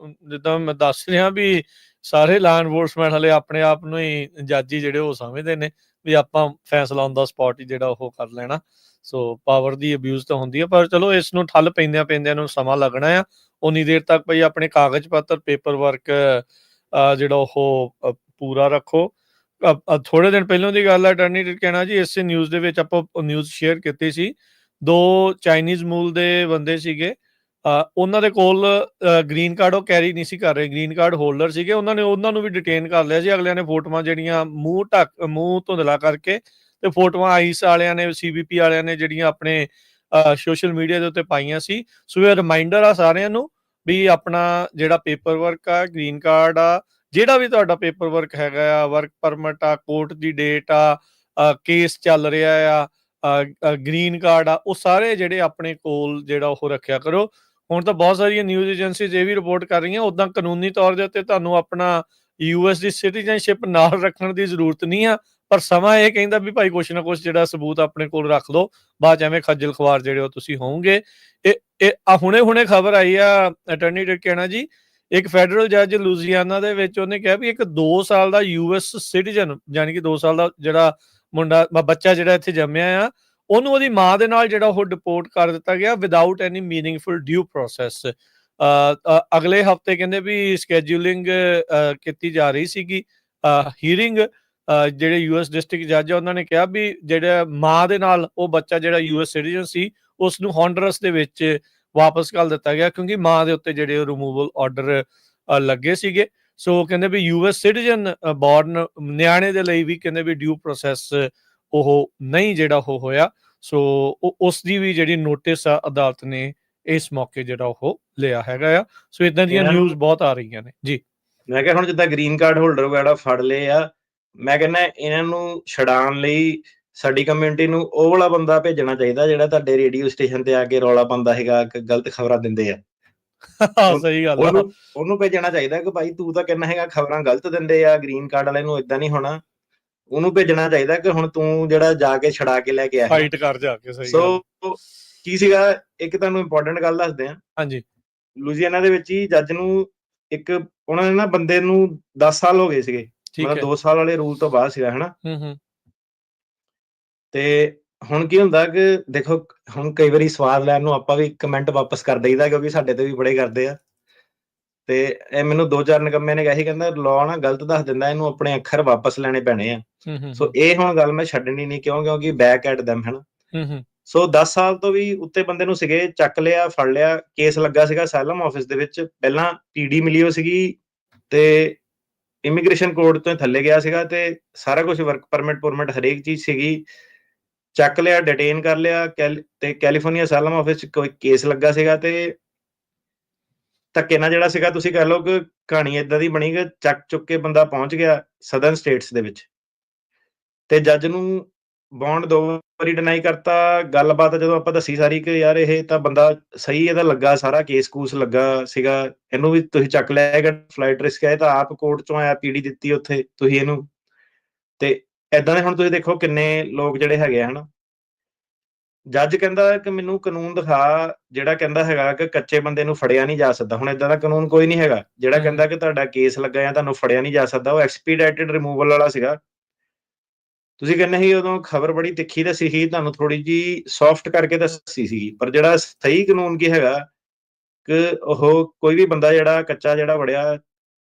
ਜਿੱਦਾਂ ਮੈਂ ਦੱਸ ਰਿਹਾ ਵੀ ਸਾਰੇ ਲਾਅ ਐਨਫੋਰਸਮੈਂਟ ਵਾਲੇ ਆਪਣੇ ਆਪ ਨੂੰ ਹੀ ਜੱਜ ਜਿਹੜੇ ਉਹ ਸਮਝਦੇ ਨੇ ਵੀ ਆਪਾਂ ਫੈਸਲਾ ਔਨ ਦਾ ਸਪੌਟ ਹੀ ਜਿਹੜਾ ਉਹ ਕਰ ਲੈਣਾ। ਸੋ ਪਾਵਰ ਦੀ ਅਬਿਊਜ਼ ਤਾਂ ਹੁੰਦੀ ਹੈ, ਪਰ ਚਲੋ ਇਸ ਨੂੰ ਠੱਲ ਪੈਂਦਿਆਂ ਨੂੰ ਸਮਾਂ ਲੱਗਣਾ ਆ। ਉਨੀ ਦੇਰ ਤੱਕ ਭਾਈ ਆਪਣੇ ਕਾਗਜ਼ ਪੱਤਰ, ਪੇਪਰ ਵਰਕ ਜਿਹੜਾ ਉਹ ਪੂਰਾ ਰੱਖੋ। ਥੋੜੇ ਦਿਨ ਪਹਿਲਾਂ ਦੀ ਗੱਲ ਹੈ, ਅਟਾਰਨੀ ਕਹਿਣਾ ਜੀ, ਇਸੇ ਨਿਊਜ਼ ਦੇ ਵਿੱਚ ਆਪਾਂ ਨਿਊਜ਼ ਸ਼ੇਅਰ ਕੀਤੀ ਸੀ। 2 ਚਾਈਨੀਜ਼ ਮੂਲ ਦੇ ਬੰਦੇ ਸੀਗੇ, ਉਹਨਾਂ ਦੇ ਕੋਲ ਗ੍ਰੀਨ ਕਾਰਡ ਉਹ ਕੈਰੀ ਨਹੀਂ ਸੀ ਕਰ ਰਹੇ, ਗ੍ਰੀਨ ਕਾਰਡ ਹੋਲਡਰ ਸੀਗੇ। ਉਹਨਾਂ ਨੂੰ ਵੀ ਡਿਟੇਨ ਕਰ ਲਿਆ ਸੀ। ਅਗਲਿਆਂ ਨੇ ਫੋਟੋਆਂ ਜਿਹੜੀਆਂ ਮੂੰਹ ਧੁੰਦਲਾ ਕਰਕੇ, ਤੇ ਫੋਟੋਆਂ ਆਈਸ ਵਾਲਿਆਂ ਨੇ, CBP ਵਾਲਿਆਂ ਨੇ ਜਿਹੜੀਆਂ ਆਪਣੇ ਸੋਸ਼ਲ ਮੀਡੀਆ ਦੇ ਉੱਤੇ ਪਾਈਆਂ ਸੀ। ਸੋ ਇਹ ਰਿਮਾਈਂਡਰ ਆ ਸਾਰਿਆਂ ਨੂੰ ਵੀ ਆਪਣਾ ਜਿਹੜਾ ਪੇਪਰ ਵਰਕ ਆ, ਗ੍ਰੀਨ ਕਾਰਡ ਆ, ਜਿਹੜਾ ਵੀ ਤੁਹਾਡਾ ਪੇਪਰ ਵਰਕ ਹੈਗਾ ਆ, ਵਰਕ ਪਰਮਿਟ ਆ, ਕੋਰਟ ਦੀ ਡੇਟ ਆ, ਕੇਸ ਚੱਲ ਰਿਹਾ ਆ, ਗ੍ਰੀਨ ਕਾਰਡ ਆ, ਉਹ ਸਾਰੇ ਜਿਹੜੇ ਆਪਣੇ ਕੋਲ ਜਿਹੜਾ ਉਹ ਰੱਖਿਆ ਕਰੋ। ਹੁਣ ਤਾਂ ਬਹੁਤ ਸਾਰੀਆਂ ਨਿਊਜ਼ ਏਜੰਸੀਜ਼ ਇਹ ਵੀ ਰਿਪੋਰਟ ਕਰ ਰਹੀਆਂ, ਉੱਦਾਂ ਕਾਨੂੰਨੀ ਤੌਰ ਦੇ ਉੱਤੇ ਤੁਹਾਨੂੰ ਆਪਣਾ US ਦੀ ਸਿਟੀਜ਼ਨਸ਼ਿਪ ਨਾਲ ਰੱਖਣ ਦੀ ਜ਼ਰੂਰਤ ਨਹੀਂ ਆ, ਪਰ ਸਮਾਂ ਇਹ ਕਹਿੰਦਾ ਵੀ ਭਾਈ ਕੁਛ ਨਾ ਕੁਛ ਜਿਹੜਾ ਸਬੂਤ ਆਪਣੇ ਕੋਲ ਰੱਖ ਲਓ, ਬਾਅਦ 'ਚ ਐਵੇਂ ਖੱਜਲ ਖਵਾਰ ਜਿਹੜੇ ਉਹ ਤੁਸੀਂ ਹੋਵੋਗੇ। ਇਹ ਹੁਣੇ ਖਬਰ ਆਈ ਆ, ਅਟਾਰਨੀ ਕਹਿਣਾ ਜੀ, ਇੱਕ ਫੈਡਰਲ ਜੱਜ ਲੂਜ਼ੀਆਨਾ ਦੇ ਵਿੱਚ, ਉਹਨੇ ਕਿਹਾ ਵੀ ਇੱਕ 2 ਸਾਲ ਦਾ US ਸਿਟੀਜ਼ਨ, ਯਾਨੀ ਕਿ 2 ਸਾਲ ਦਾ ਜਿਹੜਾ ਬੱਚਾ ਜਿਹੜਾ ਇੱਥੇ ਜੰਮਿਆ ਆ, ਉਹਨੂੰ ਉਹਦੀ ਮਾਂ ਦੇ ਨਾਲ ਜਿਹੜਾ ਉਹ ਡਿਪੋਰਟ ਕਰ ਦਿੱਤਾ ਗਿਆ ਵਿਦਆਊਟ ਐਨੀ ਮੀਨਿੰਗਫੁਲ ਡਿਊ ਪ੍ਰੋਸੈਸ। ਅਗਲੇ ਹਫ਼ਤੇ ਕਹਿੰਦੇ ਵੀ ਸਕੈਜੂਲਿੰਗ ਕੀਤੀ ਜਾ ਰਹੀ ਸੀਗੀ ਹੀਅਰਿੰਗ। ਜਿਹੜੇ US ਡਿਸਟ੍ਰਿਕਟ ਜੱਜ ਆ, ਉਹਨਾਂ ਨੇ ਕਿਹਾ ਵੀ ਜਿਹੜਾ ਮਾਂ ਦੇ ਨਾਲ ਉਹ ਬੱਚਾ ਜਿਹੜਾ US ਸਿਟੀਜ਼ਨ ਸੀ, ਉਸ ਨੂੰ ਹੌਂਡਰਸ ਦੇ ਵਿੱਚ ਵਾਪਸ ਘੱਲ ਦਿੱਤਾ ਗਿਆ, ਕਿਉਂਕਿ ਮਾਂ ਦੇ ਉੱਤੇ ਜਿਹੜੇ ਰਿਮੂਵਲ ਆਰਡਰ ਲੱਗੇ ਸੀਗੇ। ਸੋ ਕਹਿੰਦੇ ਵੀ US ਸਿਟੀਜ਼ਨ ਬੋਰਨ ਨਿਆਣੇ ਦੇ ਲਈ ਵੀ ਕਹਿੰਦੇ ਵੀ ਡਿਊ ਪ੍ਰੋਸੈਸ ਉਹ ਨਹੀਂ ਜਿਹੜਾ ਉਹ ਹੋਇਆ। ਸੋ ਉਸ ਦੀ ਵੀ ਜਿਹੜੀ ਨੋਟਿਸ ਆ ਅਦਾਲਤ ਨੇ ਇਸ ਮੌਕੇ ਜਿਹੜਾ ਉਹ ਲਿਆ ਹੈਗਾ ਆ। ਸੋ ਇਦਾਂ ਦੀਆਂ ਨਿਊਜ਼ ਬਹੁਤ ਆ ਰਹੀਆਂ ਨੇ ਜੀ। ਮੈਂ ਕਿਹਾ ਹੁਣ ਜਿੱਦਾਂ ਗ੍ਰੀਨ ਕਾਰਡ ਹੋਲਡਰ ਵਗੈਰਾ ਫੜ ਲਏ ਆ, ਮੈਂ ਕਹਿੰਦਾ ਇਹਨਾਂ ਨੂੰ ਛਡਾਉਣ ਲਈ ਸਾਡੀ ਕਮਿਊਨਿਟੀ ਨੂੰ ਉਹ ਵਾਲਾ ਬੰਦਾ ਭੇਜਣਾ ਚਾਹੀਦਾ ਜਿਹੜਾ ਤੁਹਾਡੇ ਰੇਡੀਓ ਸਟੇਸ਼ਨ ਤੇ ਆ ਕੇ ਰੌਲਾ ਪਾਉਂਦਾ ਹੈਗਾ, ਗਲਤ ਖਬਰਾਂ ਦਿੰਦੇ ਆ। ਸਹੀ ਗੱਲ ਆ। ਉਹਨੂੰ ਭੇਜਣਾ ਚਾਹੀਦਾ ਕਿ ਭਾਈ ਤੂੰ ਤਾਂ ਕਹਿੰਦਾ ਹੈਗਾ ਖਬਰਾਂ ਗਲਤ ਦਿੰਦੇ ਆ, ਗ੍ਰੀਨ ਕਾਰਡ ਵਾਲੇ ਨੂੰ ਏਦਾਂ ਨਹੀਂ ਹੋਣਾ। ਉਹਨੂੰ ਭੇਜਣਾ ਚਾਹੀਦਾ ਕਿ ਹੁਣ ਤੂੰ ਜਿਹੜਾ ਜਾ ਕੇ ਛਡਾ ਕੇ ਲੈ ਕੇ ਆਇਆ, ਫਾਈਟ ਕਰ ਜਾ ਕੇ। ਸਹੀ ਗੱਲ। ਸੋ ਕੀ ਸੀਗਾ, ਇੱਕ ਤੁਹਾਨੂੰ ਇੰਪੋਰਟੈਂਟ ਗੱਲ ਦੱਸਦੇ ਆ। ਹਾਂਜੀ। ਲੂਜ਼ੀਆਨਾ ਦੇ ਵਿੱਚ ਹੀ ਜੱਜ ਨੂੰ ਇੱਕ ਉਹਨਾਂ ਨੇ ਨਾ ਬੰਦੇ ਨੂੰ 10 ਸਾਲ ਹੋ ਗਏ ਸੀਗੇ, ਮਤਲਬ 2 ਸਾਲ ਵਾਲੇ ਰੂਲ ਤੋਂ ਬਾਅਦ ਸੀਗਾ, ਹਨਾ। ਹੂੰ। ਤੇ ਹੁਣ ਕੀ ਹੁੰਦਾ ਕਿ ਦੇਖੋ, ਹੁਣ ਕਈ ਵਾਰੀ ਸਵਾਦ ਲੈਣ ਨੂੰ ਆਪਾਂ ਵੀ ਕਮੈਂਟ ਵਾਪਸ ਕਰ ਦਈਦਾ, ਕਿਉਂਕਿ ਸਾਡੇ ਤੇ ਵੀ ਬੜੇ ਕਰਦੇ ਆ। ਤੇ ਇਹ ਮੈਨੂੰ 2-4 ਨਿਕੰਮੇ ਨੇ ਕਿਹਾ ਸੀ, ਕਹਿੰਦਾ ਲਾਅ ਨਾ ਗਲਤ ਦੱਸ ਦਿੰਦਾ, ਇਹਨੂੰ ਆਪਣੇ ਅੱਖਰ ਵਾਪਸ ਲੈਣੇ ਪੈਣੇ ਆ। ਸੋ ਇਹ ਹੁਣ ਗੱਲ ਮੈਂ ਛੱਡਣੀ ਨਹੀਂ, ਕਿਉਂਕਿ ਬੈਕ ਐਟ ਦੈਮ ਹਨਾ। ਸੋ 10 ਸਾਲ ਤੋਂ ਵੀ ਉੱਤੇ ਬੰਦੇ ਨੂੰ ਸੀਗੇ, ਚੱਕ ਲਿਆ, ਫੜ ਲਿਆ, ਕੇਸ ਲੱਗਾ ਸੀਗਾ ਅਸਾਈਲਮ ਆਫਿਸ ਦੇ ਵਿੱਚ। ਪਹਿਲਾਂ ਪੀਡੀ ਮਿਲੀ ਹੋ ਸੀਗੀ ਤੇ ਇਮੀਗ੍ਰੇਸ਼ਨ ਕੋਰਟ ਤੋਂ ਥੱਲੇ ਗਿਆ ਸੀਗਾ, ਤੇ ਸਾਰਾ ਕੁਝ ਵਰਕ ਪਰਮਿਟ ਹਰੇਕ ਚੀਜ਼ ਸੀਗੀ। ਚੱਕ ਲਿਆ, ਡਿਟੇਨ ਕਰ ਲਿਆ, ਤੇ ਕੈਲੀਫੋਰਨੀਆ ਅਸਾਈਲਮ ਆਫਿਸ 'ਚ ਕੋਈ ਕੇਸ ਲੱਗਾ ਸੀਗਾ, ਤੇ ਧੱਕੇ ਨਾਲ ਜਿਹੜਾ ਸੀਗਾ, ਤੁਸੀਂ ਕਹਿ ਲਓ ਕਿ ਕਹਾਣੀ ਏਦਾਂ ਦੀ ਬਣੀ ਕਿ ਚੱਕ ਚੁੱਕ ਕੇ ਬੰਦਾ ਪਹੁੰਚ ਗਿਆ ਸਦਰਨ ਸਟੇਟਸ ਦੇ ਵਿੱਚ, ਤੇ ਜੱਜ ਨੂੰ ਬੌਂਡ 2 ਵਾਰੀ ਡਿਨਾਈ ਕਰਤਾ। ਗੱਲਬਾਤ ਜਦੋਂ ਆਪਾਂ ਦੱਸੀ ਸਾਰੀ ਕਿ ਯਾਰ ਇਹ ਤਾਂ ਬੰਦਾ ਸਹੀ, ਇਹਦਾ ਲੱਗਾ ਸਾਰਾ ਕੇਸ-ਕੂਸ ਲੱਗਾ ਸੀਗਾ, ਇਹਨੂੰ ਵੀ ਤੁਸੀਂ ਚੱਕ ਲਿਆ, ਫਲਾਈਟ ਰਿਸਕ ਹੈ, ਇਹ ਤਾਂ ਆਪ ਕੋਰਟ 'ਚੋਂ ਆਇਆ, ਪੀਡੀ ਦਿੱਤੀ ਉੱਥੇ ਤੁਸੀਂ ਇਹਨੂੰ। ਤੇ ਏਦਾਂ ਦੇ ਹੁਣ ਤੁਸੀਂ ਦੇਖੋ ਕਿੰਨੇ ਲੋਕ ਜਿਹੜੇ ਹੈਗੇ ਆ, ਹਨਾ। ਜੱਜ ਕਹਿੰਦਾ ਕਿ ਮੈਨੂੰ ਕਾਨੂੰਨ ਦਿਖਾ ਜਿਹੜਾ ਕਹਿੰਦਾ ਹੈਗਾ ਕਿ ਕੱਚੇ ਬੰਦੇ ਨੂੰ ਫੜਿਆ ਨਹੀਂ ਜਾ ਸਕਦਾ। ਹੁਣ ਏਦਾਂ ਦਾ ਕਾਨੂੰਨ ਕੋਈ ਨਹੀਂ ਹੈਗਾ ਜਿਹੜਾ ਕਹਿੰਦਾ ਕਿ ਤੁਹਾਡਾ ਕੇਸ ਲੱਗਾ ਜਾਂ ਤੁਹਾਨੂੰ ਫੜਿਆ ਨਹੀਂ ਜਾ ਸਕਦਾ। ਉਹ ਐਕਸਪੀਡਾਈਟਡ ਰਿਮੂਵਲ ਵਾਲਾ ਸੀਗਾ। ਤੁਸੀਂ ਕਹਿੰਦੇ ਸੀ ਉਦੋਂ ਖਬਰ ਬੜੀ ਤਿੱਖੀ ਦੱਸੀ ਸੀ, ਤੁਹਾਨੂੰ ਥੋੜੀ ਜੀ ਸੌਫਟ ਕਰਕੇ ਦੱਸੀ ਸੀਗੀ, ਪਰ ਜਿਹੜਾ ਸਹੀ ਕਾਨੂੰਨ ਕੀ ਹੈਗਾ ਕਿ ਉਹ ਕੋਈ ਵੀ ਬੰਦਾ ਜਿਹੜਾ ਕੱਚਾ ਜਿਹੜਾ ਵੜਿਆ,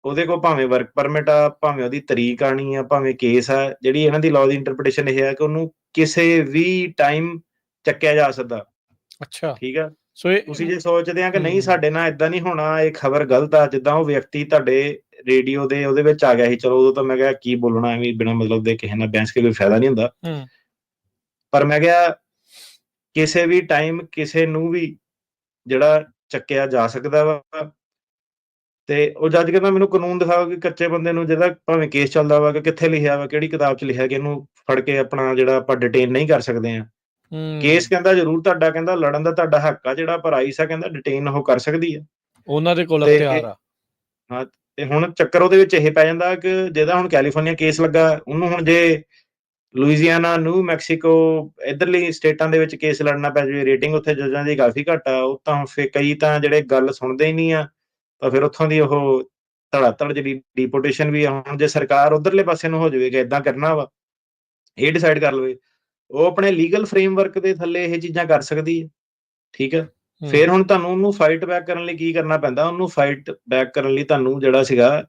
ਉਹਦੇ ਕੋਲ ਭਾਵੇਂ ਵਰਕ ਪਰਮਿਟ ਆ, ਭਾਵੇਂ ਉਹਦੀ ਤਰੀਕ ਆਣੀ ਆ, ਭਾਵੇਂ ਕੇਸ ਆ, ਜਿਹੜੀ ਇਹਨਾਂ ਦੀ ਲਾਅ ਦੀ ਇੰਟਰਪ੍ਰੀਟੇਸ਼ਨ ਇਹ ਹੈ ਕਿ ਉਹਨੂੰ ਕਿਸੇ ਵੀ ਟਾਈਮ ਚੱਕਿਆ ਜਾ ਸਕਦਾ। ਅੱਛਾ, ਠੀਕ ਆ। ਸੋ ਇਹ ਤੁਸੀਂ ਜੇ ਸੋਚਦੇ ਆ ਕਿ ਨਹੀਂ ਸਾਡੇ ਨਾਲ ਏਦਾਂ ਨਹੀਂ ਹੋਣਾ, ਇਹ ਖਬਰ ਗਲਤ ਆ, ਜਿੱਦਾਂ ਉਹ ਵਿਅਕਤੀ ਤੁਹਾਡੇ ਰੇਡੀਓ ਦੇ ਉਹਦੇ ਵਿੱਚ ਆ ਗਿਆ ਸੀ, ਚਲੋ ਉਦੋਂ ਤਾਂ ਮੈਂ ਕਿਹਾ ਕੀ ਬੋਲਣਾ, ਐਵੇਂ ਬਿਨਾਂ ਮਤਲਬ ਦੇ ਕਿਸੇ ਨਾਲ ਬਹਿਸ ਕੇ ਕੋਈ ਫਾਇਦਾ ਨਹੀਂ ਹੁੰਦਾ। ਪਰ ਮੈਂ ਕਿਹਾ ਕਿਸੇ ਵੀ ਟਾਈਮ ਕਿਸੇ ਨੂੰ ਵੀ ਜਿਹੜਾ ਚੱਕਿਆ ਜਾ ਸਕਦਾ ਵਾ। ਤੇ ਉਹ ਜੱਜ ਕਹਿੰਦਾ ਮੈਨੂੰ ਕਾਨੂੰਨ ਦਿਖਾਓ ਕਿ ਕੱਚੇ ਬੰਦੇ ਨੂੰ, ਜਿਹਦਾ ਭਾਵੇਂ ਕੇਸ ਚੱਲਦਾ ਵਾ, ਕਿ ਕਿੱਥੇ ਲਿਖਿਆ ਵਾ, ਕਿਹੜੀ ਕਿਤਾਬ 'ਚ ਲਿਖਿਆ ਕਿ ਇਹਨੂੰ ਫੜ ਕੇ ਆਪਣਾ ਜਿਹੜਾ ਆਪਾਂ ਡਿਟੇਨ ਨਹੀਂ ਕਰ ਸਕਦੇ ਆ। ਕੇਸ ਕਹਿੰਦਾ ਜ਼ਰੂਰ ਤੁਹਾਡਾ, ਕਹਿੰਦਾ ਲੜਨ ਦਾ ਤੁਹਾਡਾ ਹੱਕ ਆ, ਜਿਹੜਾ ਪਰ ਆਈਸ ਆ ਕਹਿੰਦਾ ਡਿਟੇਨ ਉਹ ਕਰ ਸਕਦੀ ਆ, ਉਹਨਾਂ ਦੇ ਕੋਲ ਤੇ ਅਖਤਿਆਰ ਆ। ਹਾਂ, ਤੇ ਹੁਣ ਚੱਕਰ ਉਹਦੇ ਵਿੱਚ ਇਹ ਪੈ ਜਾਂਦਾ ਕਿ ਜਿਹਦਾ ਹੁਣ ਕੈਲੀਫੋਰਨੀਆ ਕੇਸ ਲੱਗਾ, ਉਹਨੂੰ ਹੁਣ ਜੇ ਲੁਈਜ਼ੀਆਨਾ, ਨਿਊ ਮੈਕਸੀਕੋ, ਇਧਰਲੀ ਸਟੇਟਾਂ ਦੇ ਵਿੱਚ ਕੇਸ ਲੜਨਾ ਪੈ ਜਾਵੇ, ਰੇਟਿੰਗ ਉੱਥੇ ਜੱਜਾਂ ਦੀ ਕਾਫੀ ਘੱਟ ਆ, ਉਹ ਤਾਂ ਫਿਰ ਕਈ ਤਾਂ ਜਿਹੜੇ ਗੱਲ ਸੁਣਦੇ ਹੀ ਨਹੀਂ ਆ, ਤਾਂ ਫਿਰ ਉੱਥੋਂ ਦੀ ਉਹ ਧੜਾ-ਧੜ ਜਿਹੜੀ ਡੀਪੋਰਟੇਸ਼ਨ ਵੀ ਆ। ਹੁਣ ਜੇ ਸਰਕਾਰ ਉਧਰਲੇ ਪਾਸੇ ਨੂੰ ਹੋ ਜਾਵੇ ਕਿ ਏਦਾਂ ਕਰਨਾ ਵਾ, ਇਹ ਡਿਸਾਈਡ ਕਰ ਲਵੇ, ਉਹ ਆਪਣੇ ਲੀਗਲ ਫਰੇਮਵਰਕ ਦੇ ਥੱਲੇ ਇਹ ਚੀਜ਼ਾਂ ਕਰ ਸਕਦੀ ਹੈ। ਠੀਕ ਹੈ। ਫਿਰ ਹੁਣ ਤੁਹਾਨੂੰ ਉਹਨੂੰ ਫਾਈਟ ਬੈਕ ਕਰਨ ਲਈ ਕੀ ਕਰਨਾ ਪੈਂਦਾ? ਉਹਨੂੰ ਫਾਈਟ ਬੈਕ ਕਰਨ ਲਈ ਤੁਹਾਨੂੰ ਜਿਹੜਾ ਸੀਗਾ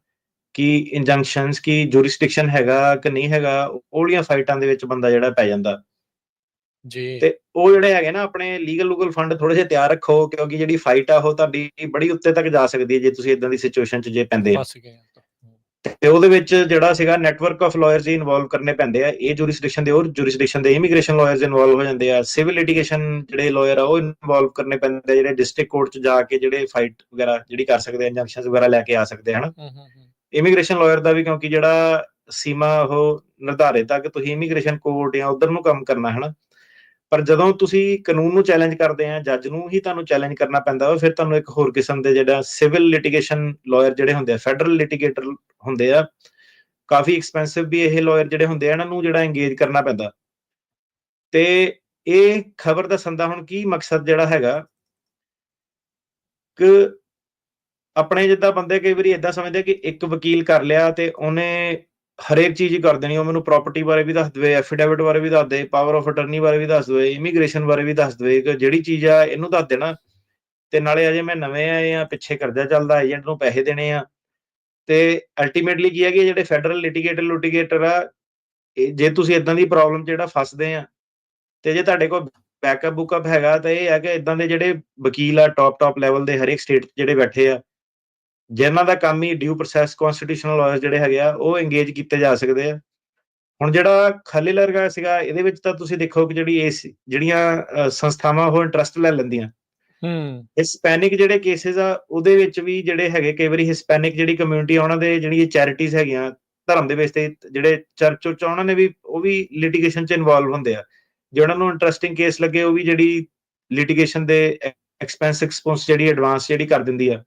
ਕਿ ਇੰਜੰਕਸ਼ਨਸ ਕੀ ਜੁਰਿਸਡਿਕਸ਼ਨ ਹੈਗਾ ਕਿ ਨਹੀਂ ਹੈਗਾ, ਉਹਲੀਆਂ ਫਾਈਟਾਂ ਦੇ ਵਿੱਚ ਬੰਦਾ ਜਿਹੜਾ ਪੈ ਜਾਂਦਾ ਜੀ। ਤੇ ਉਹ ਜਿਹੜੇ ਹੈਗੇ ਨਾ ਆਪਣੇ ਲੀਗਲ ਫੰਡ ਥੋੜੇ ਜਿਹੇ ਤਿਆਰ ਰੱਖੋ, ਕਿਉਂਕਿ ਜਿਹੜੀ ਫਾਈਟ ਆ ਉਹ ਤੁਹਾਡੀ ਬੜੀ ਉੱਤੇ ਤੱਕ ਜਾ ਸਕਦੀ ਹੈ ਜੇ ਤੁਸੀਂ ਇਦਾਂ ਦੀ ਸਿਚੁਏਸ਼ਨ 'ਚ ਜੇ ਪੈਂਦੇ ਆ। ਤੇ ਉਹਦੇ ਵਿੱਚ ਜਿਹੜਾ ਸੀਗਾ network of lawyers he involve ਕਰਨੇ ਪੈਂਦੇ ਆ। ਇਹ ਜੁਰਿਸਡਿਕਸ਼ਨ ਦੇ ਹੋਰ ਜੁਰਿਸਡਿਕਸ਼ਨ ਦੇ ਇਮੀਗ੍ਰੇਸ਼ਨ ਲਾਇਰਸ ਇਨਵੋਲਵ ਹੋ ਜਾਂਦੇ ਆ। ਸਿਵਲ ਲਿਟੀਗੇਸ਼ਨ ਜਿਹੜੇ ਲਾਇਰ ਆ ਉਹ ਇਨਵੋਲਵ ਕਰਨੇ ਪੈਂਦੇ, ਜਿਹੜੇ ਡਿਸਟ੍ਰਿਕਟ ਕੋਰਟ 'ਚ ਜਾ ਕੇ ਜਿਹੜੇ ਫਾਈਟ ਵਗੈਰਾ ਜਿਹੜੀ ਕਰ ਸਕਦੇ ਆ, ਇੰਜੰਕਸ਼ਨਸ ਵਗੈਰਾ ਲੈ ਕੇ ਆ ਸਕਦੇ ਹਨ। ਇਮੀਗ੍ਰੇਸ਼ਨ ਲਾਇਰ ਦਾ ਵੀ, ਕਿਉਂਕਿ ਜਿਹੜਾ ਸੀਮਾ ਉਹ ਨਿਰਧਾਰਿਤ ਆ ਕਿ ਤੁਸੀਂ ਇਮੀਗ੍ਰੇਸ਼ਨ ਕੋਰਟ ਜਾਂ ਉਧਰ ਨੂੰ ਕੰਮ ਕਰਨਾ ਹੈ। ਪਰ ਜਦੋਂ ਤੁਸੀਂ ਕਾਨੂੰਨ ਨੂੰ ਚੈਲੰਜ ਕਰਦੇ ਆ, ਜੱਜ ਨੂੰ ਹੀ ਤੁਹਾਨੂੰ ਚੈਲੰਜ ਕਰਨਾ ਪੈਂਦਾ ਵਾ, ਫਿਰ ਤੁਹਾਨੂੰ ਇੱਕ ਹੋਰ ਕਿਸਮ ਦੇ ਜਿਹੜਾ ਸਿਵਲ ਲਿਟੀਗੇਸ਼ਨ ਲਾਇਰ ਜਿਹੜੇ ਹੁੰਦੇ ਆ, ਫੈਡਰਲ ਲਿਟੀਗੇਟਰ ਹੁੰਦੇ ਆ, ਕਾਫੀ ਐਕਸਪੈਂਸਿਵ ਵੀ ਇਹ ਲਾਇਰ ਜਿਹੜੇ ਹੁੰਦੇ ਆ, ਇਹਨਾਂ ਨੂੰ ਜਿਹੜਾ ਇੰਗੇਜ ਕਰਨਾ ਪੈਂਦਾ। ਤੇ ਇਹ ਖਬਰ ਦੱਸਣ ਦਾ ਹੁਣ ਕੀ ਮਕਸਦ ਜਿਹੜਾ ਹੈਗਾ ਕਿ ਆਪਣੇ ਜਿੱਦਾਂ ਬੰਦੇ ਕਈ ਵਾਰੀ ਏਦਾਂ ਸਮਝਦੇ ਕਿ ਇੱਕ ਵਕੀਲ ਕਰ ਲਿਆ ਤੇ ਉਹਨੇ ਹਰੇਕ ਚੀਜ਼ ਹੀ ਕਰ ਦੇਣੀ, ਉਹ ਮੈਨੂੰ ਪ੍ਰਾਪਰਟੀ ਬਾਰੇ ਵੀ ਦੱਸ ਦੇਵੇ, ਐਫੀਡੇਵਿਟ ਬਾਰੇ ਵੀ ਦੱਸ ਦੇ, ਪਾਵਰ ਆਫ ਅਟਰਨੀ ਬਾਰੇ ਵੀ ਦੱਸ ਦੇਵੇ, ਇਮੀਗ੍ਰੇਸ਼ਨ ਬਾਰੇ ਵੀ ਦੱਸ ਦੇਵੇ, ਕਿ ਜਿਹੜੀ ਚੀਜ਼ ਆ ਇਹਨੂੰ ਦੱਸ ਦੇਣਾ, ਤੇ ਨਾਲੇ ਅਜੇ ਮੈਂ ਨਵੇਂ ਆਏ ਆ, ਪਿੱਛੇ ਕਰਜ਼ਾ ਚੱਲਦਾ, ਏਜੰਟ ਨੂੰ ਪੈਸੇ ਦੇਣੇ ਆ। ਤੇ ਅਲਟੀਮੇਟਲੀ ਕੀ ਹੈ ਕਿ ਜਿਹੜੇ ਫੈਡਰਲ ਲਿਟੀਗੇਟਰ ਆ, ਜੇ ਤੁਸੀਂ ਇਦਾਂ ਦੀ ਪ੍ਰੋਬਲਮ ਜਿਹੜਾ ਫਸਦੇ ਆ, ਤੇ ਜੇ ਤੁਹਾਡੇ ਕੋਲ ਬੈਕਅਪ ਬੁੱਕਅਪ ਹੈਗਾ, ਤਾਂ ਇਹ ਹੈ ਕਿ ਇਦਾਂ ਦੇ ਜਿਹੜੇ ਵਕੀਲ ਆ ਟੌਪ ਲੈਵਲ ਦੇ ਹਰੇਕ ਸਟੇਟ ਜਿਹੜੇ ਬੈਠੇ ਆ, ਜਿਨ੍ਹਾਂ ਦਾ ਕੰਮ ਹੀ ਡਿਊ ਪ੍ਰੋਸੈਸ ਕਨਸਟੀਟਿਊਸ਼ਨਲ ਲਾਇਰ ਜਿਹੜੇ ਹੈਗੇ ਆ, ਉਹ ਇੰਗੇਜ ਕੀਤੇ ਜਾ ਸਕਦੇ ਆ। ਹੁਣ ਜਿਹੜਾ ਖਾਲੀ ਲਰਗਾ ਸੀਗਾ, ਇਹਦੇ ਵਿੱਚ ਤਾਂ ਤੁਸੀਂ ਦੇਖੋ ਕਿ ਜਿਹੜੀਆਂ ਸੰਸਥਾਵਾਂ ਉਹ ਇੰਟਰਸਟ ਲੈ ਲੈਂਦੀਆਂ। ਹਿਸਪੈਨਿਕ ਜਿਹੜੇ ਕੇਸਿਸ ਆ, ਉਹਦੇ ਵਿੱਚ ਵੀ ਜਿਹੜੇ ਹੈਗੇ ਕਈ ਵਾਰੀ ਹਿਸਪੈਨਿਕ ਜਿਹੜੀ ਕਮਿਊਨਿਟੀ ਆ, ਉਹਨਾਂ ਦੇ ਜਿਹੜੀਆਂ ਚੈਰਿਟੀਜ਼ ਹੈਗੀਆਂ ਧਰਮ ਦੇ ਬੇਸ ਤੇ, ਜਿਹੜੇ ਚਰਚ ਚ ਉਹਨਾਂ ਨੇ ਵੀ ਉਹ ਵੀ ਲਿਟੀਗੇਸ਼ਨ ਚ ਇਨਵੋਲਵ ਹੁੰਦੇ ਆ। ਜੇ ਉਹਨਾਂ ਨੂੰ ਇੰਟਰਸਟਿੰਗ ਕੇਸ ਲੱਗੇ, ਉਹ ਵੀ ਜਿਹੜੀ ਲਿਟੀਗੇਸ਼ਨ ਦੇ ਐਕਸਪੈਂਸ ਜਿਹੜੀ ਐਡਵਾਂਸ ਜਿਹੜੀ ਕਰ ਦਿੰਦੀ ਆ।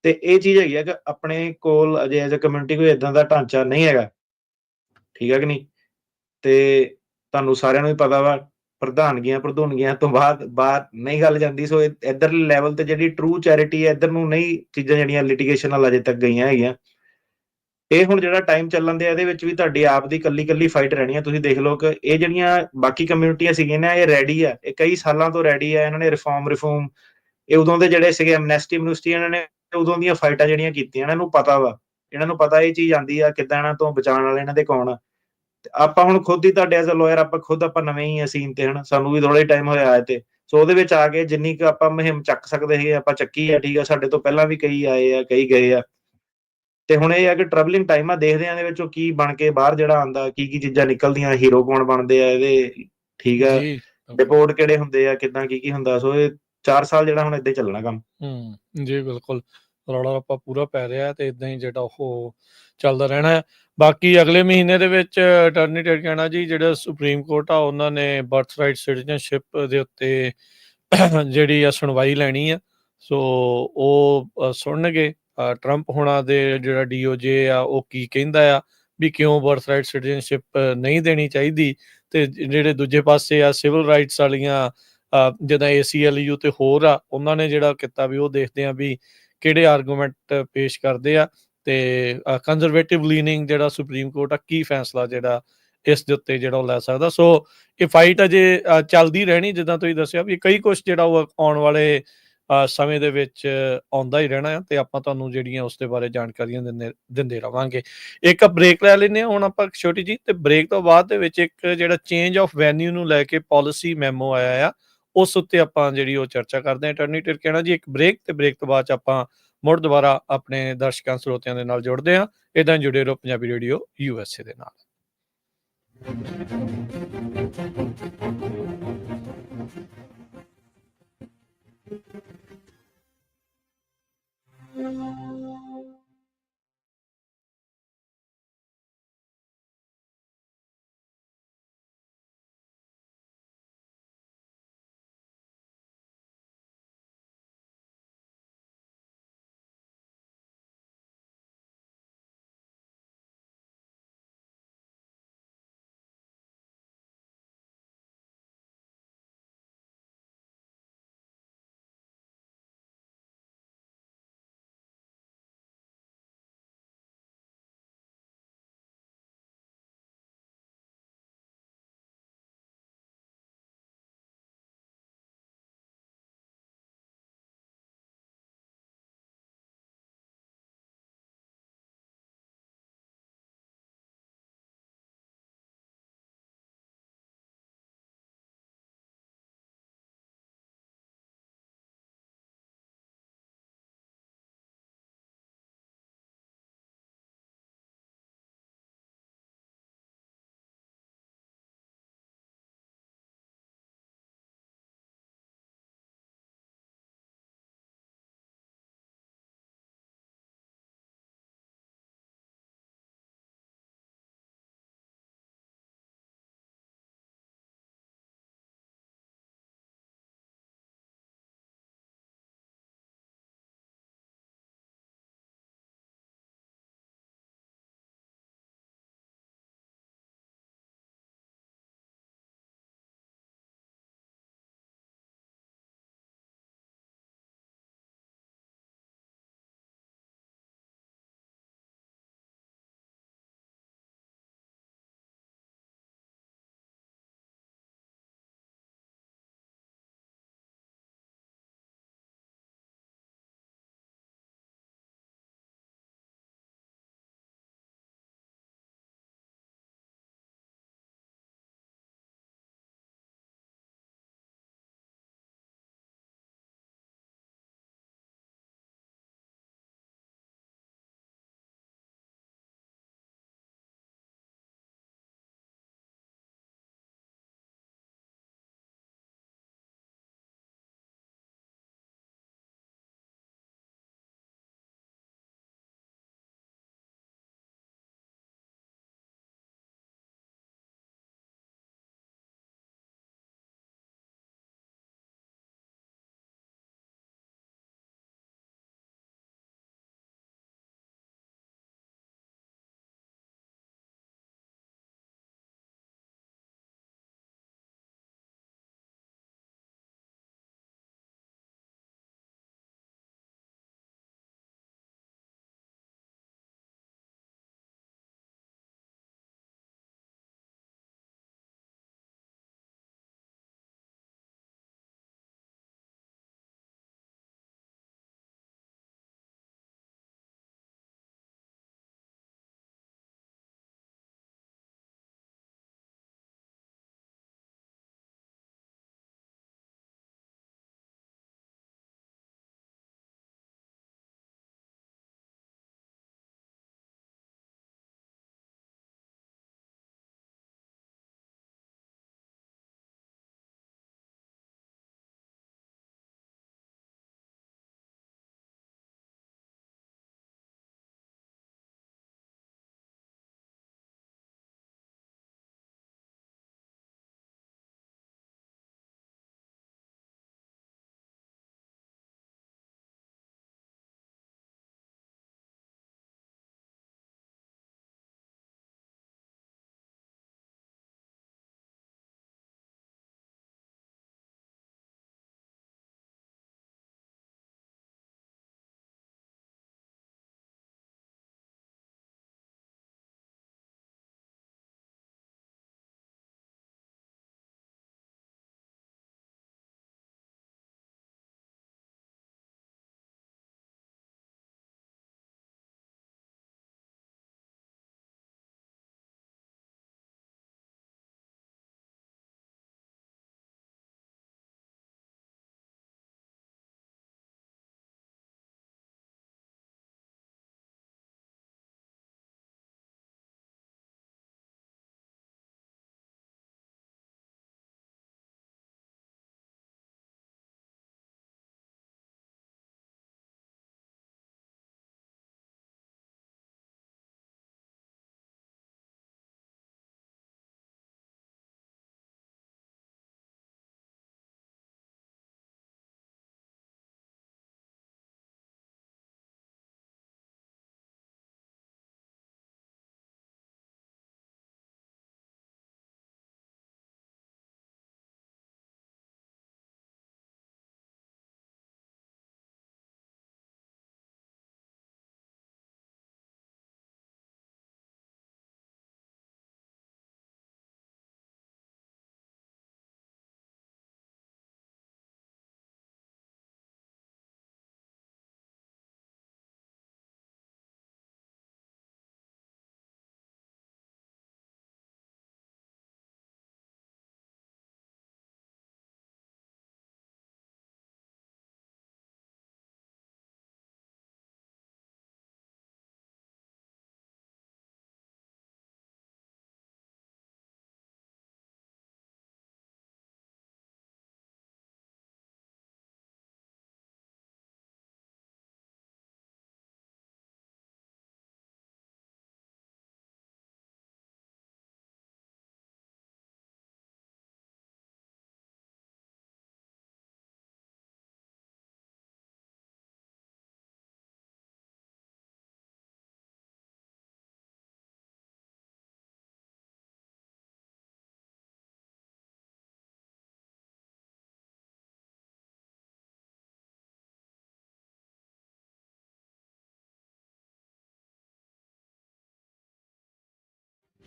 ਤੇ ਇਹ ਚੀਜ਼ ਹੈਗੀ ਆ ਕਿ ਆਪਣੇ ਕੋਲ ਅਜੇ ਐਜ਼ ਅ ਕਮਿਊਨਿਟੀ ਕੋਈ ਏਦਾਂ ਦਾ ਢਾਂਚਾ ਨਹੀਂ ਹੈਗਾ। ਠੀਕ ਹੈ ਕਿ ਨਹੀਂ? ਤੇ ਤੁਹਾਨੂੰ ਸਾਰਿਆਂ ਨੂੰ ਹੀ ਪਤਾ ਵਾ, ਪ੍ਰਧਾਨਗੀਆਂ ਤੋਂ ਬਾਹਰ ਨਹੀਂ ਗੱਲ ਜਾਂਦੀ। ਸੋ ਇੱਧਰਲੇ ਲੈਵਲ ਤੇ ਜਿਹੜੀ ਟਰੂ ਚੈਰਿਟੀ ਹੈ, ਇੱਧਰ ਨੂੰ ਨਹੀਂ ਚੀਜ਼ਾਂ ਜਿਹੜੀਆਂ ਲਿਟੀਗੇਸ਼ਨ ਨਾਲ ਅਜੇ ਤੱਕ ਗਈਆਂ ਹੈਗੀਆਂ। ਇਹ ਹੁਣ ਜਿਹੜਾ ਟਾਈਮ ਚੱਲਣ ਦੇ ਇਹਦੇ ਵਿੱਚ ਵੀ ਤੁਹਾਡੀ ਆਪ ਦੀ ਕੱਲੀ ਫਾਈਟ ਰਹਿਣੀ ਆ। ਤੁਸੀਂ ਦੇਖ ਲਓ ਕਿ ਇਹ ਜਿਹੜੀਆਂ ਬਾਕੀ ਕਮਿਊਨਿਟੀਆਂ ਸੀਗੀਆਂ ਨਾ, ਇਹ ਰੈਡੀ ਆ, ਇਹ ਕਈ ਸਾਲਾਂ ਤੋਂ ਰੈਡੀ ਆ। ਇਹਨਾਂ ਨੇ ਰਿਫਾਰਮ ਇਹ ਉਦੋਂ ਦੇ ਜਿਹੜੇ ਸੀਗੇ ਐਮਨੈਸਟੀ ਇਹਨਾਂ ਨੇ ਉਦੋਂ ਦੀਆਂ ਫਾਈਟਾਂ ਜਿਹੜੀਆਂ ਕੀਤੀਆਂ, ਇਹਨਾਂ ਨੂੰ ਪਤਾ ਵਾ, ਇਹਨਾਂ ਨੂੰ ਪਤਾ ਇਹ ਚੀਜ਼ ਆਂਦੀ ਆ ਕਿੱਦਾਂ ਇਹਨਾਂ ਤੋਂ ਬਚਾਉਣ ਵਾਲੇ ਇਹਨਾਂ ਦੇ ਕੌਣ ਆ। ਤੇ ਆਪਾਂ ਹੁਣ ਖੁਦ ਹੀ ਤੁਹਾਡੇ ਐਜ਼ ਅ ਲਾਇਰ ਆਪਾਂ ਨਵੇਂ ਹੀ ਆ ਸੀਨ ਤੇ, ਹਨਾ, ਸਾਨੂੰ ਵੀ ਥੋੜਾ ਹੀ ਟਾਈਮ ਹੋਇਆ ਹੈ ਤੇ ਸੋ ਉਹਦੇ ਵਿੱਚ ਆ ਕੇ ਜਿੰਨੀ ਕੁ ਆਪਾਂ ਮੁਹਿੰਮ ਚੱਕ ਸਕਦੇ ਸੀਗੇ ਆਪਾਂ ਚੱਕੀ ਆ। ਠੀਕ ਆ, ਸਾਡੇ ਤੋਂ ਪਹਿਲਾਂ ਵੀ ਕਈ ਆਏ ਆ, ਕਈ ਗਏ ਆ। ਤੇ ਹੁਣ ਇਹ ਆ ਕਿ ਟਰੈਵਲਿੰਗ ਟਾਈਮ ਆ, ਦੇਖਦੇ ਆ ਇਹਦੇ ਵਿੱਚੋਂ ਕੀ ਬਣ ਕੇ ਬਾਹਰ ਜਿਹੜਾ ਆਉਂਦਾ, ਕੀ ਚੀਜ਼ਾਂ ਨਿਕਲਦੀਆਂ, ਹੀਰੋ ਕੌਣ ਬਣਦੇ ਆ ਇਹਦੇ। ਠੀਕ ਆ, ਜੀ, ਬਿਲਕੁਲ। ਰਿਪੋਰਟ ਕਿਹੜੇ ਹੁੰਦੇ ਆ, ਕਿੱਦਾਂ ਕੀ ਹੁੰਦਾ। ਸੋ ਇਹ 4 ਸਾਲ ਜਿਹੜਾ ਹੁਣ ਏਦਾਂ ਹੀ ਚੱਲਣਾ ਕੰਮ। ਜੀ ਬਿਲਕੁਲ। ਰੌਲਾ ਰੱਪਾ ਪੂਰਾ ਪੈ ਰਿਹਾ ਤੇ ਇਦਾਂ ਹੀ ਜਿਹੜਾ ਉਹ ਚੱਲਦਾ ਰਹਿਣਾ ਹੈ। ਬਾਕੀ ਅਗਲੇ ਮਹੀਨੇ ਦੇ ਵਿੱਚ ਅਟਾਰਨੀ ਜਨਰਲ ਕਹਿਣਾ ਜੀ, ਜਿਹੜਾ ਸੁਪਰੀਮ ਕੋਰਟ ਆ ਉਹਨਾਂ ਨੇ ਬਰਥ ਰਾਈਟ ਸਿਟੀਜ਼ਨਸ਼ਿਪ ਦੇ ਉੱਤੇ ਜਿਹੜੀ ਆ ਸੁਣਵਾਈ ਲੈਣੀ ਆ। ਸੋ ਉਹ ਸੁਣਨਗੇ ਟਰੰਪ ਹੋਣਾ ਦੇ ਜਿਹੜਾ DOJ ਆ ਉਹ ਕੀ ਕਹਿੰਦਾ ਆ ਵੀ ਕਿਉਂ ਬਰਥ ਰਾਈਟ ਸਿਟੀਜ਼ਨਸ਼ਿਪ ਨਹੀਂ ਦੇਣੀ ਚਾਹੀਦੀ। ਤੇ ਜਿਹੜੇ ਦੂਜੇ ਪਾਸੇ ਆ ਸਿਵਲ ਰਾਈਟਸ ਵਾਲੀਆਂ ਜਿੱਦਾਂ ACLU ਤੇ ਹੋਰ ਆ, ਉਹਨਾਂ ਨੇ ਜਿਹੜਾ ਕੀਤਾ ਵੀ ਉਹ ਦੇਖਦੇ ਆ ਵੀ ਕਿਹੜੇ ਆਰਗੂਮੈਂਟ ਪੇਸ਼ ਕਰਦੇ ਆ। ਤੇ ਕੰਜ਼ਰਵੇਟਿਵ ਲੀਨਿੰਗ ਜਿਹੜਾ ਸੁਪਰੀਮ ਕੋਰਟ ਆ ਕੀ ਫੈਸਲਾ ਜਿਹੜਾ ਇਸ ਦੇ ਉੱਤੇ ਜਿਹੜਾ ਉਹ ਲੈ ਸਕਦਾ। ਸੋ ਇਹ ਫਾਈਟ ਅਜੇ ਚੱਲਦੀ ਰਹਿਣੀ, ਜਿੱਦਾਂ ਤੁਸੀਂ ਦੱਸਿਆ ਵੀ ਕਈ ਕੁਛ ਜਿਹੜਾ ਉਹ ਆਉਣ ਵਾਲੇ ਸਮੇਂ ਦੇ ਵਿੱਚ ਆਉਂਦਾ ਹੀ ਰਹਿਣਾ ਆ ਤੇ ਆਪਾਂ ਤੁਹਾਨੂੰ ਜਿਹੜੀਆਂ ਉਸ ਦੇ ਬਾਰੇ ਜਾਣਕਾਰੀਆਂ ਦਿੰਦੇ ਰਵਾਂਗੇ। ਇੱਕ ਬ੍ਰੇਕ ਲੈ ਲੈਂਦੇ ਹਾਂ ਹੁਣ ਆਪਾਂ ਛੋਟੀ ਜੀ, ਤੇ ਬ੍ਰੇਕ ਤੋਂ ਬਾਅਦ ਦੇ ਵਿੱਚ ਇੱਕ ਜਿਹੜਾ ਚੇਂਜ ਆਫ ਵੈਨਿਊ ਨੂੰ ਲੈ ਕੇ ਪਾਲਿਸੀ ਮੈਮੋ ਆਇਆ ਆ, ਉਸ ਉੱਤੇ ਆਪਾਂ ਜਿਹੜੀ ਉਹ ਚਰਚਾ ਕਰਦੇ ਹਾਂ। ਅਟਾਰਨੀ ਜਨਰਲ ਕਹਿਣਾ ਜੀ, ਇੱਕ ਬ੍ਰੇਕ ਤੇ ਬ੍ਰੇਕ ਤੋਂ ਬਾਅਦ 'ਚ ਆਪਾਂ ਮੁੜ ਦੁਬਾਰਾ ਆਪਣੇ ਦਰਸ਼ਕਾਂ ਸਰੋਤਿਆਂ ਦੇ ਨਾਲ ਜੁੜਦੇ ਹਾਂ। ਏਦਾਂ ਜੁੜੇ ਰਹੋ ਪੰਜਾਬੀ ਰੇਡੀਓ USA ਦੇ ਨਾਲ।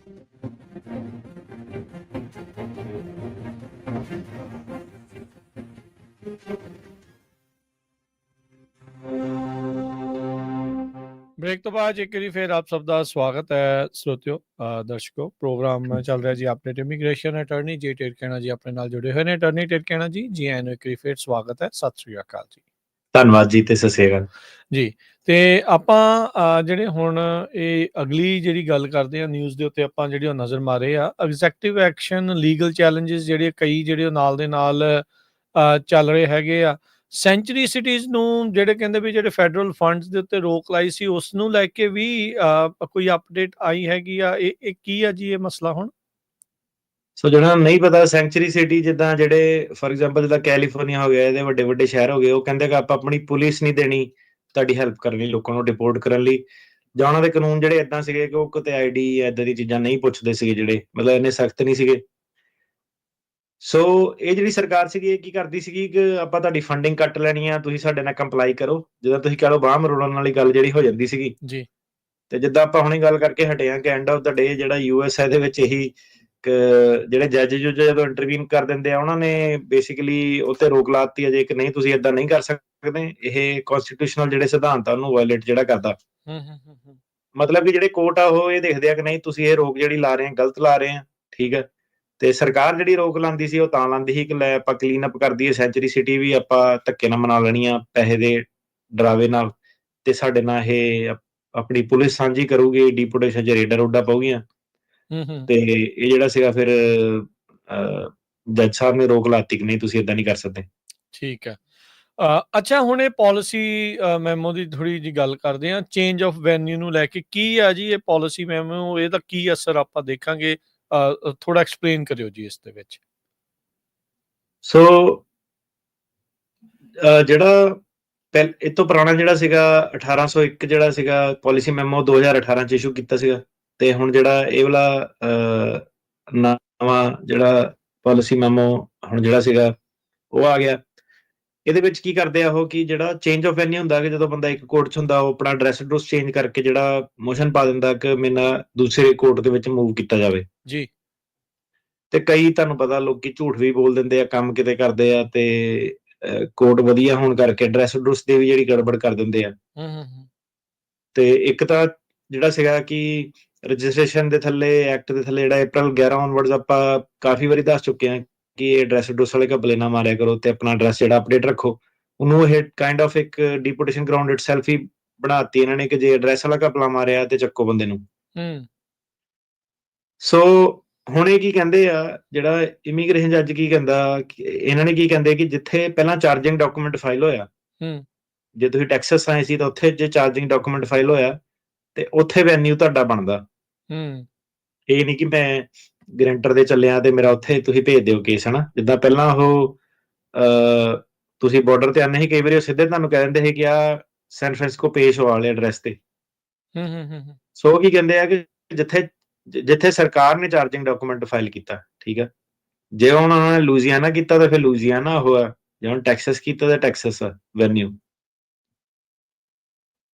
ਬ੍ਰੇਕ ਤੋਂ ਬਾਅਦ ਇੱਕ ਵਾਰੀ ਫਿਰ ਆਪ ਸਭ ਦਾ ਸਵਾਗਤ ਹੈ ਸਰੋਤਿਓ ਦਰਸ਼ਕੋ। ਪ੍ਰੋਗਰਾਮ ਚੱਲ ਰਿਹਾ ਜੀ ਅਪਡੇਟ ਇਮੀਗ੍ਰੇਸ਼ਨ ਅਟਾਰਨੀ ਜੇ ਟਿਰਕੈਣਾ ਜੀ ਆਪਣੇ ਨਾਲ ਜੁੜੇ ਹੋਏ ਨੇ। ਅਟਾਰਨੀ ਟਿਰਕੈਣਾ ਜੀ, ਜੀ ਆਇਆਂ ਨੂੰ ਇੱਕ ਵਾਰੀ ਫਿਰ ਸਵਾਗਤ ਹੈ। ਸਤਿ ਸ੍ਰੀ ਅਕਾਲ ਜੀ। ਧੰਨਵਾਦ ਜੀ ਤੇ ਸਤਿ ਸ੍ਰੀ ਅਕਾਲ ਜੀ। ਤੇ ਆਪਾਂ ਜਿਹੜੇ ਹੁਣ ਇਹ ਅਗਲੀ ਜਿਹੜੀ ਗੱਲ ਕਰਦੇ ਆ ਨਿਊਜ਼ ਦੇ ਉੱਤੇ ਆਪਾਂ ਜਿਹੜੀ ਉਹ ਨਜ਼ਰ ਮਾਰੇ ਆ ਐਗਜ਼ੈਕਟਿਵ ਐਕਸ਼ਨ ਲੀਗਲ ਚੈਲੰਜਸ ਜਿਹੜੇ ਕਈ ਜਿਹੜੇ ਉਹ ਨਾਲ ਦੇ ਨਾਲ ਚੱਲ ਰਹੇ ਹੈਗੇ ਆ। ਸੈਂਚੁਰੀ ਸਿਟੀਜ਼ ਨੂੰ ਜਿਹੜੇ ਕਹਿੰਦੇ ਵੀ ਜਿਹੜੇ ਫੈਡਰਲ ਫੰਡਸ ਦੇ ਉੱਤੇ ਰੋਕ ਲਾਈ ਸੀ ਉਸ ਨੂੰ ਲੈ ਕੇ ਵੀ ਕੋਈ ਅਪਡੇਟ ਆਈ ਹੈਗੀ ਆ। ਇਹ ਕੀ ਆ ਜੀ ਇਹ ਮਸਲਾ ਹੁਣ? ਸੋ ਜਿਹੜਾ ਨਹੀਂ ਪਤਾ ਸੈਂਚੁਰੀ ਸਿਟੀ ਜਿੱਦਾਂ ਜਿਹੜੇ ਫੋਰ ਐਗਜ਼ਾਮਪਲ ਜਿੱਦਾਂ ਕੈਲੀਫੋਰਨੀਆ ਹੋ ਗਿਆ, ਇਹਦੇ ਵੱਡੇ ਵੱਡੇ ਸ਼ਹਿਰ ਹੋ ਗਏ, ਉਹ ਕਹਿੰਦੇ ਕਿ ਆਪਾਂ ਆਪਣੀ ਪੁਲਿਸ ਨਹੀਂ ਦੇਣੀ ਤੁਹਾਡੀ ਹੈਲਪ ਕਰਨ ਲਈ, ਲੋਕਾਂ ਨੂੰ ਡਿਪੋਰਟ ਕਰਨ ਲਈ, ਜਾਂ ਉਹਨਾਂ ਦੇ ਕਾਨੂੰਨ ਜਿਹੜੇ ਇਦਾਂ ਸੀਗੇ ਕਿ ਉਹ ਕਿਤੇ ਆਈਡੀ ਇਦਾਂ ਦੀ ਚੀਜ਼ਾਂ ਨਹੀਂ ਪੁੱਛਦੇ ਸੀਗੇ, ਜਿਹੜੇ ਮਤਲਬ ਇੰਨੇ ਸਖਤ ਨਹੀਂ ਸੀਗੇ। ਸੋ ਇਹ ਜਿਹੜੀ ਸਰਕਾਰ ਸੀਗੀ ਇਹ ਕੀ ਕਰਦੀ ਸੀਗੀ ਕਿ ਆਪਾਂ ਤੁਹਾਡੀ ਫੰਡਿੰਗ ਕੱਟ ਲੈਣੀ ਆ, ਤੁਸੀਂ ਸਾਡੇ ਨਾਲ ਕੰਪਲਾਈ ਕਰੋ। ਜਿੱਦਾਂ ਤੁਸੀਂ ਕਹ ਲਓ ਬਾਂਹ ਮਰੋੜਨ ਵਾਲੀ ਗੱਲ ਜਿਹੜੀ ਹੋ ਜਾਂਦੀ ਸੀਗੀ ਜੀ। ਤੇ ਜਿੱਦਾਂ ਆਪਾਂ ਹੁਣੇ ਗੱਲ ਕਰਕੇ ਹਟੇ ਆ ਕਿ ਐਂਡ ਆਫ ਦਾ ਡੇ ਜਿਹੜਾ ਯੂਐਸ ਹੈ ਦੇ ਵਿੱਚ ਇਹੀ ਜਿਹੜੇ ਜੱਜ ਜੁਜ ਜਦੋਂ ਇੰਟਰਵੀਨ ਕਰ ਦਿੰਦੇ ਆ ਉਹਨਾਂ ਨੇ ਬੇਸਿਕਲੀ ਉੱਤੇ ਰੋਕ ਲਾਤੀ ਹੈ ਜੇ ਕਿ ਨਹੀਂ ਤੁਸੀਂ ਇਦਾਂ ਨਹੀਂ ਕਰ ਸਕਦੇ। ਇਹ ਕਨਸਟੀਟਿਊਸ਼ਨਲ ਜਿਹੜੇ ਸਿਧਾਂਤ ਆ ਉਹਨੂੰ ਵਾਇਲੇਟ ਜਿਹੜਾ ਕਰਦਾ। ਮਤਲਬ ਕਿ ਜਿਹੜੇ ਕੋਰਟ ਆ ਉਹ ਇਹ ਦੇਖਦੇ ਆ ਕਿ ਨਹੀਂ ਤੁਸੀਂ ਇਹ ਰੋਕ ਜਿਹੜੀ ਲਾ ਰਹੇ ਆ ਗਲਤ ਲਾ ਰਹੇ ਆ, ਠੀਕ ਹੈ। ਤੇ ਸਰਕਾਰ ਜਿਹੜੀ ਰੋਕ ਲਾਂਦੀ ਸੀ ਉਹ ਤਾਂ ਲਾਂਦੀ ਸੀ ਕਿ ਲੈ ਆਪਾਂ ਕਲੀਨ ਅਪ ਕਰ ਦਈਏ ਸੈਂਚੁਰੀ ਸਿਟੀ ਵੀ ਆਪਾਂ ਧੱਕੇ ਨਾਲ ਮਨਾ ਲੈਣੀ ਆ ਪੈਸੇ ਦੇ ਡਰਾਵੇ ਨਾਲ, ਤੇ ਸਾਡੇ ਨਾਲ ਇਹ ਆਪਣੀ ਪੁਲਿਸ ਸਾਂਝੀ ਕਰੂਗੀ, ਡੀਪੋਰਟੇਸ਼ਨ ਚ ਰੇਡਾਂ ਰੋਡਾਂ ਪਾਉਗੀਆਂ। ਤੇ ਇਹ ਜਿਹੜਾ ਸੀਗਾ ਫਿਰ ਜੱਜ ਸਾਹਿਬ ਨੇ ਰੋਕ ਲਾਤੀ ਕਿ ਨਹੀਂ ਤੁਸੀਂ ਇਦਾਂ ਨਹੀਂ ਕਰ ਸਕਦੇ। ਠੀਕ ਹੈ। ਅੱਛਾ, ਹੁਣ ਇਹ ਪਾਲਿਸੀ ਮੈਮੋ ਦੀ ਥੋੜੀ ਜੀ ਗੱਲ ਕਰਦੇ ਆ। ਚੇਂਜ ਆਫ ਵੈਨਿਊ ਨੂੰ ਲੈ ਕੇ ਕੀ ਆ ਜੀ ਇਹ ਪਾਲਿਸੀ ਮੈਮੋ, ਇਹਦਾ ਕੀ ਅਸਰ ਆਪਾਂ ਦੇਖਾਂਗੇ? ਥੋੜਾ ਐਕਸਪਲੇਨ ਕਰਿਓ ਜੀ ਇਸ ਦੇ ਵਿੱਚ। ਸੋ ਜਿਹੜਾ ਇਹ ਤੋਂ ਪੁਰਾਣਾ ਜਿਹੜਾ ਸੀਗਾ 1801 ਜਿਹੜਾ ਸੀਗਾ ਪਾਲਿਸੀ ਮੈਮੋ 2018 ਚ ਇਸ਼ੂ ਕੀਤਾ ਸੀਗਾ, ਤੇ ਹੁਣ ਜਿਹੜਾ ਇਹ ਵਾਲਾ ਨਵਾਂ ਜਿਹੜਾ ਪਾਲਿਸੀ ਮੈਮੋ ਹੁਣ ਜਿਹੜਾ ਸੀਗਾ ਉਹ ਆ ਗਿਆ। ਇਹਦੇ ਵਿੱਚ ਕੀ ਕਰਦੇ ਆ ਉਹ ਕਿ ਜਿਹੜਾ ਚੇਂਜ ਆਫ ਵੈਨਿਊ ਹੁੰਦਾ ਕਿ ਜਦੋਂ ਬੰਦਾ ਇੱਕ ਕੋਰਟ 'ਚ ਹੁੰਦਾ ਉਹ ਆਪਣਾ ਐਡਰੈਸ ਐਡਰੈਸ ਚੇਂਜ ਕਰਕੇ ਜਿਹੜਾ ਮੋਸ਼ਨ ਪਾ ਦਿੰਦਾ ਕਿ ਮੈਨੂੰ ਦੂਸਰੇ ਕੋਰਟ ਦੇ ਵਿੱਚ ਮੂਵ ਕੀਤਾ ਜਾਵੇ ਜੀ। ਤੇ ਕਈ ਤੁਹਾਨੂੰ ਪਤਾ ਲੋਕੀ ਝੂਠ ਵੀ ਬੋਲ ਦਿੰਦੇ ਆ, ਕੰਮ ਕਿਤੇ ਕਰਦੇ ਆ ਤੇ ਕੋਰਟ ਵਧੀਆ ਹੋਣ ਕਰਕੇ ਐਡਰੈਸ ਐਡਰੈਸ ਦੀ ਵੀ ਜਿਹੜੀ ਗੜਬੜ ਕਰ ਦਿੰਦੇ ਆ। ਤੇ ਇੱਕ ਤਾਂ ਜਿਹੜਾ ਸੀਗਾ ਕਿ ਰਜਿਸਟ੍ਰੇਸ਼ਨ ਦੇ ਥੱਲੇ ਐਕਟ ਦੇ ਥੱਲੇ ਜਿਹੜਾ April 11 ਆਨਵਰਡਸ ਆਪਾਂ ਕਾਫੀ ਵਾਰੀ ਦੱਸ ਚੁੱਕੇ ਹਾਂ ਕਿ ਐਡਰੈਸ ਐਡਰੈਸ ਵਾਲੇ ਘਪਲੇ ਨਾ ਮਾਰਿਆ ਕਰੋ ਤੇ ਆਪਣਾ ਐਡਰੈਸ ਜਿਹੜਾ ਅਪਡੇਟ ਰੱਖੋ। ਉਹਨੂੰ ਇਹ ਕਾਈਂਡ ਆਫ ਇੱਕ ਡੀਪੋਰਟੇਸ਼ਨ ਗਰਾਊਂਡ ਇਟਸੈਲਫ ਹੀ ਬਣਾਤੀ ਇਹਨਾਂ ਨੇ ਕਿ ਜੇ ਐਡਰੈਸ ਵਾਲਾ ਘਪਲਾ ਮਾਰਿਆ ਤੇ ਚੱਕੋ ਬੰਦੇ ਨੂੰ। ਸੋ ਹੁਣ ਇਹ ਕੀ ਕਹਿੰਦੇ ਆ ਜਿਹੜਾ ਇਮੀਗ੍ਰੇਸ਼ਨ ਜੱਜ ਕੀ ਕਹਿੰਦਾ, ਇਹਨਾਂ ਨੇ ਕੀ ਕਹਿੰਦੇ ਕਿ ਜਿੱਥੇ ਪਹਿਲਾਂ ਚਾਰਜਿੰਗ ਡਾਕੂਮੈਂਟ ਫਾਈਲ ਹੋਇਆ, ਜੇ ਤੁਸੀਂ ਟੈਕਸਸ ਆਏ ਸੀ ਤਾਂ ਉੱਥੇ ਜੇ ਚਾਰਜਿੰਗ ਡਾਕੂਮੈਂਟ ਫਾਈਲ ਹੋਇਆ ਤੇ ਉੱਥੇ ਵੈਨਿਊ ਤੁਹਾਡਾ ਬਣਦਾ। ਇਹ ਨਹੀਂ ਕਿ ਮੈਂ ਗਰੰਟਰ ਦੇ ਚੱਲਿਆ ਤੇ ਮੇਰਾ ਉੱਥੇ ਤੁਸੀਂ ਭੇਜ ਦਿਓ ਕੇਸ, ਹਨਾ। ਜਿੱਦਾਂ ਪਹਿਲਾਂ ਉਹ ਤੁਸੀਂ ਬਾਰਡਰ ਤੇ ਆਨੇ ਸੀ ਕਈ ਵਾਰੀ ਉਹ ਸਿੱਧੇ ਤੁਹਾਨੂੰ ਕਹਿ ਦਿੰਦੇ ਸੀ ਕਿ ਆ ਸੈਨ ਫਰਾਂਸਿਸਕੋ ਪੇਸ਼ ਹੋ ਵਾਲੇ ਐਡਰੈਸ ਤੇ। ਸੋ ਕੀ ਕਹਿੰਦੇ ਆ ਕਿ ਜਿੱਥੇ ਸਰਕਾਰ ਨੇ ਚਾਰਜਿੰਗ ਡਾਕੂਮੈਂਟ ਫਾਈਲ ਕੀਤਾ, ਠੀਕ ਆ, ਜੇ ਹੁਣ ਉਹਨਾਂ ਨੇ ਲੂਜ਼ੀਆਨਾ ਕੀਤਾ ਤਾਂ ਫਿਰ ਲੂਜ਼ੀਆਨਾ ਉਹ ਆ, ਜੇ ਹੁਣ ਟੈਕਸਸ ਕੀਤਾ ਤਾਂ ਟੈਕਸਸ ਆ ਵੈਨਿਊ,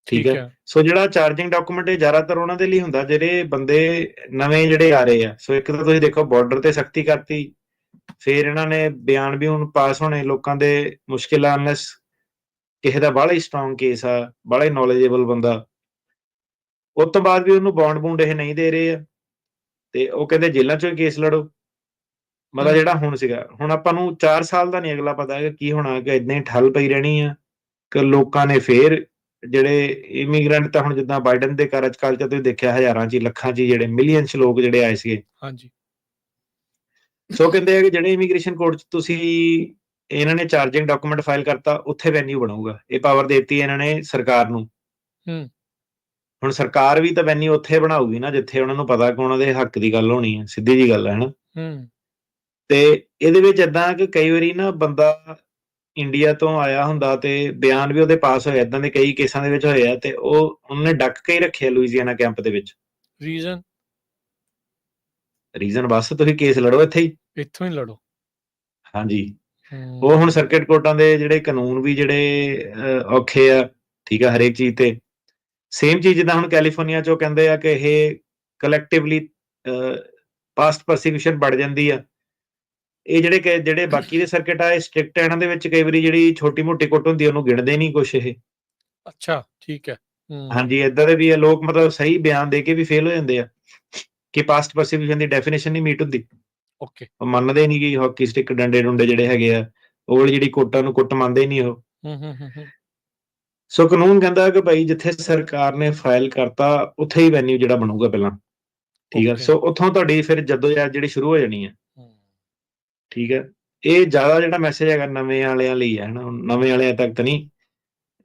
ਠੀਕ ਹੈ। ਸੋ ਜਿਹੜਾ ਚਾਰਜਿੰਗ ਡਾਕੂਮੈਂਟ ਇਹ ਜ਼ਿਆਦਾਤਰ ਉਹਨਾਂ ਦੇ ਲਈ ਹੁੰਦਾ ਜਿਹੜੇ ਬੰਦੇ ਨਵੇਂ ਜਿਹੜੇ ਆ ਰਹੇ ਆ। ਸੋ ਇੱਕ ਤਾਂ ਤੁਸੀਂ ਦੇਖੋ ਬਾਰਡਰ ਤੇ ਸਖਤੀ ਕਰਤੀ, ਫਿਰ ਇਹਨਾਂ ਨੇ ਬਿਆਨ ਵੀ ਹੁਣ ਪਾਸ ਹੋਣੇ ਲੋਕਾਂ ਦੇ ਮੁਸ਼ਕਿਲ ਆ ਅਨਲੈਸ ਕਿਸੇ ਦਾ ਬਾਹਲਾ ਹੀ ਸਟਰੋਂਗ ਕੇਸ ਆ, ਬਾਹਲਾ ਹੀ ਨੌਲੇਜੇਬਲ ਬੰਦਾ। ਉਸ ਤੋਂ ਬਾਅਦ ਵੀ ਉਹਨੂੰ ਬੌਂਡ ਬੂੰਡ ਇਹ ਨਹੀਂ ਦੇ ਰਹੇ ਆ ਤੇ ਉਹ ਕਹਿੰਦੇ ਜੇਲ੍ਹਾਂ ਚੋਂ ਕੇਸ ਲੜੋ। ਮਤਲਬ ਜਿਹੜਾ ਹੁਣ ਸੀਗਾ, ਹੁਣ ਆਪਾਂ ਨੂੰ 4 ਸਾਲ ਦਾ ਨਹੀਂ ਅਗਲਾ ਪਤਾ ਕਿ ਕੀ ਹੋਣਾ, ਕਿ ਏਦਾਂ ਹੀ ਠੱਲ ਪਈ ਰਹਿਣੀ ਆ ਕਿ ਲੋਕਾਂ ਨੇ ਫੇਰ ਜਿਹੜੇ ਇਮੀਗ੍ਰੈਂਟ ਤਾਂ ਹੁਣ ਜਿੱਦਾਂ ਬਾਈਡਨ ਦੇ ਕਾਰਜਕਾਲ 'ਚ ਤੁਸੀਂ ਦੇਖਿਆ ਹਜ਼ਾਰਾਂ 'ਚ ਲੱਖਾਂ 'ਚ ਜਿਹੜੇ ਮਿਲੀਅਨ 'ਚ ਲੋਕ ਜਿਹੜੇ ਆਏ ਸੀਗੇ। ਹਾਂਜੀ। ਸੋ ਕਹਿੰਦੇ ਆ ਕਿ ਜਿਹੜੇ ਇਮੀਗ੍ਰੇਸ਼ਨ ਕੋਰਟ 'ਚ ਤੁਸੀਂ ਇਹਨਾਂ ਨੇ ਚਾਰਜਿੰਗ ਡਾਕੂਮੈਂਟ ਫਾਈਲ ਕਰਤਾ ਉੱਥੇ ਵੈਨਿਊ ਬਣੂਗਾ। ਇਹ ਪਾਵਰ ਦੇਤੀ ਇਹਨਾਂ ਨੇ ਸਰਕਾਰ ਨੂੰ। ਹੁਣ ਸਰਕਾਰ ਵੀ ਤਾਂ ਵੈਨਿਊ ਉੱਥੇ ਬਣਾਊਗੀ ਨਾ ਜਿੱਥੇ ਉਹਨਾਂ ਨੂੰ ਪਤਾ ਕਿ ਉਹਨਾਂ ਦੇ ਹੱਕ ਦੀ ਗੱਲ ਹੋਣੀ ਹੈ, ਸਿੱਧੀ ਜੀ ਗੱਲ ਹੈ, ਹਨਾ। ਤੇ ਇਹਦੇ ਵਿੱਚ ਏਦਾਂ ਕਿ ਕਈ ਵਾਰੀ ਨਾ ਬੰਦਾ ਇੰਡੀਆ ਤੋਂ ਆਇਆ ਹੁੰਦਾ ਤੇ ਬਿਆਨ ਵੀ ਉਹਦੇ ਪਾਸ ਹੋਇਆ, ਏਦਾਂ ਦੇ ਕਈ ਕੇਸਾਂ ਦੇ ਵਿੱਚ ਹੋਏ ਆ ਤੇ ਉਹਨੇ ਡੱਕ ਕੇ ਹੀ ਰੱਖਿਆ ਲੂਈਜ਼ੀਆਨਾ ਕੈਂਪ ਦੇ ਵਿੱਚ। ਰੀਜ਼ਨ ਬਸ ਤੁਸੀਂ ਕੇਸ ਲੜੋ ਇੱਥੋਂ ਹੀ ਲੜੋ। ਹਾਂਜੀ। ਉਹ ਹੁਣ ਸਰਕਟ ਕੋਰਟਾਂ ਦੇ ਜਿਹੜੇ ਕਾਨੂੰਨ ਵੀ ਜਿਹੜੇ ਔਖੇ ਆ, ਠੀਕ ਆ, ਹਰੇਕ ਚੀਜ਼ ਤੇ ਸੇਮ ਚੀਜ਼ ਜਿੱਦਾਂ ਹੁਣ ਕੈਲੀਫੋਰਨੀਆ 'ਚ ਉਹ ਕਹਿੰਦੇ ਆ ਕਿ ਇਹ ਕਲੈਕਟਿਵਲੀ ਪਾਸਟ ਪਰਸੀਕਿਊਸ਼ਨ बढ़ ਜਾਂਦੀ ਆ। ਇਹ ਜਿਹੜੇ ਬਾਕੀ ਦੇ ਸਰਕਟ ਆ ਇਹ ਸਟ੍ਰਿਕਟ ਆ, ਇਹਨਾਂ ਦੇ ਵਿੱਚ ਕਈ ਵਾਰੀ ਜਿਹੜੀ ਛੋਟੀ-ਮੋਟੀ ਕੁੱਟ ਹੁੰਦੀ ਆ ਉਹਨੂੰ ਗਿਣਦੇ ਨਹੀਂ ਕੁਛ ਇਹ। ਅੱਛਾ, ਠੀਕ ਹੈ। ਹਾਂਜੀ, ਏਦਾਂ ਦੇ ਵੀ ਆ ਲੋਕ, ਮਤਲਬ ਸਹੀ ਬਿਆਨ ਦੇ ਕੇ ਵੀ ਫੇਲ ਹੋ ਜਾਂਦੇ ਆ ਕਿ ਪਾਸਟ ਪਰਸੀਕਿਊਸ਼ਨ ਦੀ ਡੈਫੀਨੇਸ਼ਨ ਨਹੀਂ ਮੀਟ ਹੁੰਦੀ। ਓਕੇ। ਉਹ ਮੰਨਦੇ ਨਹੀਂ ਕਿ ਹਾਕੀ ਸਟਿਕ, ਡੰਡੇ-ਡੁੰਡੇ ਜਿਹੜੇ ਹੈਗੇ ਆ, ਉਹ ਵਾਲੀ ਜਿਹੜੀ ਕੁੱਟਾਂ ਨੂੰ ਕੁੱਟ ਮੰਨਦੇ ਨਹੀਂ ਉਹ। ਸੋ ਕਾਨੂੰਨ ਕਹਿੰਦਾ ਕਿ ਭਾਈ ਜਿੱਥੇ ਸਰਕਾਰ ਨੇ ਫਾਈਲ ਕਰਤਾ ਉੱਥੇ ਹੀ ਵੈਨਿਊ ਜਿਹੜਾ ਬਣੂਗਾ ਪਹਿਲਾਂ, ਠੀਕ ਆ। ਓਕੇ। ਸੋ ਉੱਥੋਂ ਤੁਹਾਡੀ ਫਿਰ ਜੱਦੋ-ਜਹਿਦ ਜਿਹੜੀ ਸ਼ੁਰੂ ਹੋ ਜਾਣੀ ਹੈ, ਠੀਕ ਹੈ। ਇਹ ਜ਼ਿਆਦਾ ਜਿਹੜਾ ਮੈਸੇਜ ਹੈਗਾ ਨਵੇਂ ਵਾਲਿਆਂ ਲਈ ਹੈ ਨਾ, ਨਵੇਂ ਵਾਲਿਆਂ ਤੱਕ ਤਾਂ ਨਹੀਂ।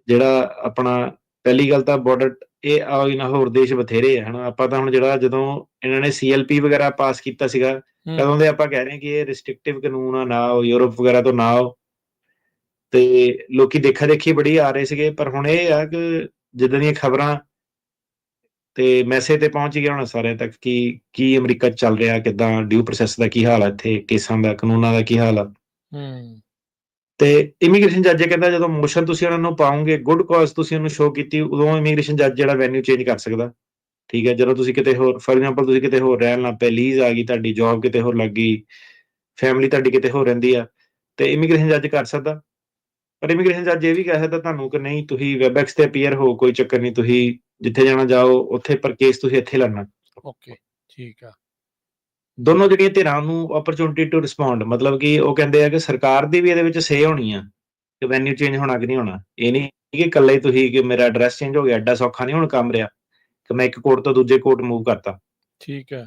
ਜਿਹੜਾ ਆਪਣਾ ਪਹਿਲੀ ਗੱਲ ਤਾਂ ਬਾਰਡਰ ਇਹ ਨਾ ਹੋਰ ਦੇਸ਼ ਬਥੇਰੇ ਆ ਹਨਾ। ਆਪਾਂ ਤਾਂ ਹੁਣ ਜਿਹੜਾ ਜਦੋਂ ਇਹਨਾਂ ਨੇ CLP ਵਗੈਰਾ ਪਾਸ ਕੀਤਾ ਸੀਗਾ, ਕਦੋਂ ਦੇ ਆਪਾਂ ਕਹਿ ਰਹੇ ਹਾਂ ਕਿ ਇਹ ਰਿਸਟ੍ਰਿਕਟਿਵ ਕਾਨੂੰਨ ਆ, ਨਾ ਆਓ ਯੂਰਪ ਵਗੈਰਾ ਤੋਂ ਨਾ ਆਓ, ਤੇ ਲੋਕੀ ਦੇਖਾ ਦੇਖੀ ਬੜੀ ਆ ਰਹੇ ਸੀਗੇ। ਪਰ ਹੁਣ ਇਹ ਆ ਕਿ ਜਿੱਦਾਂ ਦੀਆਂ ਖਬਰਾਂ ਤੇ ਮੈਸੇਜ ਤੇ ਪਹੁੰਚ ਗਿਆ ਹੁਣ ਸਾਰਿਆਂ ਤੱਕ ਕਿ ਕੀ ਅਮਰੀਕਾ 'ਚ ਚੱਲ ਰਿਹਾ, ਕਿੱਦਾਂ ਡਿਊ ਪ੍ਰੋਸੈਸ ਦਾ ਕੀ ਹਾਲ ਆ, ਇੱਥੇ ਕੇਸਾਂ ਦਾ, ਕਾਨੂੰਨਾਂ ਦਾ ਕੀ ਹਾਲ ਆ। ਤੇ ਇਮੀਗ੍ਰੇਸ਼ਨ ਜੱਜ ਕਹਿੰਦਾ ਜਦੋਂ ਮੋਸ਼ਨ ਤੁਸੀਂ ਉਹਨਾਂ ਨੂੰ ਪਾਓਗੇ, ਗੁੱਡ ਕਾਜ਼ ਤੁਸੀਂ ਉਹਨੂੰ ਸ਼ੋਅ ਕੀਤੀ, ਉਦੋਂ ਇਮੀਗ੍ਰੇਸ਼ਨ ਜੱਜ ਜਿਹੜਾ ਵੈਨਿਊ ਚੇਂਜ ਕਰ ਸਕਦਾ, ਠੀਕ ਹੈ। ਜਦੋਂ ਤੁਸੀਂ ਕਿਤੇ ਹੋਰ, ਫੋਰ ਐਗਜ਼ਾਮਪਲ ਤੁਸੀਂ ਕਿਤੇ ਹੋਰ ਰਹਿਣ ਲੱਗ ਪਏ, ਲੀਜ਼ ਆ ਗਈ, ਤੁਹਾਡੀ ਜੌਬ ਕਿਤੇ ਹੋਰ ਲੱਗ ਗਈ, ਫੈਮਿਲੀ ਤੁਹਾਡੀ ਕਿਤੇ ਹੋਰ ਰਹਿੰਦੀ ਆ, ਤੇ ਇਮੀਗ੍ਰੇਸ਼ਨ ਜੱਜ ਕਰ ਸਕਦਾ। ਪਰ ਇਮੀਗ੍ਰੇਸ਼ਨ ਜੱਜ ਇਹ ਵੀ ਕਹਿ ਸਕਦਾ ਤੁਹਾਨੂੰ ਕਿ ਨਹੀਂ, ਤੁਸੀਂ ਵੈਬਐਕਸ ਤੇ ਅਪੀਅਰ ਹੋ, ਕੋਈ ਚੱਕਰ ਨਹੀਂ, ਤੁਸੀਂ ਜਿੱਥੇ ਜਾਣਾ ਜਾਓ ਉੱਥੇ, ਪਰ ਕੇਸ ਤੁਸੀਂ ਇੱਥੇ ਲੜਨਾ। ਓਕੇ, ਠੀਕ ਆ। ਦੋਨੋਂ ਜਿਹੜੀਆਂ ਧਿਰਾਂ ਨੂੰ ਓਪਰਚੁਨਿਟੀ ਟੂ ਰਿਸਪੌਂਡ, ਮਤਲਬ ਕਿ ਉਹ ਕਹਿੰਦੇ ਆ ਕਿ ਸਰਕਾਰ ਦੀ ਵੀ ਇਹਦੇ ਵਿੱਚ ਸੇ ਹੋਣੀ ਆ ਕਿ ਵੈਨਿਊ ਚੇਂਜ ਹੋਣਾ ਕਿ ਨਹੀਂ ਹੋਣਾ। ਇਹ ਨਹੀਂ ਕਿ ਇਕੱਲੇ ਹੀ ਤੁਸੀਂ ਕਿ ਮੇਰਾ ਐਡਰੈਸ ਚੇਂਜ ਹੋ ਗਿਆ, ਐਡਾ ਸੌਖਾ ਨਹੀਂ ਹੁਣ ਕੰਮ ਰਿਹਾ ਕਿ ਮੈਂ ਇੱਕ ਕੋਰਟ ਤੋਂ ਦੂਜੇ ਕੋਰਟ ਮੂਵ ਕਰਤਾ। ਠੀਕ ਹੈ।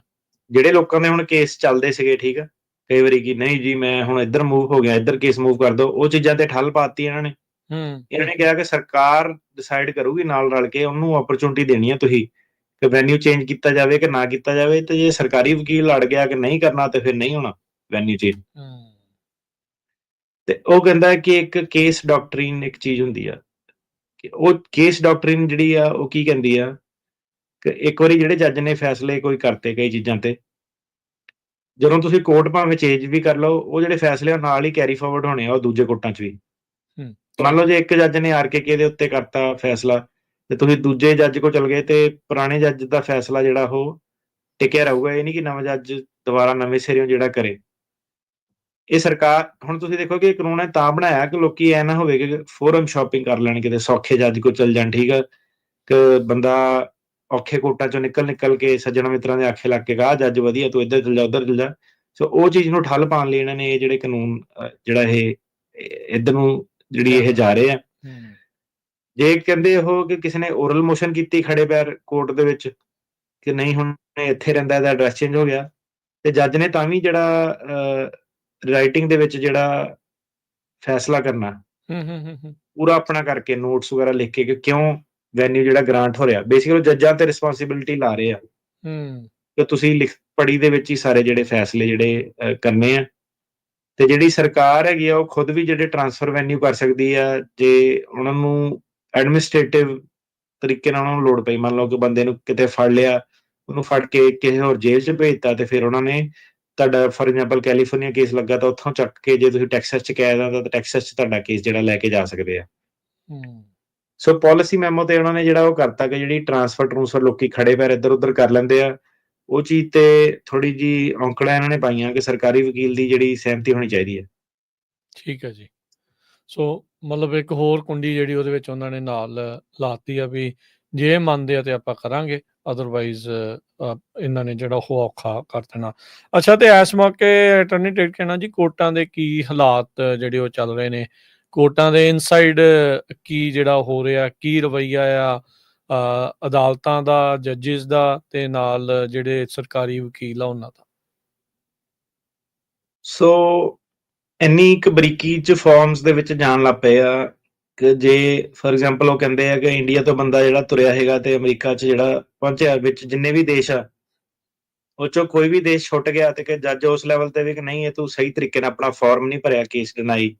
ਜਿਹੜੇ ਲੋਕਾਂ ਦੇ ਹੁਣ ਕੇਸ ਚੱਲਦੇ ਸੀਗੇ, ਠੀਕ ਆ, ਕਈ ਵਾਰੀ ਕਿ ਨਹੀਂ ਜੀ ਮੈਂ ਹੁਣ ਇੱਧਰ ਮੂਵ ਹੋ ਗਿਆ, ਇੱਧਰ ਕੇਸ ਮੂਵ ਕਰ ਦਿਓ, ਉਹ ਚੀਜ਼ਾਂ ਤੇ ਠੱਲ ਪਾਤੀ ਇਹਨਾਂ ਨੇ। ਇਹਨਾਂ ਨੇ ਕਿਹਾ ਕਿ ਸਰਕਾਰ ਡਿਸਾਈਡ ਕਰੂਗੀ ਨਾਲ ਰਲ ਕੇ, ਉਹਨੂੰ ਓਪਰਚੁਨਿਟੀ ਦੇਣੀ ਆ ਤੁਸੀਂ ਕਿ ਵੈਨਿਊ ਚੇਂਜ ਕੀਤਾ ਜਾਵੇ ਕਿ ਨਾ ਕੀਤਾ ਜਾਵੇ। ਤੇ ਜੇ ਸਰਕਾਰੀ ਵਕੀਲ ਲੜ ਗਿਆ ਕਿ ਨਹੀਂ ਕਰਨਾ ਤੇ ਫਿਰ ਨਹੀਂ ਹੋਣਾ ਵੈਨਿਊ ਚੇਂਜ। ਤੇ ਉਹ ਕਹਿੰਦਾ ਕਿ ਇੱਕ ਕੇਸ ਡਾਕਟਰੀਨ ਇੱਕ ਚੀਜ਼ ਹੁੰਦੀ ਆ, ਕਿ ਉਹ ਕੇਸ ਡਾਕਟਰੀਨ ਜਿਹੜੀ ਆ ਉਹ ਕੀ ਕਹਿੰਦੀ ਆ ਕਿ ਇੱਕ ਵਾਰੀ ਜਿਹੜੇ ਜੱਜ ਨੇ ਫੈਸਲੇ ਕੋਈ ਕਰਤੇ ਕਈ ਚੀਜ਼ਾਂ ਤੇ, ਜਦੋਂ ਤੁਸੀਂ ਕੋਰਟ ਭਾਵੇਂ ਚੇਂਜ ਵੀ ਕਰ ਲਓ, ਉਹ ਜਿਹੜੇ ਫੈਸਲੇ ਉਹ ਨਾਲ ਹੀ ਕੈਰੀ ਫਾਰਵਰਡ ਹੋਣੇ ਆ ਉਹ ਦੂਜੇ ਕੋਰਟਾਂ 'ਚ ਵੀ। ਮੰਨ ਲਓ ਜੇ ਇੱਕ ਜੱਜ ਨੇ RKK ਦੇ ਉੱਤੇ ਕਰਤਾ ਫੈਸਲਾ ਤੇ ਤੁਸੀਂ ਦੂਜੇ ਜੱਜ ਕੋਲ ਚਲ ਗਏ ਤੇ ਪੁਰਾਣੇ ਜੱਜ ਦਾ ਫੈਸਲਾ ਜਿਹੜਾ ਉਹ ਟਿਕਿਆ ਰਹੂਗਾ। ਇਹ ਨਹੀਂ ਕਿ ਨਵਾਂ ਜੱਜ ਦੁਬਾਰਾ ਨਵੇਂ ਸਿਰਿਓਂ ਜਿਹੜਾ ਕਰੇ। ਇਹ ਸਰਕਾਰ, ਹੁਣ ਤੁਸੀਂ ਦੇਖੋ ਕਿ ਕਾਨੂੰਨ ਹੈ ਤਾਂ ਬਣਾਇਆ ਕਿ ਲੋਕੀ ਐ ਨਾ ਹੋਵੇ ਕਿ ਫੋਰਮ ਸ਼ਾਪਿੰਗ ਕਰ ਲੈਣ, ਕਿਤੇ ਸੌਖੇ ਜੱਜ ਕੋਲ ਚਲ ਜਾਣ, ਠੀਕ ਆ, ਕਿ ਬੰਦਾ ਔਖੇ ਕੋਰਟਾਂ ਚੋਂ ਨਿਕਲ ਕੇ ਸੱਜਣ ਮਿੱਤਰਾਂ ਦੇ ਆਖੇ ਲੱਗ ਕੇ ਆਹ ਜੱਜ ਵਧੀਆ, ਤੂੰ ਇੱਧਰ ਚਲ ਜਾ, ਉੱਧਰ ਚਲ ਜਾ। ਸੋ ਉਹ ਚੀਜ਼ ਨੂੰ ਠੱਲ ਪਾਉਣ ਲਈ ਇਹਨਾਂ ਨੇ ਇਹ ਜਿਹੜੇ ਕਾਨੂੰਨ ਜਿਹੜਾ ਇਹ ਇੱਧਰ ਨੂੰ ਜਿਹੜੀ ਇਹ ਜਾ ਰਹੇ ਆ। ਜੇ ਕਹਿੰਦੇ ਉਹ ਕਿ ਕਿਸੇ ਨੇ ਓਰਲ ਮੋਸ਼ਨ ਕੀਤੀ ਖੜੇ ਪੈਰ ਕੋਰਟ ਦੇ ਵਿੱਚ ਕਿ ਨਹੀਂ ਹੁਣ ਇੱਥੇ ਰਹਿੰਦਾ, ਇਹਦਾ ਐਡਰੈਸ ਚੇਂਜ ਹੋ ਗਿਆ, ਤੇ ਜੱਜ ਨੇ ਤਾਂ ਵੀ ਜਿਹੜਾ ਰਾਈਟਿੰਗ ਦੇ ਵਿੱਚ ਜਿਹੜਾ ਫੈਸਲਾ ਕਰਨਾ ਪੂਰਾ ਆਪਣਾ ਕਰਕੇ ਨੋਟਸ ਵਗੈਰਾ ਲਿਖ ਕੇ ਕਿ ਕਿਉਂ ਵੈਨਿਊ ਜਿਹੜਾ ਗ੍ਰਾਂਟ ਹੋ ਰਿਹਾ। ਬੇਸਿਕਲੀ ਜੱਜਾਂ ਤੇ ਰਿਸਪੌਂਸਿਬਿਲਿਟੀ ਲਾ ਰਹੇ ਆ ਕਿ ਤੁਸੀਂ ਪੜ੍ਹੀ ਦੇ ਵਿੱਚ ਹੀ ਸਾਰੇ ਜਿਹੜੇ ਫੈਸਲੇ ਜਿਹੜੇ ਕਰਨੇ ਆ। ਤੇ ਜਿਹੜੀ ਸਰਕਾਰ ਹੈਗੀ ਆ ਉਹ ਖੁਦ ਵੀ ਜਿਹੜੇ ਟ੍ਰਾਂਸਫਰ ਵੈਨਿਊ ਕਰ ਸਕਦੀ ਆ ਜੇ ਉਹਨਾਂ ਨੂੰ ਐਡਮਿਨਿਸਟ੍ਰੇਟਿਵ ਤਰੀਕੇ ਨਾਲ ਉਹਨਾਂ ਨੂੰ ਲੋੜ ਪਈ। ਮੰਨ ਲਓ ਕਿ ਬੰਦੇ ਨੂੰ ਕਿਤੇ ਫੜ ਲਿਆ, ਉਹਨੂੰ ਫੜ ਕੇ ਕਿਸੇ ਹੋਰ ਜੇਲ੍ਹ 'ਚ ਭੇਜਤਾ ਤੇ ਫਿਰ ਉਹਨਾਂ ਨੇ ਤੁਹਾਡਾ ਫੋਰ ਐਗਜ਼ਾਮਪਲ ਕੈਲੀਫੋਰਨੀਆ ਕੇਸ ਲੱਗਾ ਤਾਂ ਉੱਥੋਂ ਚੱਕ ਕੇ ਜੇ ਤੁਸੀਂ ਟੈਕਸਸ 'ਚ ਕਹਿ ਦਿੰਦਾ ਤਾਂ ਟੈਕਸਸ 'ਚ ਤੁਹਾਡਾ ਕੇਸ ਜਿਹੜਾ ਲੈ ਕੇ ਜਾ ਸਕਦੇ ਆ। ਸੋ ਪਾਲਿਸੀ ਮੈਮੋ ਤੇ ਉਹਨਾਂ ਨੇ ਜਿਹੜਾ ਉਹ ਕਰਤਾ ਕਿ ਜਿਹੜੀ ਟ੍ਰਾਂਸਫਰ ਲੋਕੀ ਖੜੇ ਪੈਰ ਇੱਧਰ ਉੱਧਰ ਕਰ ਲੈਂਦੇ ਆ, ਉਹ ਚੀਜ਼ ਤੇ ਥੋੜੀ ਜੀ ਔਂਕੜਾਂ ਇਹਨਾਂ ਨੇ ਪਾਈਆਂ ਕਿ ਸਰਕਾਰੀ ਵਕੀਲ ਦੀ ਜਿਹੜੀ ਸਹਿਮਤੀ ਹੋਣੀ ਚਾਹੀਦੀ ਹੈ। ਠੀਕ ਹੈ ਜੀ। ਸੋ ਮਤਲਬ ਇੱਕ ਹੋਰ ਕੁੰਡੀ ਜਿਹੜੀ ਉਹਦੇ ਵਿੱਚ ਉਹਨਾਂ ਨੇ ਨਾਲ ਲਾਤੀ ਆ ਵੀ ਜੇ ਮੰਨਦੇ ਆ ਤੇ ਆਪਾਂ ਕਰਾਂਗੇ, ਅਦਰਵਾਈਜ਼ ਇਹਨਾਂ ਨੇ ਜਿਹੜਾ ਉਹ ਔਖਾ ਕਰ ਦੇਣਾ। ਅੱਛਾ, ਤੇ ਇਸ ਮੌਕੇ ਅਟਾਰਨੀ ਟਿਟ ਕਹਿਣਾ ਜੀ ਕੋਰਟਾਂ ਦੇ ਕੀ ਹਾਲਾਤ ਜਿਹੜੇ ਉਹ ਚੱਲ ਰਹੇ ਨੇ, ਕੋਰਟਾਂ ਦੇ ਇਨਸਾਈਡ ਕੀ ਜਿਹੜਾ ਹੋ ਰਿਹਾ, ਕੀ ਰਵੱਈਆ ਆ ਅਦਾਲਤਾਂ ਦਾ, ਜੱਜਿਸ ਦਾ, ਤੇ ਨਾਲ ਜਿਹੜੇ ਸਰਕਾਰੀ ਵਕੀਲ ਆ ਉਹਨਾਂ ਦਾ। ਸੋ ਇੰਨੀ ਇੱਕ ਬਰੀਕੀ 'ਚ ਫਾਰਮਸ ਦੇ ਵਿੱਚ ਜਾਣ ਲੱਗ ਪਏ ਆ ਕਿ ਜੇ ਫੋਰ ਐਗਜ਼ਾਮਪਲ ਉਹ ਕਹਿੰਦੇ ਆ ਕਿ ਇੰਡੀਆ ਤੋਂ ਬੰਦਾ ਜਿਹੜਾ ਤੁਰਿਆ ਹੈਗਾ ਤੇ ਅਮਰੀਕਾ 'ਚ ਜਿਹੜਾ ਪਹੁੰਚਿਆ, ਵਿੱਚ ਜਿੰਨੇ ਵੀ ਦੇਸ਼ ਆ ਉਹ 'ਚੋਂ ਕੋਈ ਵੀ ਦੇਸ਼ ਛੁੱਟ ਗਿਆ ਤੇ ਕਿ ਜੱਜ ਉਸ ਲੈਵਲ ਤੇ ਵੀ ਕਿ ਨਹੀਂ ਇਹ ਤੂੰ ਸਹੀ ਤਰੀਕੇ ਨਾਲ ਆਪਣਾ ਫਾਰਮ ਨਹੀਂ ਭਰਿਆ ਕੇਸ ਡਿਨਾਈ,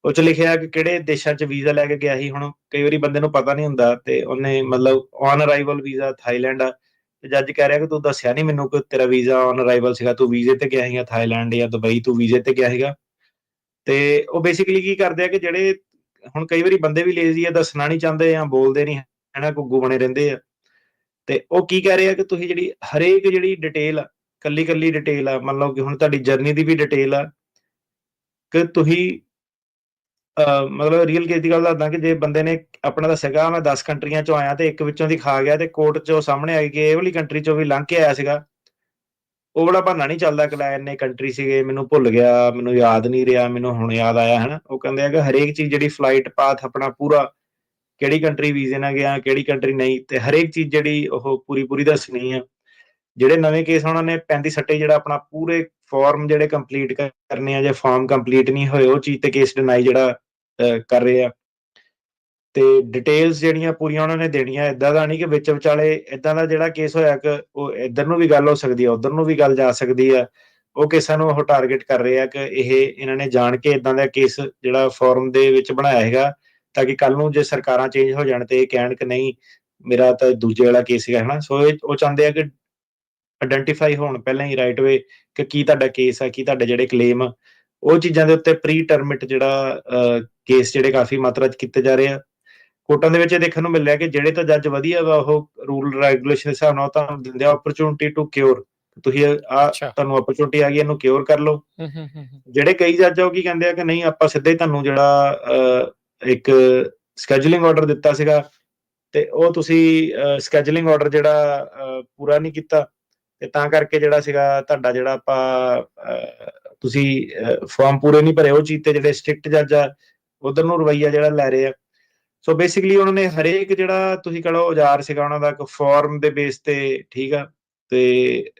ਉਹ 'ਚ ਲਿਖਿਆ ਕਿ ਕਿਹੜੇ ਦੇਸ਼ਾਂ 'ਚ ਵੀਜ਼ਾ ਲੈ ਕੇ ਗਿਆ ਸੀ। ਹੁਣ ਕਈ ਵਾਰੀ ਬੰਦੇ ਨੂੰ ਪਤਾ ਨਹੀਂ ਹੁੰਦਾ ਤੇ ਉਹਨੇ ਮਤਲਬ ਔਨ ਅਰਾਈਵਲ ਵੀਜ਼ਾ ਥਾਈਲੈਂਡ ਆ ਤੇ ਜੱਜ ਕਹਿ ਰਿਹਾ ਕਿ ਤੂੰ ਦੱਸਿਆ ਨਹੀਂ ਮੈਨੂੰ ਕਿ ਤੇਰਾ ਵੀਜ਼ਾ ਔਨ ਅਰਾਈਵਲ ਸੀਗਾ, ਤੂੰ ਵੀਜ਼ੇ ਤੇ ਗਿਆ ਸੀਗਾ ਥਾਈਲੈਂਡ ਜਾਂ ਦੁਬਈ, ਤੂੰ ਵੀਜ਼ੇ ਤੇ ਗਿਆ ਸੀਗਾ। ਤੇ ਉਹ ਬੇਸਿਕਲੀ ਕੀ ਕਰਦੇ ਆ ਕਿ ਜਿਹੜੇ ਹੁਣ ਕਈ ਵਾਰੀ ਬੰਦੇ ਵੀ ਲੇਜ਼ੀ ਆ, ਦੱਸਣਾ ਨਹੀਂ ਚਾਹੁੰਦੇ ਜਾਂ ਬੋਲਦੇ ਨਹੀਂ ਹੈ ਨਾ, ਗੁੱਗੂ ਬਣੇ ਰਹਿੰਦੇ ਆ। ਤੇ ਉਹ ਕੀ ਕਹਿ ਰਹੇ ਆ ਕਿ ਤੁਸੀਂ ਜਿਹੜੀ ਹਰੇਕ ਜਿਹੜੀ ਡਿਟੇਲ ਕੱਲੀ ਡਿਟੇਲ ਆ, ਮੰਨ ਲਓ ਕਿ ਹੁਣ ਤੁਹਾਡੀ ਜਰਨੀ ਦੀ ਵੀ ਡਿਟੇਲ ਆ ਕਿ ਤੁਸੀਂ ਮਤਲਬ ਰੀਅਲ ਕੇਸ ਦੀ ਗੱਲ ਦੱਸਦਾ ਕਿ ਜੇ ਬੰਦੇ ਨੇ ਆਪਣਾ ਦੱਸਿਆਗਾ ਮੈਂ 10 ਕੰਟਰੀਆਂ ਚੋਂ ਆਇਆ ਤੇ ਇੱਕ ਵਿੱਚੋਂ ਦੀ ਖਾ ਗਿਆ ਤੇ ਕੋਰਟ ਚੋਂ ਸਾਹਮਣੇ ਆਈ ਕਿ ਇਹ ਵਾਲੀ ਕੰਟਰੀ ਚੋਂ ਵੀ ਲੰਘ ਕੇ ਆਇਆ ਸੀਗਾ, ਉਹ ਬੜਾ ਬਹਾਨਾ ਨਹੀਂ ਚੱਲਦਾ ਕਿ ਲੈ ਇੰਨੇ ਕੰਟਰੀ ਸੀਗੇ, ਮੈਨੂੰ ਭੁੱਲ ਗਿਆ, ਮੈਨੂੰ ਯਾਦ ਨਹੀਂ ਰਿਹਾ, ਮੈਨੂੰ ਹੁਣ ਯਾਦ ਆਇਆ, ਹਨਾ। ਉਹ ਕਹਿੰਦੇ ਆ ਕਿ ਹਰੇਕ ਚੀਜ਼ ਜਿਹੜੀ ਫਲਾਈਟ ਪਾਥ ਆਪਣਾ ਪੂਰਾ, ਕਿਹੜੀ ਕੰਟਰੀ ਵੀਜ਼ੇ ਨਾਲ ਗਿਆ, ਕਿਹੜੀ ਕੰਟਰੀ ਨਹੀਂ, ਤੇ ਹਰੇਕ ਚੀਜ਼ ਜਿਹੜੀ ਉਹ ਪੂਰੀ ਦੱਸਣੀ ਆ। ਜਿਹੜੇ ਨਵੇਂ ਕੇਸ ਉਹਨਾਂ ਨੇ 35 ਸੱਟੇ ਜਿਹੜਾ ਆਪਣਾ ਪੂਰੇ ਫਾਰਮ ਜਿਹੜੇ ਕੰਪਲੀਟ ਕਰਨੇ ਆ, ਜੇ ਫਾਰਮ ਕੰਪਲੀਟ ਨਹੀਂ ਹੋਏ ਉਹ ਚੀਜ਼ ਤੇ ਕੇਸ ਡਿਨਾਈ ਜਿਹੜਾ ਕਰ ਰਹੇ ਆ। ਤੇ ਡਿਟੇਲਸ ਜਿਹੜੀਆਂ ਪੂਰੀਆਂ ਉਹਨਾਂ ਨੇ ਦੇਣੀਆਂ, ਏਦਾਂ ਦਾ ਨਹੀਂ ਕਿ ਵਿੱਚ ਵਿਚਾਲੇ ਏਦਾਂ ਦਾ ਜਿਹੜਾ ਕੇਸ ਹੋਇਆ ਕਿ ਉਹ ਇੱਧਰ ਨੂੰ ਵੀ ਗੱਲ ਹੋ ਸਕਦੀ ਆ, ਉੱਧਰ ਨੂੰ ਵੀ ਗੱਲ ਜਾ ਸਕਦੀ ਆ। ਉਹ ਕੇਸਾਂ ਨੂੰ ਉਹ ਟਾਰਗੇਟ ਕਰ ਰਹੇ ਆ ਕਿ ਇਹਨਾਂ ਨੇ ਜਾਣ ਕੇ ਏਦਾਂ ਦਾ ਕੇਸ ਜਿਹੜਾ ਫਾਰਮ ਦੇ ਵਿੱਚ ਬਣਾਇਆ ਹੈਗਾ, ਤਾਂ ਕਿ ਕੱਲ ਨੂੰ ਜੇ ਸਰਕਾਰਾਂ ਚੇਂਜ ਹੋ ਜਾਣ ਤੇ ਇਹ ਕਹਿਣ ਕਿ ਨਹੀਂ ਮੇਰਾ ਤਾਂ ਦੂਜੇ ਵਾਲਾ ਕੇਸ ਸੀਗਾ, ਹਨਾ। ਸੋ ਉਹ ਚਾਹੁੰਦੇ ਆ ਕਿ ਆਇਡੈਂਟੀਫਾਈ ਹੋਣ ਪਹਿਲਾਂ ਹੀ ਰਾਈਟ ਵੇ ਕਿ ਕੀ ਤੁਹਾਡਾ ਕੇਸ ਆ, ਕੀ ਤੁਹਾਡੇ ਜਿਹੜੇ ਕਲੇਮ ਆ, ਉਹ ਚੀਜ਼ਾਂ ਦੇ ਉੱਤੇ ਪ੍ਰੀ ਟਰਮਿਟ ਜਿਹੜਾ ਕੇਸ ਜਿਹੜੇ ਕਾਫੀ ਮਾਤਰਾ 'ਚ ਕੀਤੇ ਜਾ ਰਹੇ ਆ। ਕੋਰਟਾਂ ਦੇ ਵਿੱਚ ਇਹ ਦੇਖਣ ਨੂੰ ਮਿਲ ਰਿਹਾ ਕਿ ਜਿਹੜੇ ਤਾਂ ਜੱਜ ਵਧੀਆ ਵਾ ਉਹ ਰੂਲ ਰੈਗੂਲੇਸ਼ਨ ਦੇ ਹਿਸਾਬ ਨਾਲ ਤੁਹਾਨੂੰ ਦਿੰਦੇ ਆ ਓਪਰਚੁਨਿਟੀ ਟੂ ਕਿਉਰ, ਤੁਸੀਂ ਤੁਹਾਨੂੰ ਓਪਰਚੁਨਿਟੀ ਆ ਗਈ, ਇਹਨੂੰ ਕਿਉਰ ਕਰ ਲਓ। ਜਿਹੜੇ ਕਈ ਜੱਜ ਆ ਉਹ ਕੀ ਕਹਿੰਦੇ ਆ ਕਿ ਨਹੀਂ ਆਪਾਂ ਸਿੱਧਾ ਹੀ ਤੁਹਾਨੂੰ ਜਿਹੜਾ ਇੱਕ ਸਕੈਜੂਲਿੰਗ ਆਰਡਰ ਦਿੱਤਾ ਸੀਗਾ ਤੇ ਉਹ ਤੁਸੀਂ ਸਕੈਜੂਲਿੰਗ ਆਰਡਰ ਜਿਹੜਾ ਪੂਰਾ ਨਹੀਂ ਕੀਤਾ ਤੇ ਤਾਂ ਕਰਕੇ ਜਿਹੜਾ ਸੀਗਾ ਤੁਹਾਡਾ ਜਿਹੜਾ ਤੁਸੀਂ ਫਾਰਮ ਪੂਰੇ ਨਹੀਂ ਭਰੇ, ਉਹ ਚੀਜ਼ ਤੇ ਜਿਹੜੇ ਸਟ੍ਰਿਕਟ ਜੱਜ ਆ ਉਧਰ ਨੂੰ ਰਵੱਈਆ ਜਿਹੜਾ ਲੈ ਰਹੇ ਆ। ਸੋ ਬੇਸਿਕਲੀ ਉਹਨਾਂ ਨੇ ਹਰੇਕ ਜਿਹੜਾ ਤੁਸੀਂ ਕਹੋ ਔਜ਼ਾਰ ਸੀਗਾ ਉਹਨਾਂ ਦਾ ਇੱਕ ਫਾਰਮ ਦੇ ਬੇਸ ਤੇ, ਠੀਕ ਆ। ਤੇ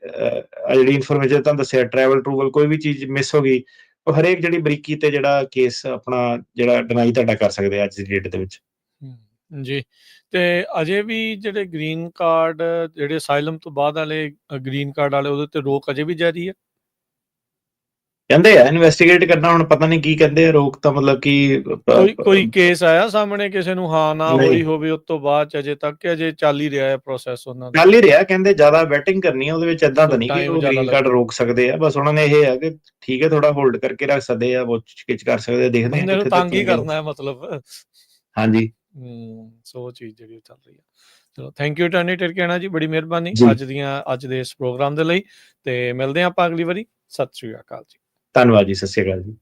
ਜਿਹੜੀ ਇਨਫੋਰਮੇਸ਼ਨ ਤੁਹਾਨੂੰ ਦੱਸਿਆ ਟਰੈਵਲ ਕੋਈ ਵੀ ਚੀਜ਼ ਮਿਸ ਹੋ ਗਈ, ਉਹ ਹਰੇਕ ਜਿਹੜੀ ਬਰੀਕੀ ਤੇ ਜਿਹੜਾ ਕੇਸ ਆਪਣਾ ਜਿਹੜਾ ਡਿਨਾਈ ਤੁਹਾਡਾ ਕਰ ਸਕਦੇ ਆ ਅੱਜ ਦੀ ਡੇਟ ਦੇ ਵਿੱਚ। ਜੀ, ਤੇ ਅਜੇ ਵੀ ਜਿਹੜੇ ਗ੍ਰੀਨ ਕਾਰਡ ਜਿਹੜੇ ਅਸਾਈਲਮ ਤੋਂ ਬਾਅਦ ਵਾਲੇ ਗ੍ਰੀਨ ਕਾਰਡ ਵਾਲੇ ਉਹਦੇ ਤੇ ਰੋਕ ਅਜੇ ਵੀ ਜਾਰੀ ਹੈ? ਕਹਿੰਦੇ ਆ ਇਨਵੈਸਟੀਗੇਟ ਕਰਨਾ, ਹੁਣ ਪਤਾ ਨਹੀਂ ਕੀ ਕਹਿੰਦੇ ਆ। ਰੋਕ ਤਾਂ ਮਤਲਬ ਕਿ ਕੋਈ ਕੇਸ ਆਇਆ ਸਾਹਮਣੇ ਕਿਸੇ ਨੂੰ ਹਾਂ ਨਾ ਹੋਈ ਹੋਵੇ ਉਸ ਤੋਂ ਬਾਅਦ ਅਜੇ ਤੱਕ, ਅਜੇ ਚੱਲ ਹੀ ਰਿਹਾ ਹੈ ਪ੍ਰੋਸੈਸ ਉਹਨਾਂ ਦਾ? ਚੱਲ ਹੀ ਰਿਹਾ, ਕਹਿੰਦੇ ਜ਼ਿਆਦਾ ਵੈਟਿੰਗ ਕਰਨੀ ਆ ਉਹਦੇ ਵਿੱਚ, ਏਦਾਂ ਤਾਂ ਨਹੀਂ ਕਿ ਉਹ ਗ੍ਰੀਨ ਕਾਰਡ ਰੋਕ ਸਕਦੇ ਆ। ਬਸ ਉਹਨਾਂ ਨੇ ਇਹ ਆ ਕਿ ਠੀਕ ਹੈ ਥੋੜਾ ਹੋਲਡ ਕਰਕੇ ਰੱਖ ਸਕਦੇ ਆ, ਪੁੱਛ-ਗਿੱਛ ਕਰ ਸਕਦੇ ਆ, ਦੇਖਦੇ ਆ ਕਿੱਥੇ ਤੰਗ ਹੀ ਕਰਨਾ ਹੈ ਮਤਲਬ। ਹਾਂਜੀ, ਸੋ ਉਹ ਚੀਜ਼ ਜਿਹੜੀ ਚੱਲ ਰਹੀ ਹੈ। ਚਲੋ ਥੈਂਕ ਯੂ ਟਾਨੀ ਟਿਰਕੇਣਾ ਜੀ, ਬੜੀ ਮਿਹਰਬਾਨੀ ਅੱਜ ਦੇ ਇਸ ਪ੍ਰੋਗਰਾਮ ਦੇ ਲਈ, ਤੇ ਮਿਲਦੇ ਹਾਂ ਆਪਾਂ ਅਗਲੀ ਵਾਰੀ। ਸਤਿ ਸ਼੍ਰੀ ਅਕਾਲ ਜੀ। ਧੰਨਵਾਦ ਜੀ, ਸਤਿ ਸ਼੍ਰੀ ਅਕਾਲ ਜੀ।